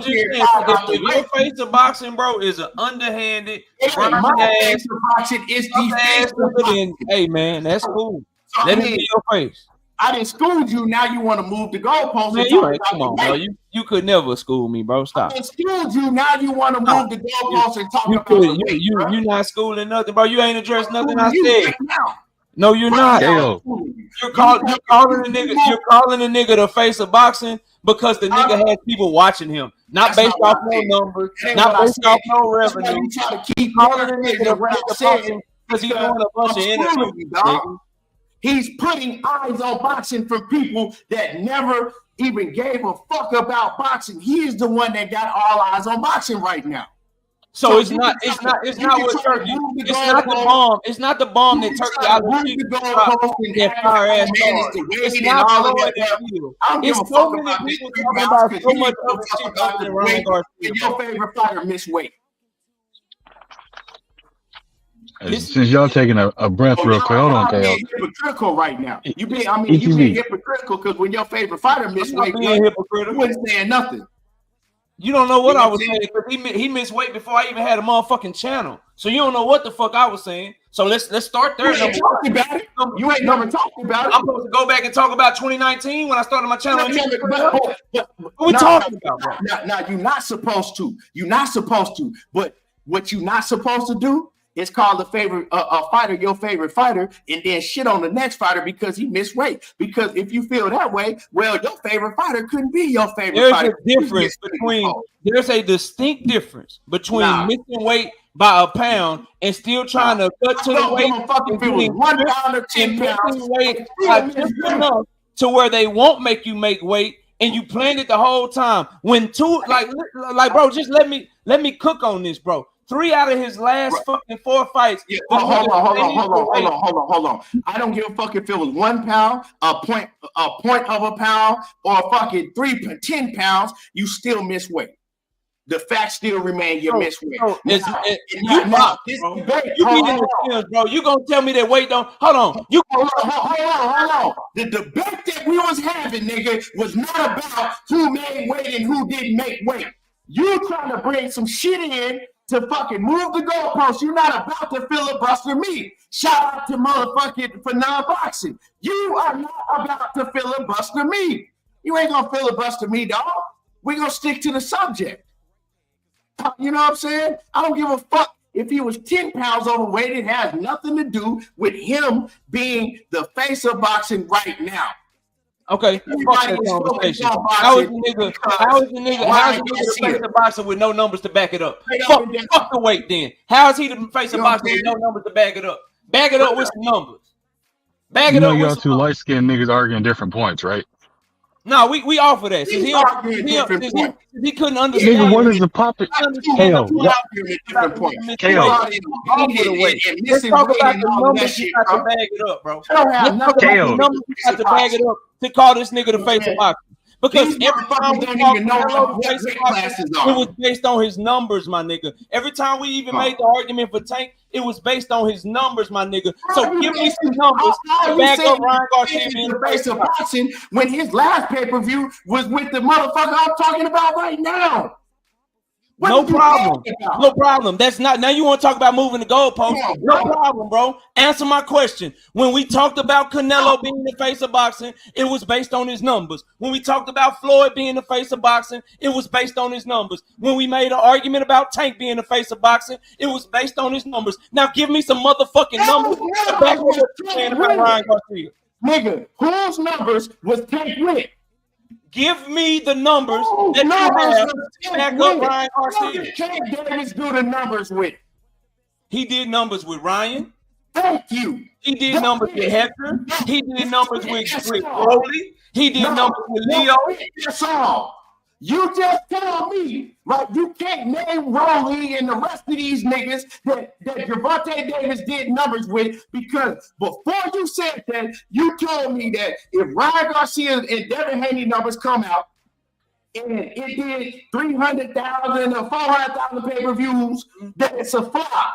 Speaker 5: saying, if your face of boxing, bro, is an underhanded,
Speaker 3: my face of boxing is the face of boxing.
Speaker 5: Hey, man, that's cool. So, let it be your face.
Speaker 3: I didn't school you. Now you want to move the goalposts.
Speaker 5: Man, come on, bro. You could never school me, bro. Stop.
Speaker 3: I didn't school you. Now you want to move the goalposts and talk about
Speaker 5: you not schooling nothing, bro. You ain't addressed nothing I said.
Speaker 3: Right now.
Speaker 5: No, you're not.
Speaker 3: You're
Speaker 5: calling a nigga the face of boxing because the nigga has people watching him, not based off no numbers, not based off no revenue.
Speaker 3: You try to keep
Speaker 5: calling a nigga the face of boxing because he's doing a bunch of interviews.
Speaker 3: He's putting eyes on boxing from people that never even gave a fuck about boxing. He's the one that got all eyes on boxing right now.
Speaker 5: So it's not what Turkey. It's not the bomb. It's not the bomb that Turki Alashikh dropped. That fire ass bomb. It's not all that deal. It's so many people talking about so much other shit than Ryan Garcia.
Speaker 3: Your favorite fighter miss weight.
Speaker 6: Since y'all taking a breath real quick, hold on, KO.
Speaker 3: Hypocritical right now. You being hypocritical because when your favorite fighter miss weight, you wasn't saying nothing.
Speaker 5: You don't know what I was saying because he missed weight before I even had a motherfucking channel. So you don't know what the fuck I was saying. So let's start there.
Speaker 3: You ain't talking about it. You ain't never talking about it.
Speaker 5: I'm supposed to go back and talk about 2019 when I started my channel. What we talking about, bro?
Speaker 3: Now you're not supposed to. You're not supposed to. But what you're not supposed to do is call the favorite fighter your favorite fighter and then shit on the next fighter because he missed weight. Because if you feel that way, well, your favorite fighter couldn't be your favorite fighter.
Speaker 5: There's a distinct difference between missing weight by a pound and still trying to cut to the weight.
Speaker 3: If it was 1 pound or 10 pounds,
Speaker 5: weight just enough to where they won't make you make weight. And you planned it the whole time. When like, bro, just let me cook on this, bro. 3 out of his last fucking 4 fights.
Speaker 3: Yeah, hold on. I don't give a fuck if it was 1 pound, a point of a pound, or fucking 10 pounds. You still miss weight. The fact still remain you miss weight.
Speaker 5: You gonna tell me that weight don't? Hold on.
Speaker 3: Hold on. The debate that we was having, nigga, was not about who made weight and who didn't make weight. You trying to bring some shit in to fucking move the goalposts. You're not about to filibuster me. Shout out to motherfucking for non-boxing. You are not about to filibuster me. You ain't gonna filibuster me, dog. We're gonna stick to the subject. You know what I'm saying? I don't give a fuck if he was 10 pounds overweight. It has nothing to do with him being the face of boxing right now.
Speaker 5: Okay, fuck that conversation. How is the nigga the face of boxing with no numbers to back it up? Fuck the weight then. How is he the face of boxing with no numbers to back it up? Back it up with some numbers.
Speaker 6: Back it up. Y'all two light-skinned niggas arguing different points, right?
Speaker 5: No, we offer that. Since he couldn't understand.
Speaker 6: Nigga, what is the poppin'? KO.
Speaker 5: Let's talk about the numbers you got to bag it up, bro. Let's talk about the numbers you got to bag it up to call this nigga the face of boxing. Because every time we talk about it was based on his numbers, my nigga. Every time we even made the argument for Tank, it was based on his numbers, my nigga. So give me some numbers to back up Ryan Garcia being the face of boxing
Speaker 3: when his last pay-per-view was with the motherfucker I'm talking about right now.
Speaker 5: No problem. That's not now. You want to talk about moving the goalpost? No problem, bro. Answer my question. When we talked about Canelo being the face of boxing, it was based on his numbers. When we talked about Floyd being the face of boxing, it was based on his numbers. When we made an argument about Tank being the face of boxing, it was based on his numbers. Now give me some motherfucking numbers to back up what you're saying about Ryan Garcia.
Speaker 3: Nigga, whose numbers was Tank with?
Speaker 5: Give me the numbers that you have to back up Ryan Garcia.
Speaker 3: Can't Davis do the numbers with?
Speaker 5: He did numbers with Ryan.
Speaker 3: Thank you.
Speaker 5: He did numbers with Hector. He did numbers with Crowley. He did numbers with Leo.
Speaker 3: That's all. You just tell me, right? You can't name Crowley and the rest of these niggas that Gervonta Davis did numbers with, because before you said that, you told me that if Ryan Garcia and Devin Haney numbers come out and it did 300,000 or 400,000 pay-per-views, that it's a flop.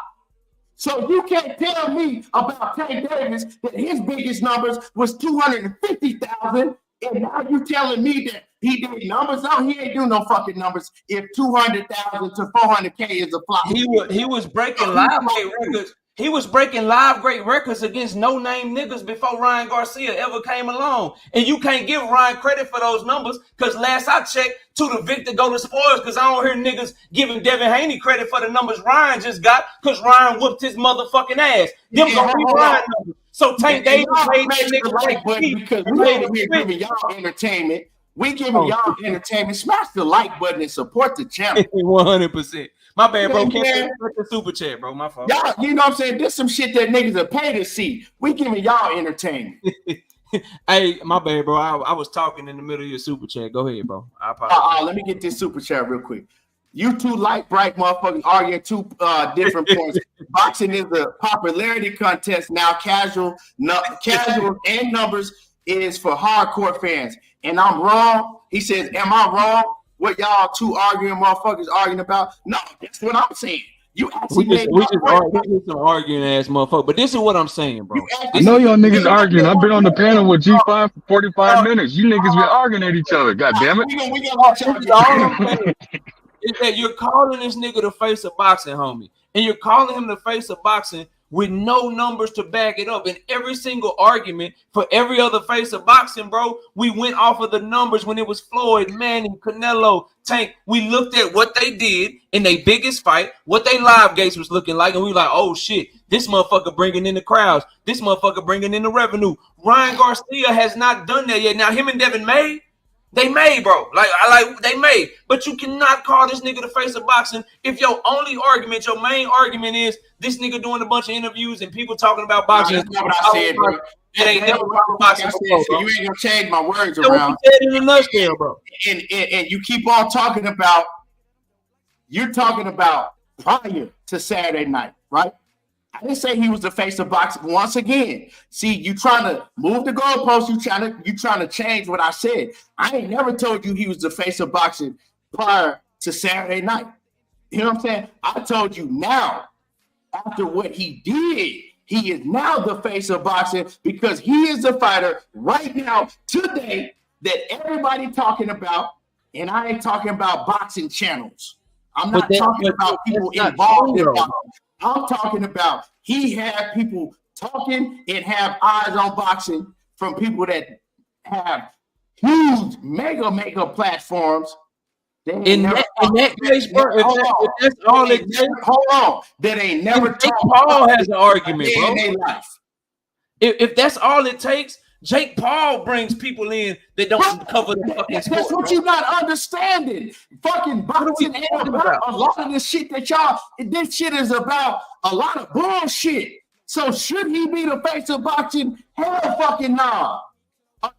Speaker 3: So you can't tell me about Tank Davis that his biggest numbers was 250,000, and now you telling me that he did numbers? No, he ain't do no fucking numbers. If 200,000 to 400K is a flop,
Speaker 5: he was breaking live weight records. He was breaking live great records against no-name niggas before Ryan Garcia ever came along. And you can't give Ryan credit for those numbers because last I checked, to the victor go the spoils because I don't hear niggas giving Devin Haney credit for the numbers Ryan just got because Ryan whooped his motherfucking ass. Them gonna be Ryan numbers. So Tank Davis made that nigga
Speaker 3: like button because we're giving y'all entertainment. We giving y'all entertainment. Smash the like button and support the channel.
Speaker 5: 100%. My bad, bro. Can't the super chat, bro. My fault.
Speaker 3: Y'all, you know what I'm saying? This some shit that niggas are paid to see. We giving y'all entertainment.
Speaker 5: Hey, my bad, bro. I was talking in the middle of your super chat. Go ahead, bro. I apologize.
Speaker 3: Let me get this super chat real quick. You two light bright motherfuckers arguing two different points. Boxing is a popularity contest now. Casual and numbers is for hardcore fans. And I'm wrong. He says, am I wrong? What y'all two arguing motherfuckers arguing about? No, that's what I'm saying. You actually
Speaker 5: we just some arguing ass motherfucker. But this is what I'm saying, bro.
Speaker 6: I know y'all niggas arguing. I've been on the panel with G5 for 45 minutes. You niggas been arguing at each other. God damn it.
Speaker 5: Is that you're calling this nigga the face of boxing, homie. And you're calling him the face of boxing with no numbers to back it up. In every single argument for every other face of boxing, bro, we went off of the numbers when it was Floyd, Manny, Canelo, Tank. We looked at what they did in their biggest fight, what they live gates was looking like, and we were like, oh shit, this motherfucker bringing in the crowds. This motherfucker bringing in the revenue. Ryan Garcia has not done that yet. Now, him and Devin made. They made, bro. They made. But you cannot call this nigga the face of boxing if your only argument, your main argument is this nigga doing a bunch of interviews and people talking about boxing.
Speaker 3: That's not what I said, bro.
Speaker 5: It ain't never about boxing.
Speaker 3: So you ain't gonna change my words around.
Speaker 5: You said in a nutshell, bro.
Speaker 3: And you keep on talking about, you're talking about prior to Saturday night, right? I didn't say he was the face of boxing. Once again, see, you trying to move the goalpost. You trying to change what I said. I ain't never told you he was the face of boxing prior to Saturday night. You know what I'm saying? I told you now, after what he did, he is now the face of boxing because he is the fighter right now, today, that everybody talking about, and I ain't talking about boxing channels. I'm not talking about people involved in boxing. I'm talking about he had people talking and have eyes on boxing from people that have huge mega platforms.
Speaker 5: In that case, bro, if that's all it takes,
Speaker 3: hold on. That ain't never
Speaker 5: Jake Paul has an argument, bro.
Speaker 3: In their life.
Speaker 5: If that's all it takes, Jake Paul brings people in that don't cover the fucking sport.
Speaker 3: That's what you're not understanding. Fucking boxing ain't about a lot of this shit that y'all. This shit is about a lot of bullshit. So should he be the face of boxing? Hell fucking nah.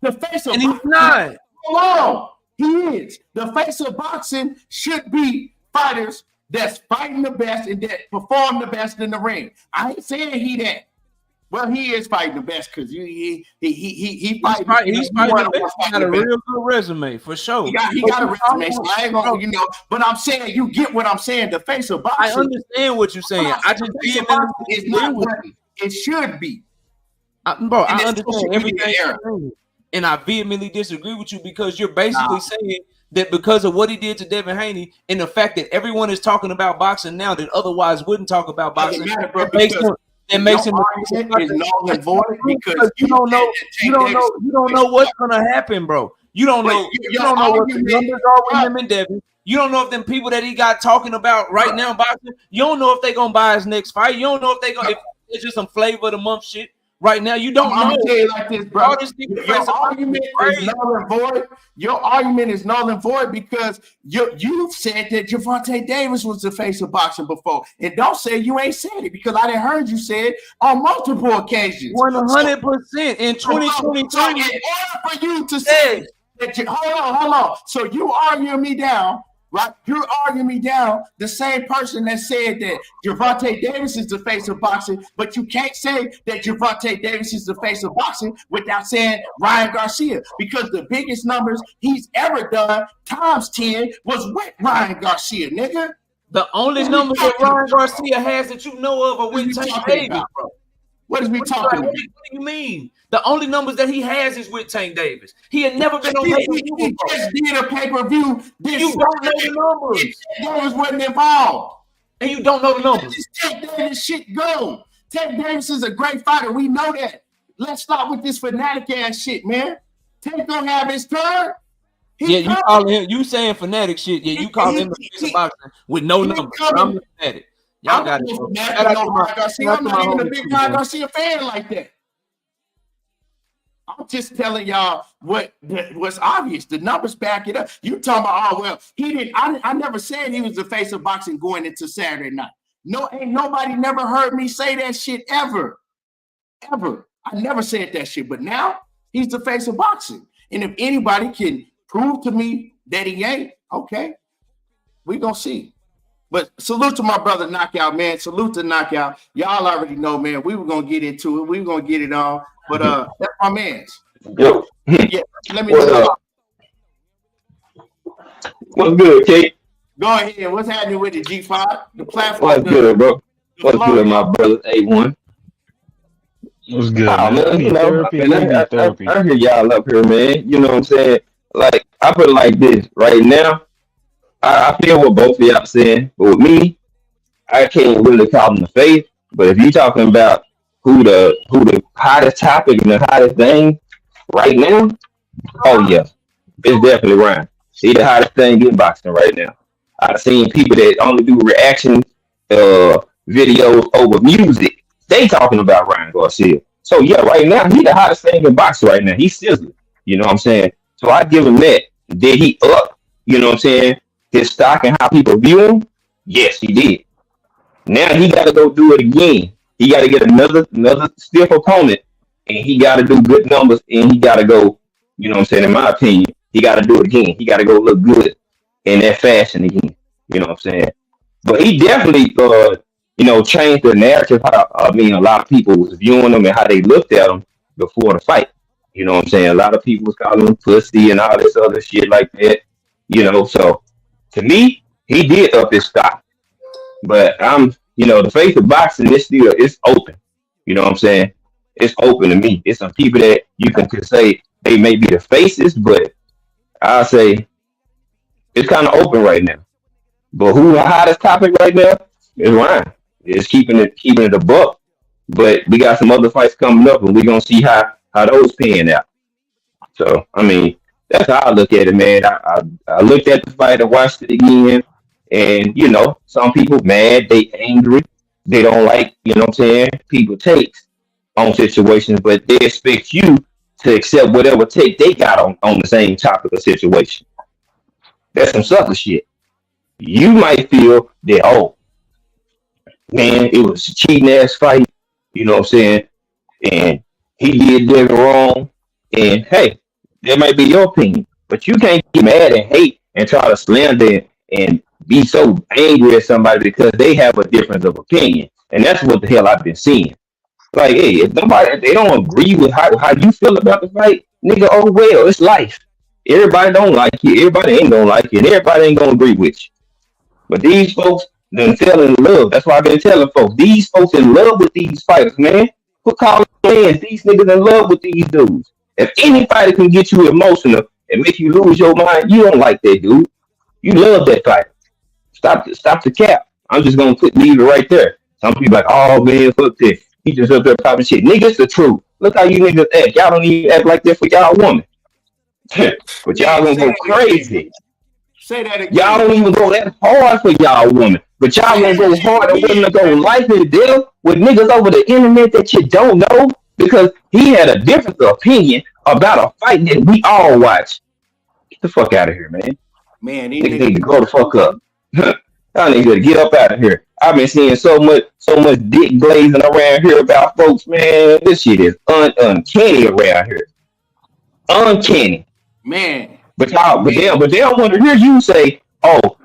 Speaker 3: The face of boxing.
Speaker 5: He's not.
Speaker 3: Hold on. He is. The face of boxing should be fighters that's fighting the best and that perform the best in the ring. I ain't saying he that. Well, he is fighting the best because he fighting.
Speaker 5: He's fighting the best. He got a real good resume for sure.
Speaker 3: He got a resume. So I ain't gonna, but I'm saying you get what I'm saying. The face of boxing.
Speaker 5: I understand what you're saying. I just
Speaker 3: it's not what it should be.
Speaker 5: Bro, I understand everything, and I vehemently disagree with you because you're basically saying that because of what he did to Devin Haney and the fact that everyone is talking about boxing now that otherwise wouldn't talk about boxing. It makes him
Speaker 3: is null and void because
Speaker 5: you don't know what's gonna happen, bro. You don't know what the numbers are with him and Devin. You don't know if them people that he got talking about right now boxing. You don't know if they gonna buy his next fight. You don't know if if it's just some flavor of the month shit. Right now, you don't know.
Speaker 3: I'm gonna tell you like this, bro. Your argument is null and void. Your argument is null and void because you said that Gervonta Davis was the face of boxing before, and don't say you ain't said it because I done heard you say it on multiple occasions.
Speaker 5: 100% in 2023.
Speaker 3: So in order for you to say that, hold on. So you arguing me down. Right, you're arguing me down. The same person that said that Gervonta Davis is the face of boxing, but you can't say that Gervonta Davis is the face of boxing without saying Ryan Garcia, because the biggest numbers he's ever done times 10 was with Ryan Garcia, nigga.
Speaker 5: The only numbers that Ryan Garcia has that you know of are with Tank Davis, bro.
Speaker 3: What is we talking about?
Speaker 5: What do you mean? The only numbers that he has is with Tank Davis. He had never been on pay-per-view.
Speaker 3: He just did a pay-per-view.
Speaker 5: You don't know the numbers.
Speaker 3: Davis wasn't involved.
Speaker 5: And you don't know the numbers.
Speaker 3: Just take Davis shit go. Tank Davis is a great fighter. We know that. Let's stop with this fanatic ass shit, man. Tank gonna have his turn.
Speaker 5: You calling him? You saying fanatic shit? Yeah, you calling him the face of boxing with no numbers. I'm the fanatic. Y'all got it.
Speaker 3: I'm not even a big Garcia fan like that. I'm just telling y'all what's obvious. The numbers back it up. You talking about, oh well, he didn't. I never said he was the face of boxing going into Saturday night. No, ain't nobody never heard me say that shit ever. I never said that shit. But now he's the face of boxing. And if anybody can prove to me that he ain't, okay, we gonna see. But salute to my brother Knockout, man. Salute to Knockout. Y'all already know, man. We were gonna get into it. We were gonna get it on. But that's my man's.
Speaker 7: Yo.
Speaker 3: Yeah, let me know.
Speaker 7: What's good, Kate?
Speaker 3: Go ahead. What's happening with the G5? The platform.
Speaker 7: What's good, bro? What's good, my brother A1?
Speaker 6: What's good,
Speaker 7: man?
Speaker 6: You know, therapy.
Speaker 7: I hear y'all up here, man. You know what I'm saying? Like, I put it like this. Right now, I feel what both of y'all saying. But with me, I can't really call them the faith. But if you're talking about who the hottest topic and the hottest thing right now, oh yeah, it's definitely Ryan. He's the hottest thing in boxing right now. I've seen people that only do reaction videos over music. They talking about Ryan Garcia. So yeah, right now he's the hottest thing in boxing right now. He's sizzling. You know what I'm saying? So I give him that. Did he up? You know what I'm saying? His stock and how people view him? Yes, he did. Now he got to go do it again. He got to get another stiff opponent, and he got to do good numbers, and he got to go, you know what I'm saying, in my opinion, he got to do it again. He got to go look good in that fashion again. You know what I'm saying? But he definitely, changed the narrative. A lot of people was viewing him and how they looked at him before the fight. You know what I'm saying? A lot of people was calling him pussy and all this other shit like that. You know, so to me, he did up his stock. But the face of boxing is still, it's open. You know what I'm saying? It's open to me. It's some people that you can say they may be the faces, but I'll say it's kind of open right now. But who the hottest topic right now is Ryan. It's keeping it a buck. But we got some other fights coming up, and we're gonna see how those pan out. So that's how I look at it, man. I looked at the fight, I watched it again, and some people mad, they angry, they don't like, you know what I'm saying, people takes on situations, but they expect you to accept whatever take they got on the same topic of situation. That's some sucker shit. You might feel that, oh, man, it was a cheating ass fight, you know what I'm saying, and he did Devin wrong, and hey, that might be your opinion, but you can't get mad and hate and try to slander and be so angry at somebody because they have a difference of opinion, and that's what the hell I've been seeing. Like, hey, if they don't agree with how you feel about the fight, nigga, oh well, it's life. Everybody don't like you, everybody ain't gonna like you, and everybody ain't gonna agree with you. But these folks done fell in love. That's why I've been telling folks. These folks in love with these fighters, man. Quit calling fans. These niggas in love with these dudes. If any fighter can get you emotional and make you lose your mind, you don't like that dude. You love that fighter. Stop the cap. I'm just gonna leave it right there. Some people like, oh man, fuck this. He just up there popping shit. Niggas, the truth. Look how you niggas act. Y'all don't even act like that for y'all woman. But y'all gonna go crazy.
Speaker 3: Say that again.
Speaker 7: Y'all don't even go that hard for y'all woman. But y'all gonna go hard and willing to go life and death with niggas over the internet that you don't know because he had a different opinion about a fight that we all watch. Get the fuck out of here, man.
Speaker 3: Man,
Speaker 7: these niggas need to grow the fuck up. Y'all need to get up out of here. I've been seeing so much dick blazing around here about folks, man. This shit is uncanny around here. Uncanny.
Speaker 3: Man.
Speaker 7: But they don't want to hear you say, oh,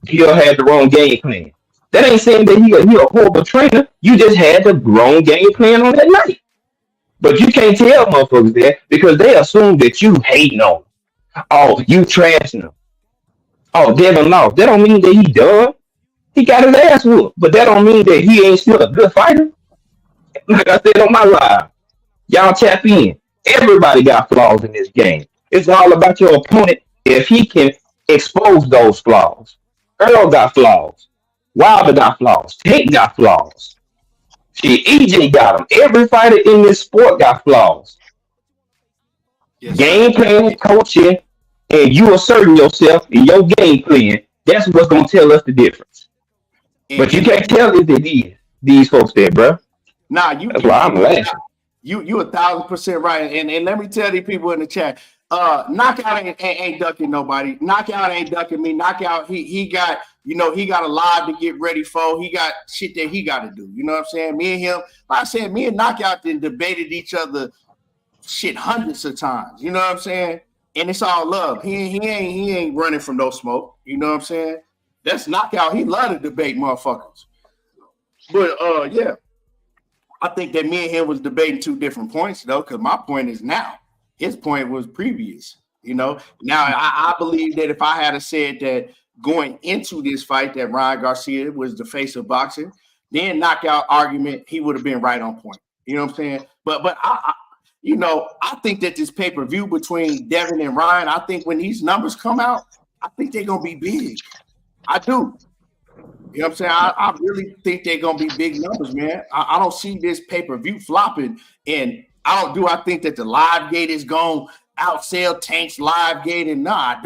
Speaker 7: he'll have the wrong game plan. That ain't saying that he a horrible trainer. You just had the wrong game plan on that night. But you can't tell motherfuckers that because they assume that you hating on them. Oh, you trashing them. Oh, Devin lost. That don't mean that he done. He got his ass whooped. But that don't mean that he ain't still a good fighter. Like I said on my live, y'all tap in. Everybody got flaws in this game. It's all about your opponent if he can expose those flaws. Earl got flaws. Wilder got flaws. Tate got flaws. Shit, EJ got him. Every fighter in this sport got flaws.
Speaker 3: Yes,
Speaker 7: Game plan, coaching, and you asserting yourself in your game plan. That's what's gonna tell us the difference. But you can't tell it that these folks there, bro.
Speaker 3: Nah,
Speaker 7: that's why I'm laughing.
Speaker 3: You 1,000% right. And let me tell these people in the chat, Knockout ain't ducking nobody. Knockout ain't ducking me. Knockout, he got, he got a lot to get ready for. He got shit that he got to do. You know what I'm saying? Me and him, like I said, me and Knockout then debated each other shit hundreds of times. You know what I'm saying? And it's all love. He ain't running from no smoke. You know what I'm saying? That's Knockout. He love to debate motherfuckers. But yeah, I think that me and him was debating two different points though, because my point is now. His point was previous. Now I believe that if I had said that going into this fight that Ryan Garcia was the face of boxing, then Knockout argument, he would have been right on point. You know what I'm saying? But I think that this pay-per-view between Devin and Ryan, I think when these numbers come out, I think they're gonna be big. I do. You know what I'm saying? I really think they're gonna be big numbers, man. I don't see this pay-per-view flopping, and I think that the live gate is gonna outsell Tank's live gate, and no, I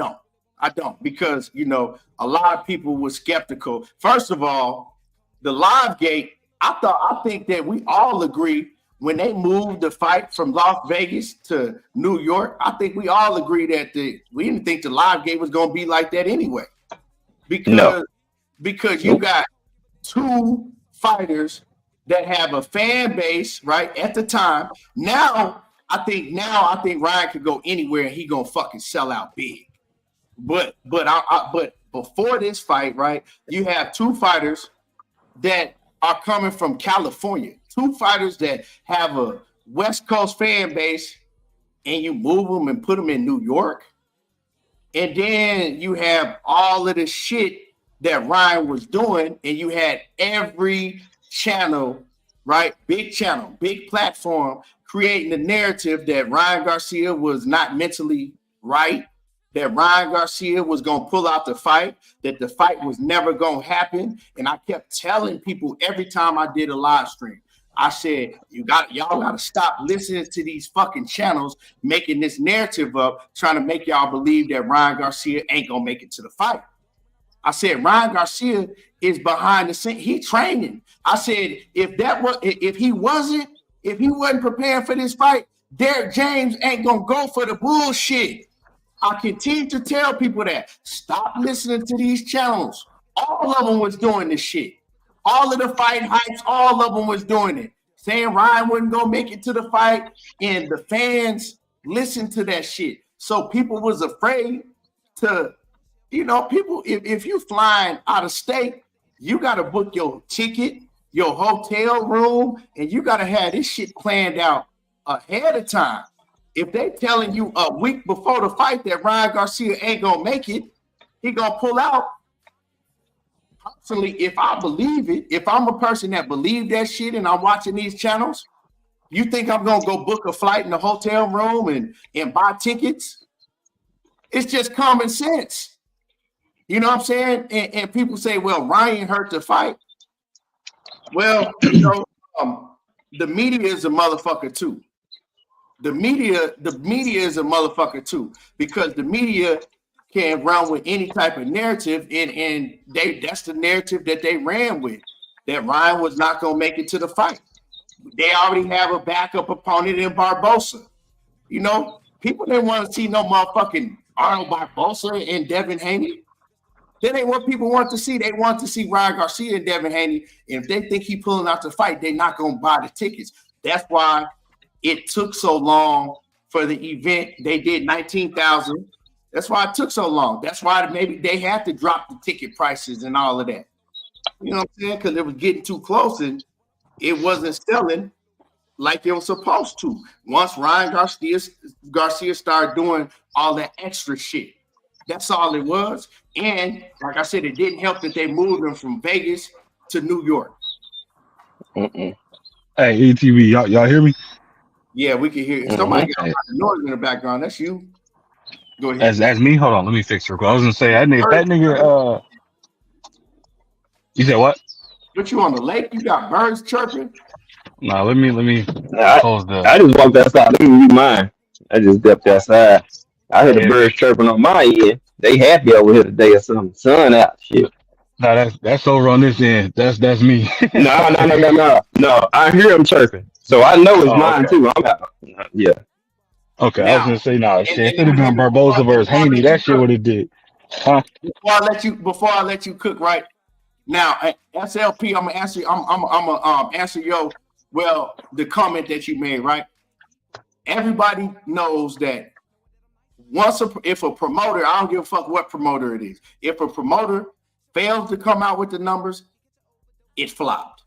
Speaker 3: don't, because a lot of people were skeptical. First of all, the live gate, I think that we all agree when they moved the fight from Las Vegas to New York, I think we all agree that we didn't think the live gate was gonna be like that anyway. Because you got two fighters that have a fan base, right, at the time. Now I think Ryan could go anywhere and he gonna fucking sell out big. But before this fight, right, you have two fighters that are coming from California, two fighters that have a West Coast fan base, and you move them and put them in New York. And then you have all of the shit that Ryan was doing, and you had every channel, right? Big channel, big platform, creating the narrative that Ryan Garcia was not mentally right, that Ryan Garcia was going to pull out the fight, that the fight was never going to happen. And I kept telling people every time I did a live stream, I said, y'all got to stop listening to these fucking channels making this narrative up, trying to make y'all believe that Ryan Garcia ain't going to make it to the fight. I said, Ryan Garcia is behind the scene. He training. I said, if he wasn't preparing for this fight, Derek James ain't going to go for the bullshit. I continue to tell people that. Stop listening to these channels. All of them was doing this shit. All of the fight hypes, all of them was doing it. Saying Ryan wasn't going to make it to the fight, and the fans listened to that shit. So people was afraid to, people, if you flying out of state, you got to book your ticket, your hotel room, and you got to have this shit planned out ahead of time. If they telling you a week before the fight that Ryan Garcia ain't going to make it, he going to pull out. Personally, if I believe it, if I'm a person that believe that shit and I'm watching these channels, you think I'm going to go book a flight in the hotel room and buy tickets? It's just common sense. You know what I'm saying? And people say, well, Ryan hurt the fight. Well, the media is a motherfucker too. The media is a motherfucker too, because the media can run with any type of narrative, and that's the narrative that they ran with, that Ryan was not going to make it to the fight. They already have a backup opponent in Barbosa. People didn't want to see no motherfucking Arnold Barbosa and Devin Haney. That ain't what people want to see. They want to see Ryan Garcia and Devin Haney, and if they think he pulling out the fight, they're not going to buy the tickets. That's why it took so long for the event. They did 19,000. That's why it took so long. That's why maybe they had to drop the ticket prices and all of that. You know what I'm saying? Because it was getting too close and it wasn't selling like it was supposed to. Once Ryan Garcia started doing all that extra shit. That's all it was. And like I said, it didn't help that they moved him from Vegas to New York.
Speaker 6: Hey, ATV, y'all hear me?
Speaker 3: Yeah, we can hear you. Somebody got a lot of noise in the background. That's you. Go ahead.
Speaker 6: That's me. Hold on, let me fix it. I was gonna say that nigga. You said what?
Speaker 3: But you on the lake? You got birds chirping?
Speaker 6: Nah, let me
Speaker 7: I,
Speaker 6: close the.
Speaker 7: I just walked outside. Let me read mine. I just stepped outside. I heard the
Speaker 6: Yeah,
Speaker 7: birds chirping on my end. They happy over here today or something. Sun out. Shit.
Speaker 6: nah, that's over on this end. That's me.
Speaker 7: No, no, no, no, no. No, I hear them chirping. So I know it's
Speaker 6: Oh,
Speaker 7: mine
Speaker 6: okay.
Speaker 7: too. I'm out. Yeah.
Speaker 6: Okay, I was
Speaker 3: Now,
Speaker 6: gonna say, nah,
Speaker 3: and,
Speaker 6: shit. If
Speaker 3: and,
Speaker 6: it had been
Speaker 3: and
Speaker 6: Barbosa versus Haney, that shit would have did. Huh?
Speaker 3: before I let you cook right now, SLP, I'm gonna answer. I'm gonna answer the comment that you made. Right, everybody knows that if a promoter, I don't give a fuck what promoter it is. If a promoter fails to come out with the numbers, it flopped.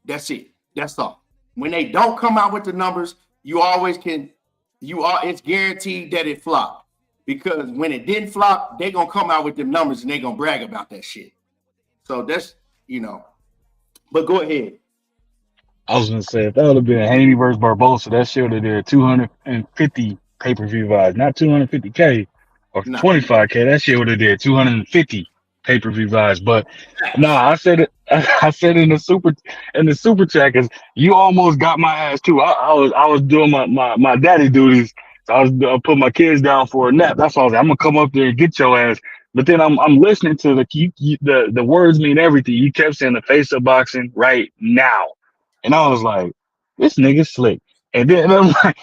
Speaker 3: That's it. That's all. When they don't come out with the numbers, it's guaranteed that it flopped. Because when it didn't flop, they're gonna come out with them numbers and they're gonna brag about that shit. So that's but go ahead.
Speaker 6: I was gonna say if that would have been Haney versus Barbosa, that shit would have did 250 pay-per-view buys, not 250K or
Speaker 3: Nah.
Speaker 6: 25K. That shit would have did 250 pay-per-view buys. But nah, I said it. I said in the super chat because you almost got my ass too. I was doing my daddy duties. So I was putting my kids down for a nap. That's all I was like, I'm gonna come up there and get your ass. But then I'm listening to the words mean everything. You kept saying the face of boxing right now. And I was like, this nigga slick. And then I'm like,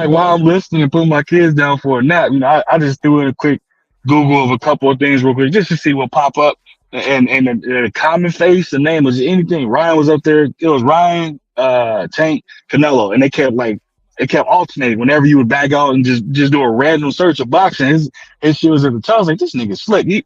Speaker 6: while I'm listening and putting my kids down for a nap, I just threw in a quick Google of a couple of things real quick just to see what pop up. And the common face, the name was anything. Ryan was up there. It was Ryan, Tank, Canelo. And they kept alternating whenever you would back out and just do a random search of boxing. His shit was at the top. I was like, this nigga slick.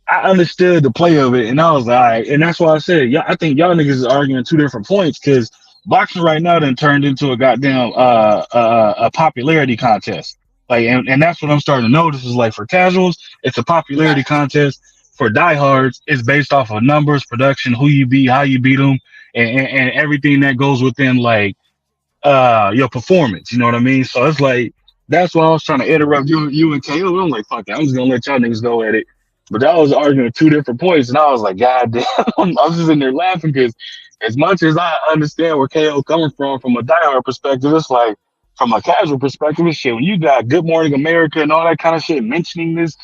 Speaker 6: I understood the play of it, and I was like, all right. And that's why I said, I think y'all niggas is arguing two different points because boxing right now done turned into a goddamn a popularity contest. Like, and that's what I'm starting to notice is like for casuals, it's a popularity contest. For diehards, it's based off of numbers, production, who you beat, how you beat them, and everything that goes within like your performance. You know what I mean? So it's like that's why I was trying to interrupt you and KO. I'm like, fuck it, I'm just gonna let y'all niggas go at it. But I was arguing two different points, and I was like, God damn, I was just in there laughing because as much as I understand where KO coming from a diehard perspective, it's like from a casual perspective, it's shit. When you got Good Morning America and all that kind of shit mentioning this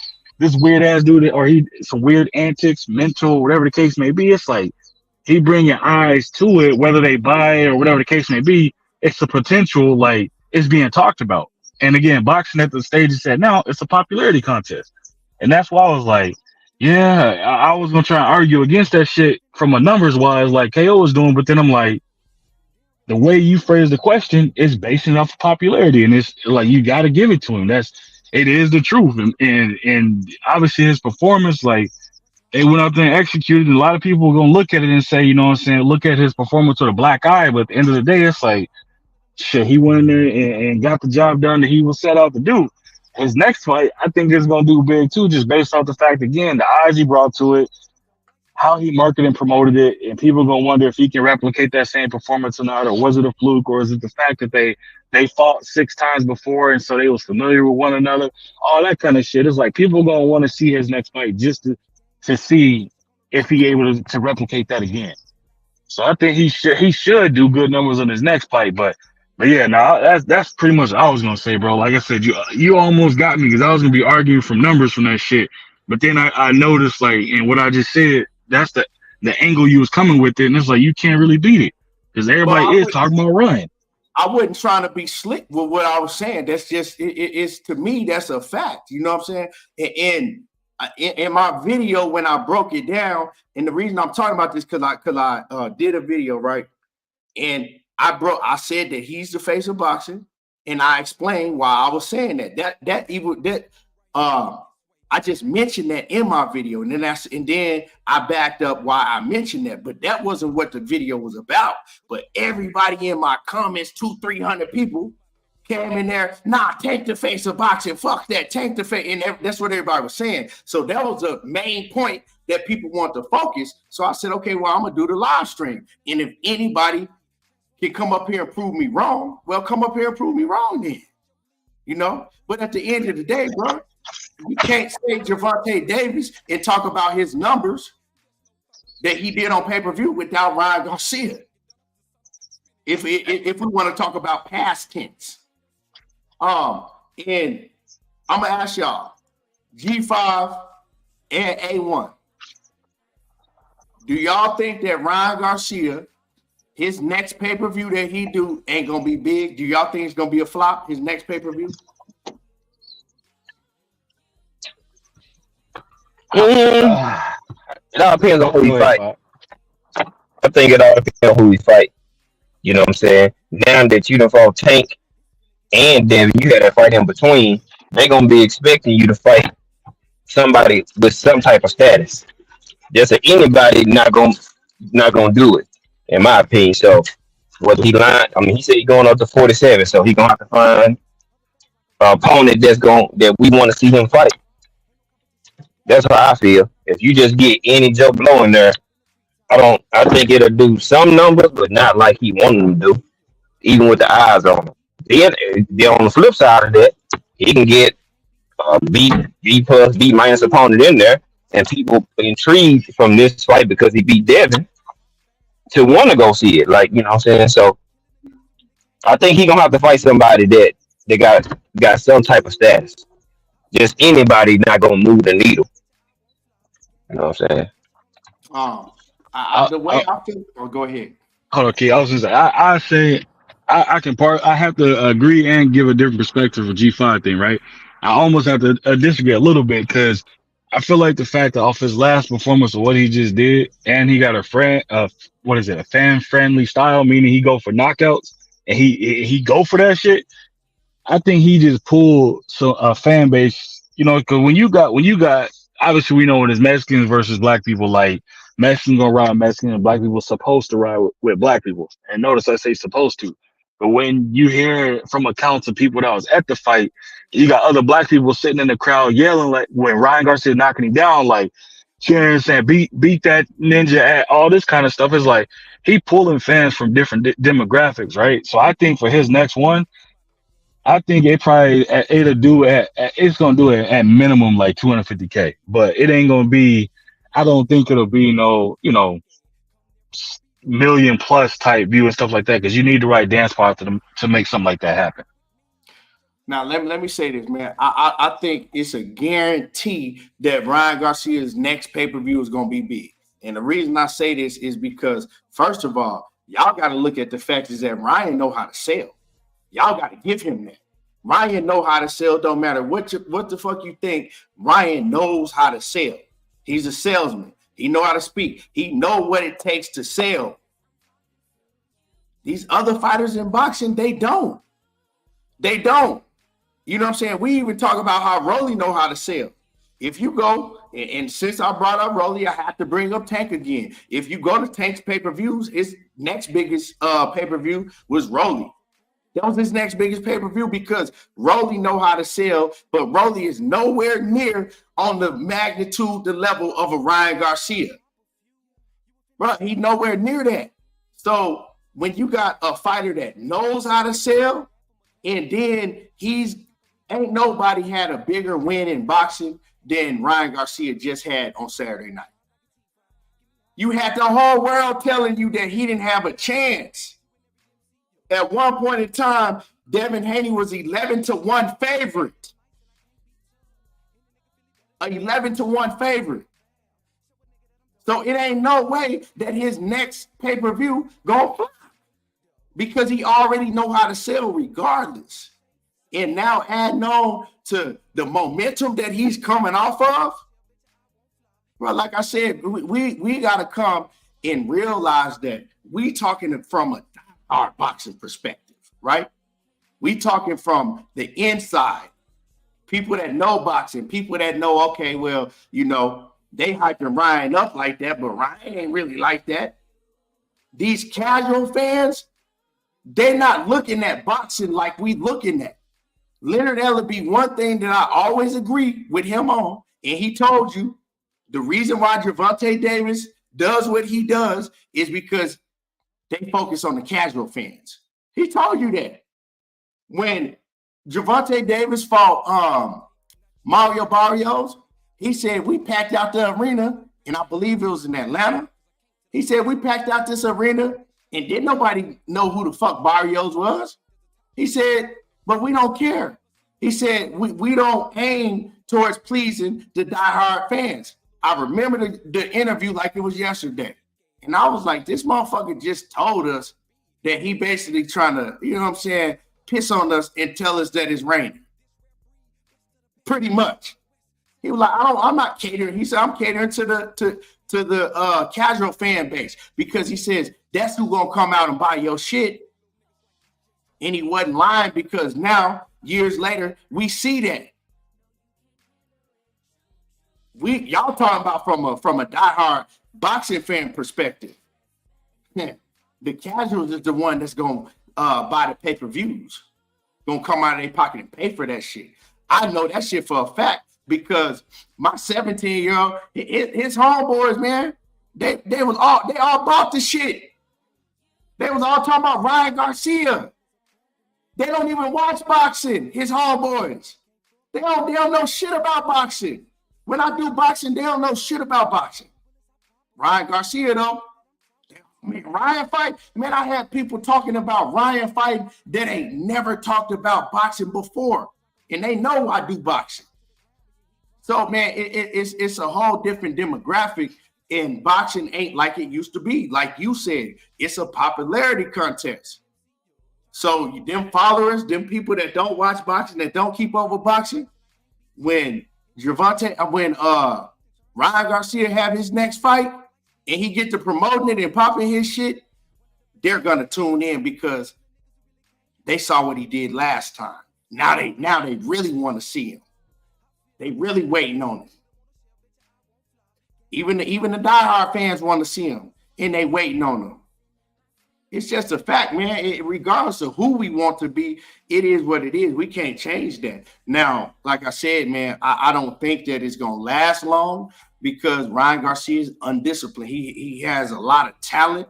Speaker 6: weird ass dude or some weird antics, mental, whatever the case may be, it's like he bringing eyes to it, whether they buy it or whatever the case may be. It's the potential, like it's being talked about. And again, boxing at the stage is said now, it's a popularity contest. And that's why I was like, yeah, I was going to try and argue against that shit from a numbers wise, like KO was doing. But then I'm like, the way you phrase the question is based off of popularity. And it's like, you got to give it to him. It is the truth. And obviously his performance, like they went out there and executed. And a lot of people are going to look at it and say, you know what I'm saying? Look at his performance with a black eye. But at the end of the day, it's like, shit, he went in there and got the job done that he was set out to do. His next fight, I think is going to do big too, just based off the fact, again, the eyes he brought to it, how he marketed and promoted it, and people are going to wonder if he can replicate that same performance or not, or was it a fluke, or is it the fact that they fought 6 times before and so they was familiar with one another, all that kind of shit. It's like people are going to want to see his next fight just to see if he able to replicate that again. So I think he should do good numbers on his next fight, but yeah, that's pretty much what I was gonna say, bro. Like I said, you almost got me because I was gonna be arguing from numbers from that shit. But then I noticed, like, and what I just said, that's the angle you was coming with it, and it's like you can't really beat it because everybody is talking about Ryan.
Speaker 3: I wasn't trying to be slick with what I was saying. That's just it's to me, that's a fact. You know what I'm saying? And in my video when I broke it down, and the reason I'm talking about this because I did a video, right, and I said that he's the face of boxing, and I explained why I was saying that. I just mentioned that in my video, and then I backed up why I mentioned that, but that wasn't what the video was about. But everybody in my comments, 200-300 people came in there. Nah, Tank the face of boxing. Fuck that, Tank the face, and that's what everybody was saying. So that was the main point that people want to focus. So I said, okay, well, I'm gonna do the live stream, and if anybody can come up here and prove me wrong, well, come up here and prove me wrong then, you know? But at the end of the day, bro, you can't say Gervonta Davis and talk about his numbers that he did on pay-per-view without Ryan Garcia. If we want to talk about past tense, and I'm gonna ask y'all, G5 and A1. Do y'all think that Ryan Garcia, his next pay-per-view that he do ain't gonna be big? Do y'all think it's gonna be a flop, his next pay-per-view?
Speaker 7: It all depends on who he fight. I think it all depends on who he fight. You know what I'm saying? Now that you done fought Tank and Devin, you had to fight in between, they gonna be expecting you to fight somebody with some type of status. Just anybody not gonna do it, in my opinion. So whether he lying, I mean, he said he's going up to 47, so he gonna have to find an opponent that we want to see him fight. That's how I feel. If you just get any Joe Blow in there, I think it'll do some numbers, but not like he wanted them to do, even with the eyes on him. Then on the flip side of that, he can get B plus, B minus opponent in there, and people intrigued from this fight because he beat Devin to want to go see it. Like, you know what I'm saying? So I think he gonna have to fight somebody that got some type of status. Just anybody not gonna move the needle. You know what I'm saying?
Speaker 3: The way I feel. Oh, go ahead.
Speaker 6: Hold on, Key. I was just I say I have to agree and give a different perspective for G5 thing, right? I almost have to disagree a little bit because I feel like the fact that off his last performance of what he just did, and he got a fan friendly style, meaning he go for knockouts and he go for that shit. I think he just pulled a fan base, you know, because when you got obviously we know when it's Mexicans versus black people, like Mexicans gonna ride Mexicans and black people supposed to ride with black people. And notice I say supposed to. But when you hear from accounts of people that was at the fight, you got other black people sitting in the crowd yelling like when Ryan Garcia knocking him down, like cheering, saying beat that ninja at all this kind of stuff. Is like he pulling fans from different demographics, right? So I think for his next one, I think it's gonna do it at minimum like 250K, but it ain't gonna be. I don't think it'll be no, you know, million plus type view and stuff like that because you need the right dance part to make something like that happen.
Speaker 3: Now let me say this, man. I think it's a guarantee that Ryan Garcia's next pay-per-view is gonna be big, and the reason I say this is because first of all, y'all got to look at the fact is that Ryan know how to sell. Y'all got to give him that. Ryan know how to sell. Don't matter what the fuck you think. Ryan knows how to sell. He's a salesman. He know how to speak. He know what it takes to sell. These other fighters in boxing, they don't. They don't. You know what I'm saying? We even talk about how Crowley know how to sell. If you go, and since I brought up Crowley, I have to bring up Tank again. If you go to Tank's pay-per-views, his next biggest pay-per-view was Crowley. That was his next biggest pay-per-view because Crowley know how to sell, but Crowley is nowhere near on the magnitude, the level of a Ryan Garcia. Bro, he's nowhere near that. So when you got a fighter that knows how to sell, and then ain't nobody had a bigger win in boxing than Ryan Garcia just had on Saturday night. You had the whole world telling you that he didn't have a chance. At one point in time, Devin Haney was 11-1 favorite. 11-1 favorite. So it ain't no way that his next pay-per-view gonna fly because he already know how to sell regardless. And now adding on to the momentum that he's coming off of, well, like I said, we gotta come and realize that we talking from our boxing perspective, right? We talking from the inside. People that know boxing, people that know, okay, well, you know, they hyping Ryan up like that, but Ryan ain't really like that. These casual fans, they're not looking at boxing like we looking at. Leonard Ellerbe, one thing that I always agree with him on, and he told you the reason why Gervonta Davis does what he does is because they focus on the casual fans. He told you that. When Gervonta Davis fought Mario Barrios, he said, we packed out the arena, and I believe it was in Atlanta. He said, we packed out this arena And didn't nobody know who the fuck Barrios was? He said, but we don't care. He said, we don't aim towards pleasing the diehard fans. I remember the interview like it was yesterday. And I was like, this motherfucker just told us that he basically trying to, you know what I'm saying, piss on us and tell us that it's raining. Pretty much. He was like, I'm not catering. He said, I'm catering to the casual fan base, because he says that's who gonna come out and buy your shit. And he wasn't lying, because now, years later, we see that. Y'all talking about from a diehard boxing fan perspective. The casuals is the one that's gonna buy the pay-per-views, gonna come out of their pocket and pay for that shit. I know that shit for a fact, because my 17-year-old, his homeboys, man, they all bought the shit. They was all talking about Ryan Garcia. They don't even watch boxing. His homeboys, they don't know shit about boxing. When I do boxing, they don't know shit about boxing. Ryan Garcia, though, man, Ryan fight, man, I had people talking about Ryan fight that ain't never talked about boxing before, and they know I do boxing. So, man, it's a whole different demographic, and boxing ain't like it used to be. Like you said, it's a popularity contest. So them followers, them people that don't watch boxing, that don't keep up with boxing, when Ryan Garcia have his next fight and he get to promoting it and popping his shit, they're gonna tune in because they saw what he did last time. Now they really want to see him. They really waiting on him. Even the diehard fans want to see him, and they waiting on him. It's just a fact, man. Regardless of who we want to be, it is what it is. We can't change that. Now, like I said, man, I don't think that it's going to last long, because Ryan Garcia is undisciplined. He has a lot of talent,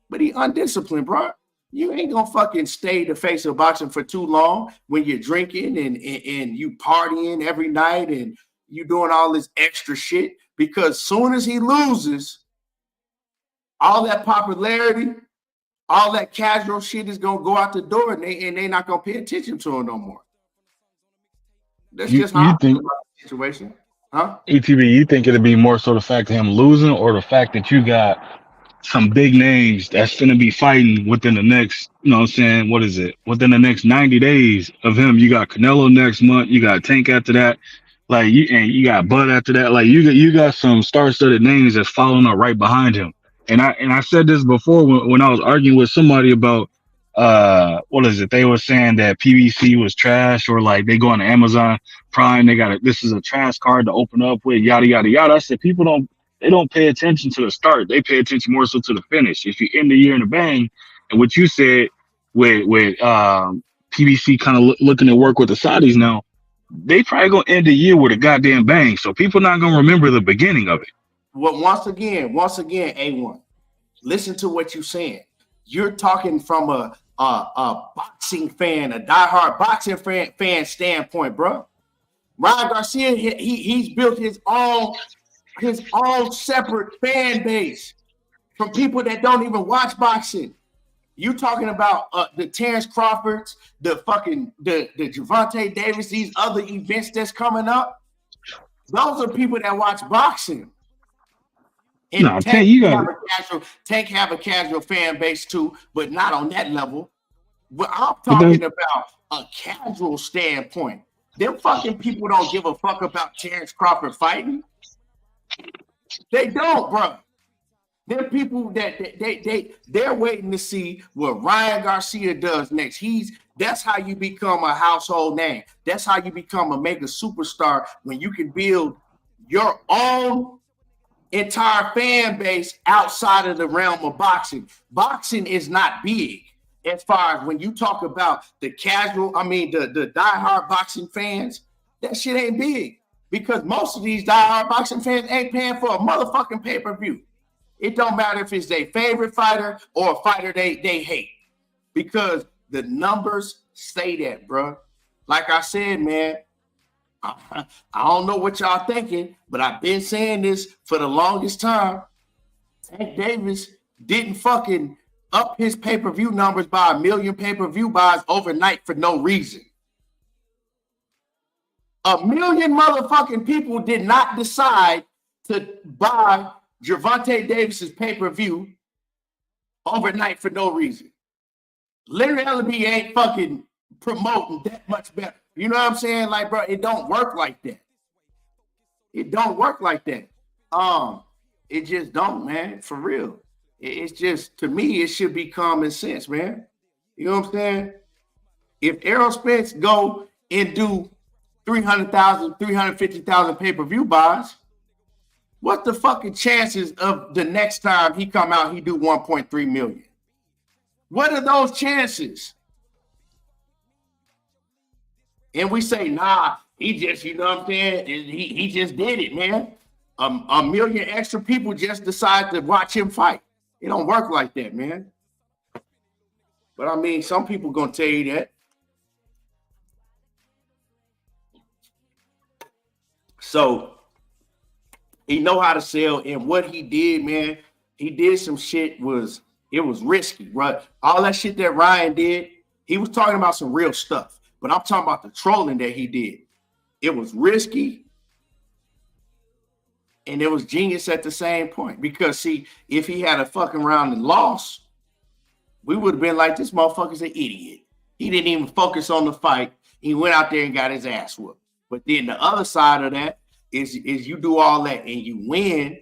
Speaker 3: but he undisciplined, bro. You ain't going to fucking stay the face of boxing for too long when you're drinking and you partying every night and you doing all this extra shit, because soon as he loses, all that popularity, all that casual shit is gonna go out the door, and they not gonna pay attention to him no more. That's just how I think about the situation, huh?
Speaker 6: ETB, you think it'd be more so the fact of him losing, or the fact that you got some big names that's gonna be fighting within the next, you know what I'm saying, what is it? Within the next 90 days of him, you got Canelo next month, you got Tank after that, like you got Bud after that, like you got some star-studded names that's following up right behind him. And I said this before when I was arguing with somebody about what is it? They were saying that PBC was trash, or like they go on Amazon Prime, this is a trash card to open up with, yada yada yada. I said people don't pay attention to the start. They pay attention more so to the finish. If you end the year in a bang, and what you said with PBC kind of looking to work with the Saudis now, they probably gonna end the year with a goddamn bang. So people not gonna remember the beginning of it.
Speaker 3: Well, once again, A1, listen to what you're saying. You're talking from a boxing fan, a diehard boxing fan standpoint, bro. Ryan Garcia, he's built his own separate fan base from people that don't even watch boxing. You talking about the Terence Crawfords, the Gervonta Davis, these other events that's coming up. Those are people that watch boxing. And
Speaker 6: no,
Speaker 3: Tank have a casual fan base too, but not on that level. But I'm talking about a casual standpoint. Them fucking people don't give a fuck about Terence Crawford fighting. They don't, bro. They're people that they're waiting to see what Ryan Garcia does next. That's how you become a household name. That's how you become a mega superstar, when you can build your own entire fan base outside of the realm of boxing. Boxing is not big as far as when you talk about the diehard boxing fans. That shit ain't big, because most of these diehard boxing fans ain't paying for a motherfucking pay-per-view. It don't matter if it's their favorite fighter or a fighter they hate, because the numbers say that, bro. Like I said, man, I don't know what y'all thinking, but I've been saying this for the longest time. Tank Davis didn't fucking up his pay-per-view numbers by 1 million pay-per-view buys overnight for no reason. 1 million motherfucking people did not decide to buy Gervonta Davis's pay-per-view overnight for no reason. Larry Ellerbe ain't fucking promoting that much better. You know what I'm saying? Like, bro, it don't work like that. It don't work like that. It just don't, man. For real. It's just, to me, it should be common sense, man. You know what I'm saying? If Errol Spence go and do 300,000, 350,000 pay-per-view buys, what's the fucking chances of the next time he come out, he do 1.3 million? What are those chances? And we say, nah, he just, you know what I'm saying? He just did it, man. 1 million extra people just decide to watch him fight. It don't work like that, man. But I mean, some people gonna tell you that. So he know how to sell, and what he did, man, he did some shit it was risky, right? All that shit that Ryan did, he was talking about some real stuff, but I'm talking about the trolling that he did. It was risky, and it was genius at the same point, because see, if he had a fucking round and lost, we would have been like, this motherfucker's an idiot. He didn't even focus on the fight. He went out there and got his ass whooped. But then the other side of that is you do all that and you win.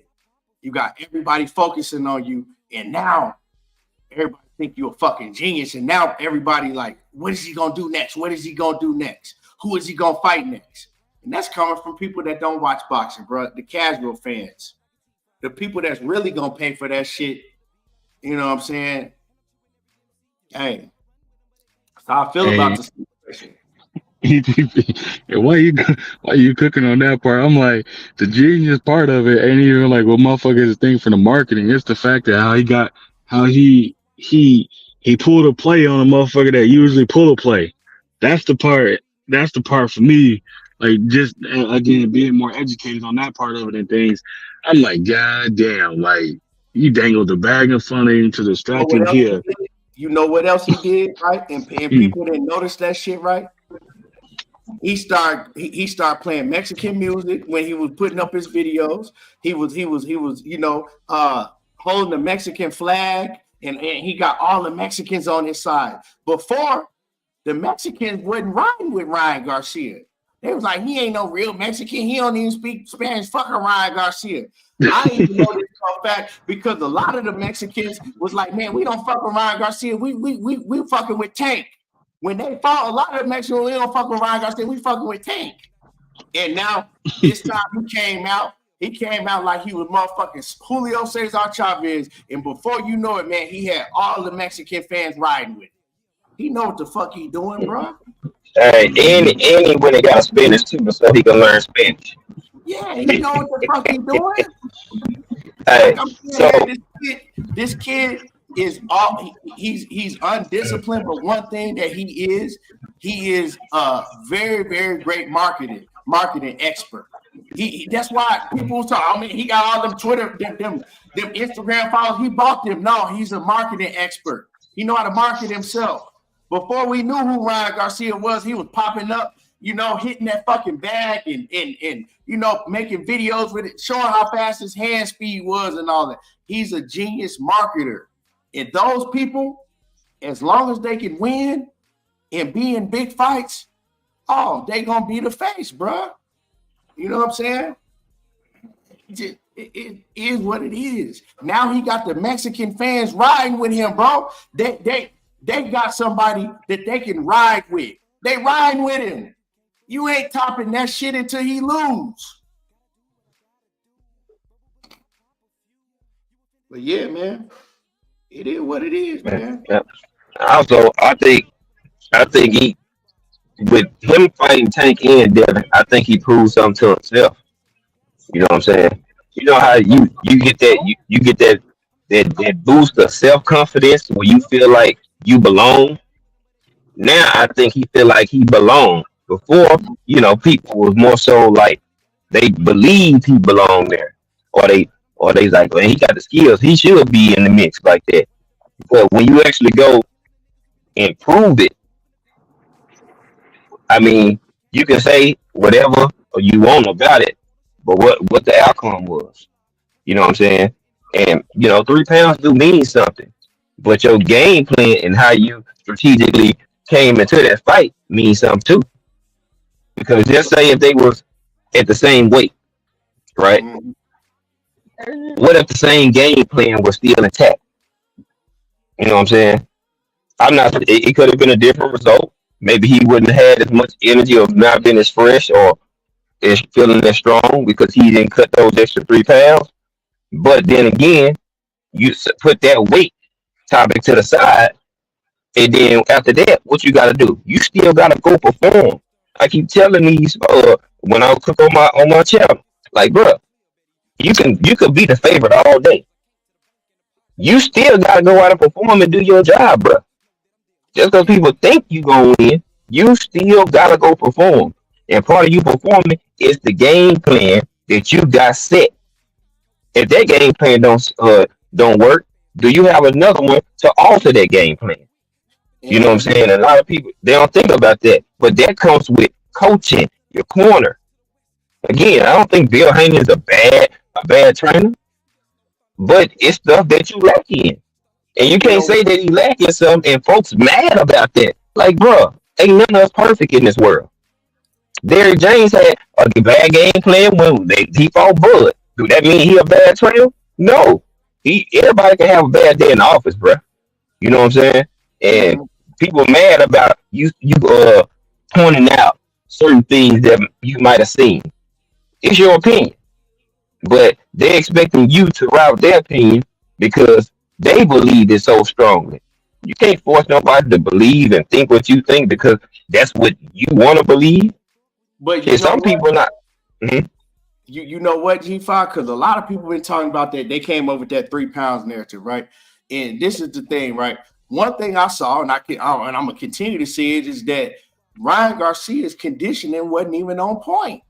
Speaker 3: You got everybody focusing on you, and now everybody think you're a fucking genius. And now everybody like, what is he gonna do next? What is he gonna do next? Who is he gonna fight next? And that's coming from people that don't watch boxing, bro. The casual fans, the people that's really gonna pay for that shit. You know what I'm saying? Hey, that's how I feel about this situation.
Speaker 6: Why you cooking on that part? I'm like, the genius part of it ain't even like what motherfuckers think for the marketing. It's the fact that how he pulled a play on a motherfucker that usually pull a play. That's the part for me. Like, just again, being more educated on that part of it and things. I'm like, God damn, like, you dangled the bag in front of him to distract him here.
Speaker 3: You know what else he did, right? And people didn't notice that shit, right? He started playing Mexican music when he was putting up his videos. He was holding the Mexican flag, and he got all the Mexicans on his side. Before, the Mexicans wasn't riding with Ryan Garcia. They was like, he ain't no real Mexican. He don't even speak Spanish. Fucking Ryan Garcia. I didn't even know this fact, because a lot of the Mexicans was like, man, we don't fuck with Ryan Garcia. We fucking with Tank. When they fought, a lot of the Mexicans, we don't fuck with Ryan Garcia. We fucking with Tank. And now this time he came out like he was motherfucking Julio Cesar Chavez. And before you know it, man, he had all the Mexican fans riding with him. He know what the fuck he doing, bro.
Speaker 7: And he went and got Spanish too, so he can learn Spanish.
Speaker 3: Yeah, he know what the fuck he doing.
Speaker 7: Hey,
Speaker 3: like, this kid is he's undisciplined, but one thing that he is a very, very great marketing expert. That's why people talk. I mean, he got all them Twitter, them Instagram followers. He bought them. No, he's a marketing expert. He know how to market himself. Before we knew who Ryan Garcia was, he was popping up, hitting that fucking bag and making videos with it, showing how fast his hand speed was and all that. He's a genius marketer. And those people, as long as they can win and be in big fights, they gonna be the face, bro. You know what I'm saying? It is what it is. Now he got the Mexican fans riding with him, bro. They got somebody that they can ride with. They riding with him. You ain't topping that shit until he lose. But yeah, man, it is what it is, man.
Speaker 7: Also, I think he, with him fighting Tank and Devin, I think he proved something to himself. You know what I'm saying? You know how you get that boost of self-confidence when you feel like you belong. Now I think he feel like he belonged. Before, people was more so like they believed he belonged there, or or they like, well, he got the skills, he should be in the mix like that. But when you actually go and prove it, I mean, you can say whatever you want about it, but what the outcome was, you know what I'm saying? And 3 pounds do mean something, but your game plan and how you strategically came into that fight means something too. Because just say if they was at the same weight, right? What if the same game plan was still intact? You know what I'm saying? I'm not. It could have been a different result. Maybe he wouldn't have had as much energy or not been as fresh or as feeling as strong because he didn't cut those extra 3 pounds. But then again, you put that weight topic to the side, and then after that, what you got to do? You still got to go perform. I keep telling these when I cook on my channel, like, bro, you could be the favorite all day. You still got to go out and perform and do your job, bro. Just because people think you going in, you still got to go perform. And part of you performing is the game plan that you got set. If that game plan don't work, do you have another one to alter that game plan? You know what I'm saying? A lot of people, they don't think about that, but that comes with coaching, your corner. Again, I don't think Bill Haney is a bad trainer, but it's stuff that you lack in. And you can't say that he lacking something and folks mad about that. Like, bro, ain't none of us perfect in this world. Derrick James had a bad game plan when he fought Bud. Do that mean he a bad trainer? No. Everybody can have a bad day in the office, bro. You know what I'm saying? And people mad about you pointing out certain things that you might have seen. It's your opinion. But they're expecting you to route their opinion because they believe it so strongly. You can't force nobody to believe and think what you think because that's what you want to believe.
Speaker 3: But
Speaker 7: some people not. Mm-hmm.
Speaker 3: You know what, G5? Because a lot of people been talking about that. They came up with that 3 pounds narrative, right? And this is the thing, right? One thing I saw, and I'm gonna continue to see it, is that Ryan Garcia's conditioning wasn't even on point.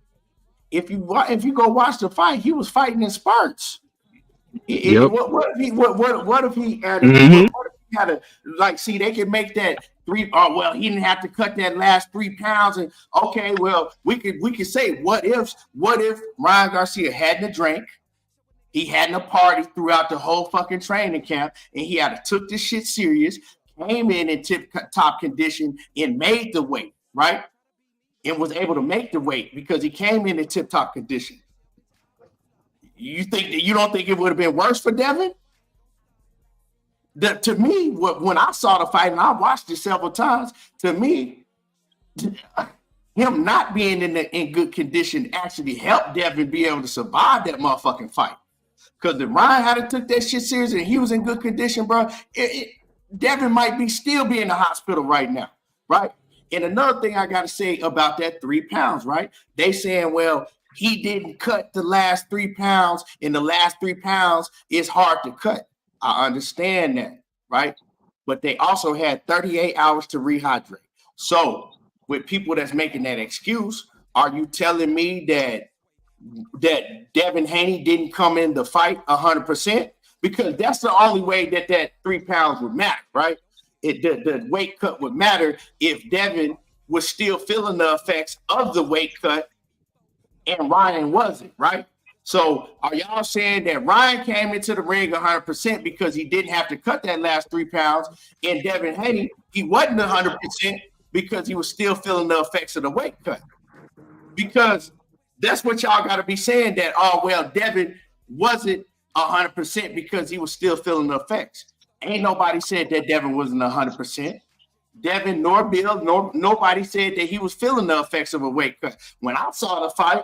Speaker 3: If you go watch the fight, he was fighting in spurts.
Speaker 7: Yep.
Speaker 3: What if he had?
Speaker 7: Mm-hmm.
Speaker 3: What if he had a see? They can make that 3. Oh well, he didn't have to cut that last 3 pounds. And okay, well we could say what if Ryan Garcia hadn't drank, he hadn't a party throughout the whole fucking training camp, and he had took this shit serious, came in tip-top condition and made the weight, right? And was able to make the weight because he came in tip-top condition. You don't think it would have been worse for Devin? To me, when I saw the fight and I watched it several times, to me, him not being in good condition actually helped Devin be able to survive that motherfucking fight. Because if Ryan had took that shit serious and he was in good condition, bro, Devin might still be in the hospital right now, right? And another thing I got to say about that 3 pounds, right? They saying, well, he didn't cut the last 3 pounds, and the last 3 pounds is hard to cut. I understand that, right? But they also had 38 hours to rehydrate. So with people that's making that excuse, are you telling me that Devin Haney didn't come in the fight 100%? Because that's the only way that 3 pounds would matter, right? The weight cut would matter if Devin was still feeling the effects of the weight cut and Ryan wasn't, right? So are y'all saying that Ryan came into the ring 100% because he didn't have to cut that last 3 pounds, and Devin Haney, he wasn't 100% because he was still feeling the effects of the weight cut? Because that's what y'all got to be saying, that, oh, well, Devin wasn't 100% because he was still feeling the effects. Ain't nobody said that Devin wasn't 100%. Devin nor Bill, nobody said that he was feeling the effects of a weight cut. When I saw the fight,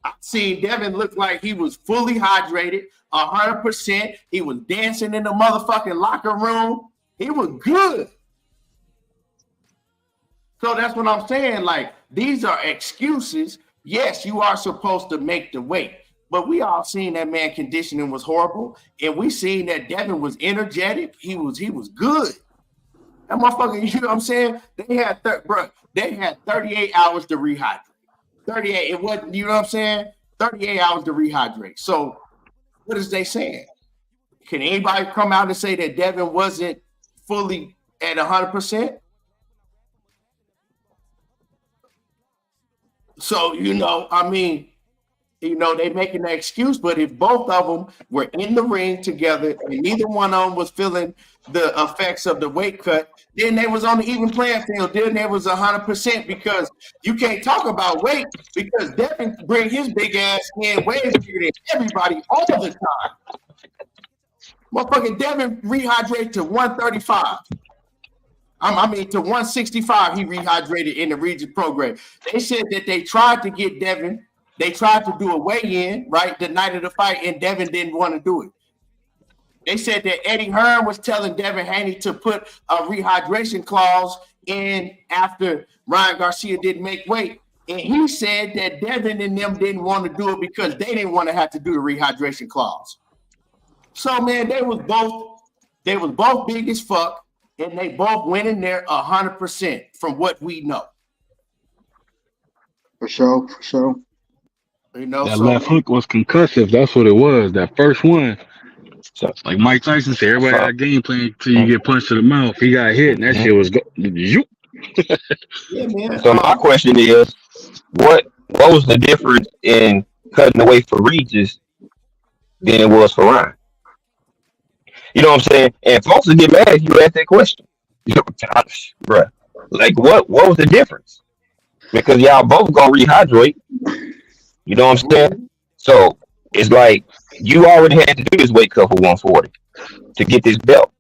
Speaker 3: I seen Devin look like he was fully hydrated, 100%. He was dancing in the motherfucking locker room. He was good. So that's what I'm saying. Like, these are excuses. Yes, you are supposed to make the weight, but we all seen that man conditioning was horrible, and we seen that Devin was energetic. He was good. That motherfucker, you know what I'm saying? They had 38 hours to rehydrate. 38, it wasn't, you know what I'm saying? 38 hours to rehydrate. So What is they saying? Can anybody come out and say that Devin wasn't fully at 100%? So, I mean, they making that excuse, but if both of them were in the ring together and neither one of them was feeling the effects of the weight cut, then they was on the even playing field. Then there was 100% because you can't talk about weight because Devin bring his big ass in way bigger than everybody all the time. Motherfucking Devin rehydrated to 135. To 165, he rehydrated in the Regis program. They said that they tried to get Devin. They tried to do a weigh-in, right, the night of the fight, and Devin didn't want to do it. They said that Eddie Hearn was telling Devin Haney to put a rehydration clause in after Ryan Garcia didn't make weight. And he said that Devin and them didn't want to do it because they didn't want to have to do the rehydration clause. So, man, they was both big as fuck, and they both went in there 100% from what we know.
Speaker 8: For sure.
Speaker 6: That left hook was concussive. That's what it was. That first one. Like Mike Tyson said, everybody got a game plan until you get punched to the mouth. He got hit, and that shit was yeah,
Speaker 3: man.
Speaker 7: So my question is, what was the difference in cutting away for Regis than it was for Ryan? You know what I'm saying? And folks will get mad if you ask that question. Bruh. Like, what was the difference? Because y'all both gonna rehydrate. You know what I'm saying? So it's like you already had to do this weight cut for 140 to get this belt.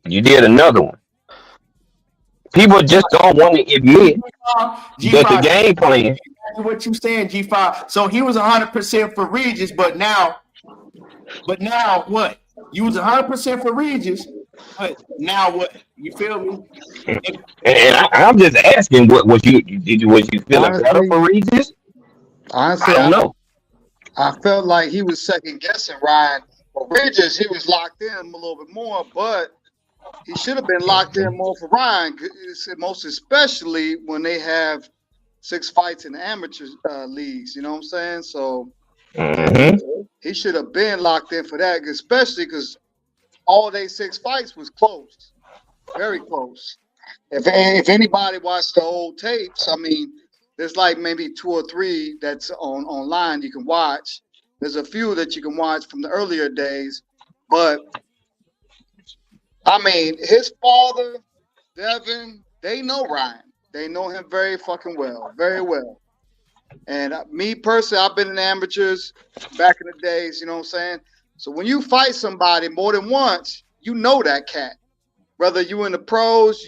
Speaker 7: You did another one. People just don't want to admit that the game plan.
Speaker 3: What you saying, G5? So he was 100% for Regis, but now what? You was 100% for Regis, but now what? You feel me?
Speaker 7: And I'm just asking, was you feeling better for Regis?
Speaker 8: Honestly,
Speaker 7: I don't know.
Speaker 8: I felt like he was second guessing Ryan. For Regis, he was locked in a little bit more, but he should have been locked in more for Ryan, most especially when they have 6 fights in the amateur leagues. You know what I'm saying? So he should have been locked in for that, especially because all they 6 fights was close, very close. If anybody watched the old tapes, I mean, there's like maybe 2 or 3 that's online you can watch. There's a few that you can watch from the earlier days, but I mean, his father, Devin, they know Ryan. They know him very fucking well, very well. And me personally, I've been in amateurs back in the days, you know what I'm saying? So when you fight somebody more than once, you know that cat. Whether you in the pros,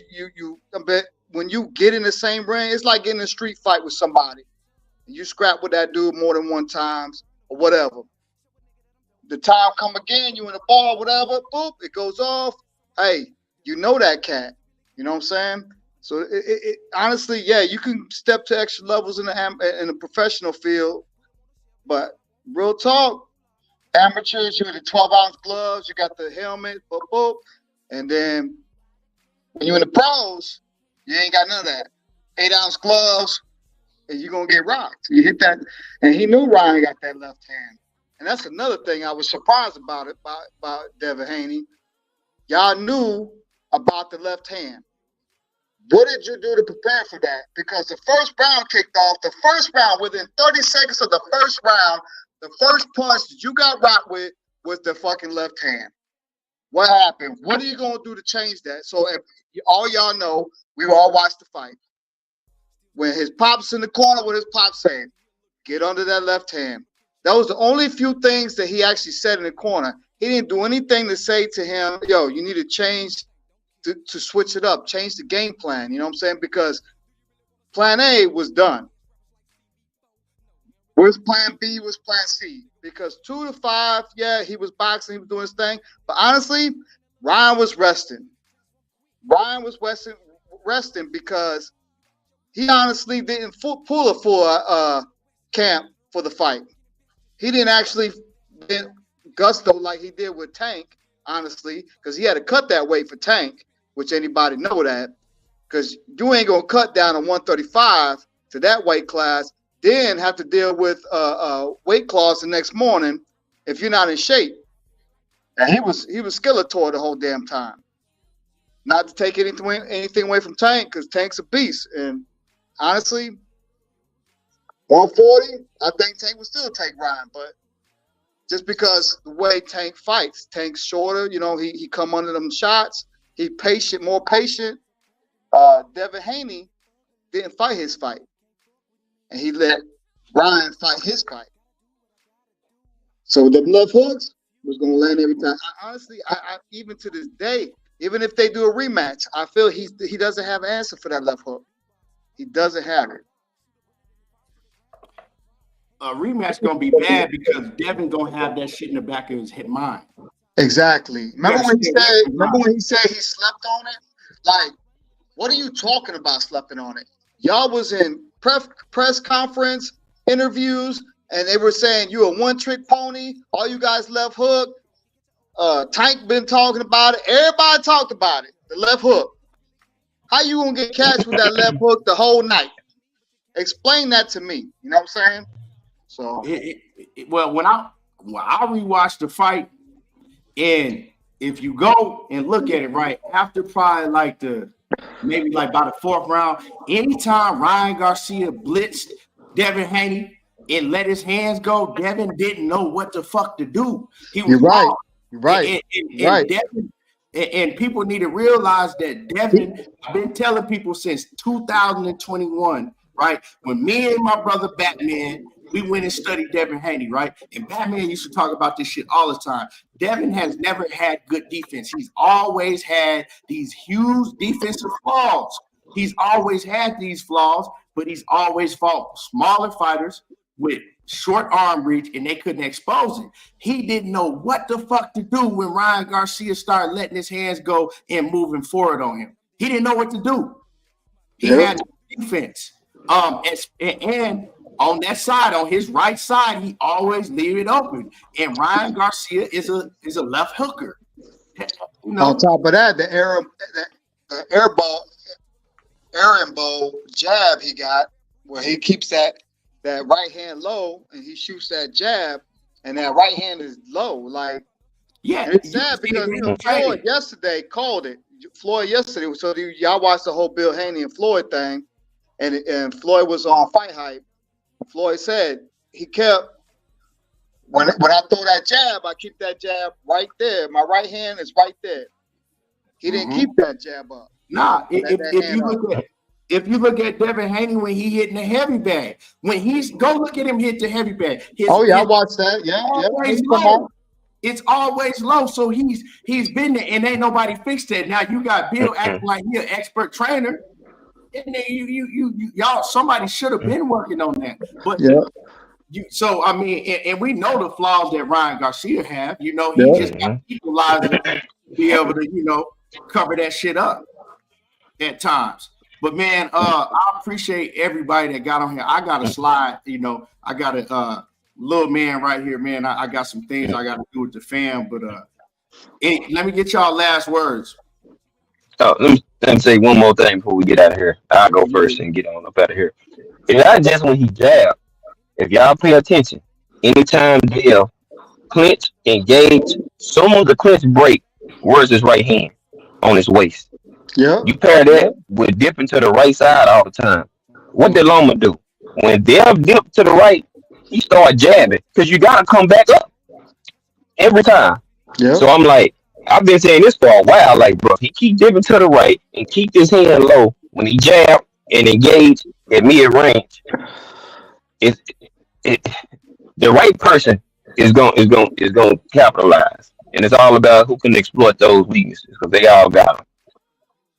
Speaker 8: when you get in the same ring, it's like getting in a street fight with somebody. You scrap with that dude more than one times or whatever. The time come again, you in the ball, whatever, boop, it goes off. Hey, you know that cat. You know what I'm saying? So it honestly, yeah, you can step to extra levels in the professional field, but real talk, amateurs, you in the 12-ounce gloves, you got the helmet, boop, boop, and then when you're in the pros, you ain't got none of that. 8-ounce gloves, and you're gonna get rocked. You hit that, and he knew Ryan got that left hand, and that's another thing I was surprised about Devin Haney. Y'all knew about the left hand. What did you do to prepare for that? Because the first round kicked off. The first round, within 30 seconds of the first round, the first punch that you got rocked with was the fucking left hand. What happened? What are you going to do to change that? So if all y'all know, we all watched the fight. When his pop's in the corner, what his pop saying? Get under that left hand. That was the only few things that he actually said in the corner. He didn't do anything to say to him, yo, you need to change to switch it up, change the game plan. You know what I'm saying? Because plan A was done. Where's plan B? Was plan C? Because 2 to 5, yeah, he was boxing, he was doing his thing. But honestly, Ryan was resting. Ryan was resting because he honestly didn't pull a full camp for the fight. He didn't actually gusto like he did with Tank, honestly, because he had to cut that weight for Tank, which anybody know that, because you ain't gonna cut down to 135 to that weight class, then have to deal with weight class the next morning if you're not in shape. And he was Skeletor the whole damn time. Not to take anything away from Tank, because Tank's a beast. And honestly, 140, I think Tank would still take Ryan, but just because the way Tank fights, Tank's shorter, you know, he come under them shots. He more patient. Devin Haney didn't fight his fight, and he let Ryan fight his fight. So the left hooks was gonna land every time. Honestly, even to this day, even if they do a rematch, I feel he doesn't have an answer for that left hook. He doesn't have it.
Speaker 3: A rematch gonna be bad because Devin gonna have that shit in the back of his head mind.
Speaker 8: Exactly. Remember when he said he slept on it? Like, what are you talking about sleeping on it? Y'all was in press conference interviews, and they were saying you a one-trick pony. All you guys left hook. Tank been talking about it. Everybody talked about it. The left hook. How you gonna get catch with that left hook the whole night? Explain that to me. You know what I'm saying? So
Speaker 3: when I rewatched the fight, and if you go and look at it right after probably maybe by the fourth round, anytime Ryan Garcia blitzed Devin Haney and let his hands go, Devin didn't know what the fuck to do. He was wrong.
Speaker 8: Right.
Speaker 3: And Devin, and people need to realize that Devin, I've been telling people since 2021, right? When me and my brother Batman, we went and studied Devin Haney, right? And Batman used to talk about this shit all the time. Devin has never had good defense. He's always had these huge defensive flaws. He's always had these flaws, but he's always fought smaller fighters with short arm reach, and they couldn't expose it. He didn't know what the fuck to do when Ryan Garcia started letting his hands go and moving forward on him. He didn't know what to do. He had defense. And on that side, on his right side, he always leave it open. And Ryan Garcia is a left hooker. You know?
Speaker 8: On top of that, the Aaron Bowl jab he got, where he keeps that right hand low and he shoots that jab, and that right hand is low. Like,
Speaker 3: yeah,
Speaker 8: it's sad because Floyd yesterday called it. So y'all watched the whole Bill Haney and Floyd thing, and Floyd was on Fight Hype. Floyd said he kept when I throw that jab, I keep that jab right there. My right hand is right there. He didn't keep that jab up.
Speaker 3: Nah, if you look at Devin Haney when he hitting the heavy bag, go look at him hit the heavy bag.
Speaker 8: I watched that. Yeah.
Speaker 3: It's always low. So he's been there, and ain't nobody fixed that. Now you got Bill acting like he an expert trainer. And then y'all, somebody should have been working on that. But so I mean, and we know the flaws that Ryan Garcia have. You know, he just got to equalize it to be able to, cover that shit up at times. But man, I appreciate everybody that got on here. I got a slide, I got a little man right here, man. I got some things I got to do with the fam. But let me get y'all last words.
Speaker 7: Oh, let me say one more thing before we get out of here. I'll go first and get on up out of here. It's not just when he jabbed. If y'all pay attention, anytime they'll clinch, engage, someone's a clinch break, where's his right hand on his waist?
Speaker 8: Yeah.
Speaker 7: You pair that with dipping to the right side all the time. What did Loma do? When Dev dipped to the right, he started jabbing because you got to come back up every time. Yeah. So I'm like, I've been saying this for a while. Like, bro, he keep dipping to the right and keep his hand low when he jab and engage at mid range. The right person is going to capitalize, and it's all about who can exploit those weaknesses because they all got them.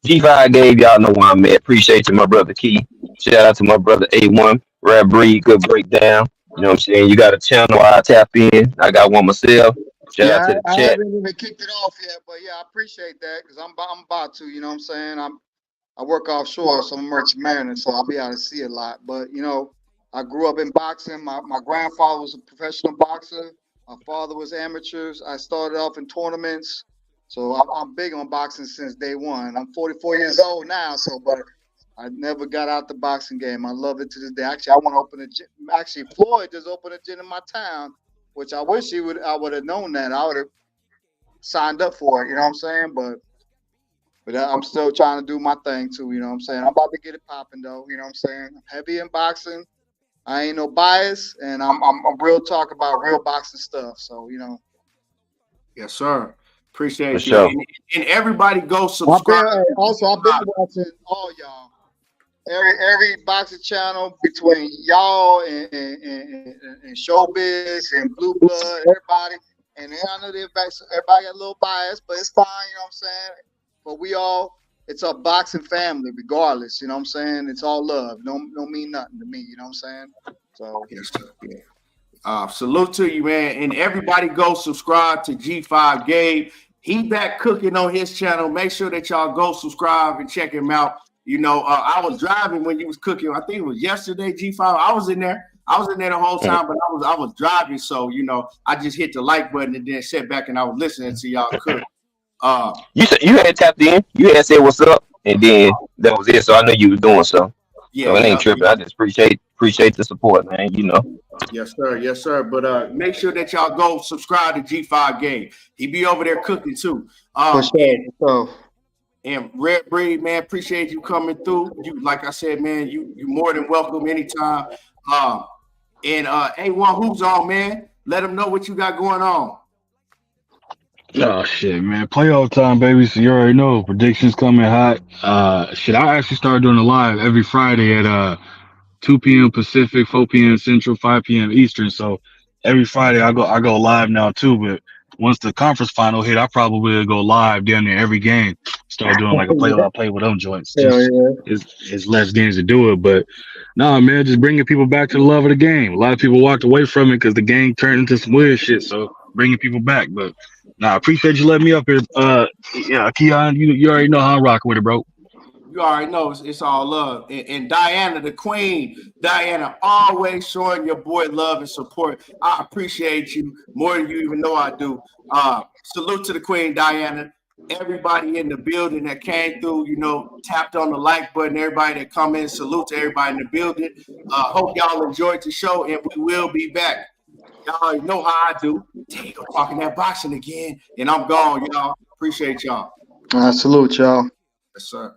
Speaker 7: G5 Dave, y'all know where I'm at. Appreciate you, my brother Key. Shout out to my brother A1, Rap Breed, good breakdown. You know what I'm saying? You got a channel I tap in. I got one myself. Shout out to the chat.
Speaker 8: I haven't even kicked it off yet, but yeah, I appreciate that because I'm about to. You know what I'm saying? I work offshore, so I'm a merchant mariner, so I'll be able to see a lot. But I grew up in boxing. My grandfather was a professional boxer. My father was amateurs. I started off in tournaments. So I'm big on boxing since day one. I'm 44 years old now, but I never got out the boxing game. I love it to this day. Actually, I want to open a gym. Actually, Floyd just opened a gym in my town. which I wish I would have known that. I would have signed up for it, you know what I'm saying? But I'm still trying to do my thing too, you know what I'm saying? I'm about to get it popping though, you know what I'm saying? I'm heavy in boxing. I ain't no bias, and I'm real talk about real boxing stuff. So, you know.
Speaker 3: Yes, sir. Appreciate
Speaker 7: For
Speaker 3: you.
Speaker 7: sure.
Speaker 3: And everybody go subscribe.
Speaker 8: I've been watching all y'all. Every boxing channel between y'all and Showbiz and Blue Blood, everybody. And I know everybody got a little bias, but it's fine, you know what I'm saying? But it's a boxing family regardless, you know what I'm saying? It's all love. Don't mean nothing to me, you know what I'm saying? So
Speaker 3: yes, sir. Yeah. Salute to you, man. And everybody go subscribe to G5 Gabe. He back cooking on his channel. Make sure that y'all go subscribe and check him out. You know, I was driving when you was cooking. I think it was yesterday, G5. I was in there the whole time, but I was driving. So, you know, I just hit the like button and then sat back and I was listening to y'all cook.
Speaker 7: You had tapped in. You had said what's up, and then that was it. So I know you was doing so.
Speaker 3: Yeah,
Speaker 7: so it ain't tripping. I just appreciate the support, man. You know.
Speaker 3: Yes, sir. Yes, sir. But make sure that y'all go subscribe to G5 Game. He be over there cooking too.
Speaker 8: For sure.
Speaker 3: And Red Breed, man, appreciate you coming through. You, like I said, man, you more than welcome anytime. And A1 Who's on, man. Let them know what you got going on.
Speaker 6: Oh shit, man! Playoff time, baby. So you already know predictions coming hot. I actually started doing a live every Friday at 2 p.m. Pacific, 4 p.m. Central, 5 p.m. Eastern. So every Friday I go live now too. But once the conference final hit, I probably will go live down there every game. Start doing like a play with them joints. It's less games to do it, but nah, man, just bringing people back to the love of the game. A lot of people walked away from it because the game turned into some weird shit. So bringing people back, but. Nah, I appreciate you letting me up here. Keon, you already know how I'm rocking with it, bro.
Speaker 3: You already know it's all love. And Diana, the queen, Diana, always showing your boy love and support. I appreciate you more than you even know I do. Salute to the queen, Diana. Everybody in the building that came through, you know, tapped on the like button. Everybody that come in, salute to everybody in the building. Hope y'all enjoyed the show, and we will be back. Y'all know how I do. Takeover talking that boxing again, and I'm gone, y'all. Appreciate y'all.
Speaker 8: Salute, y'all.
Speaker 3: Yes, sir.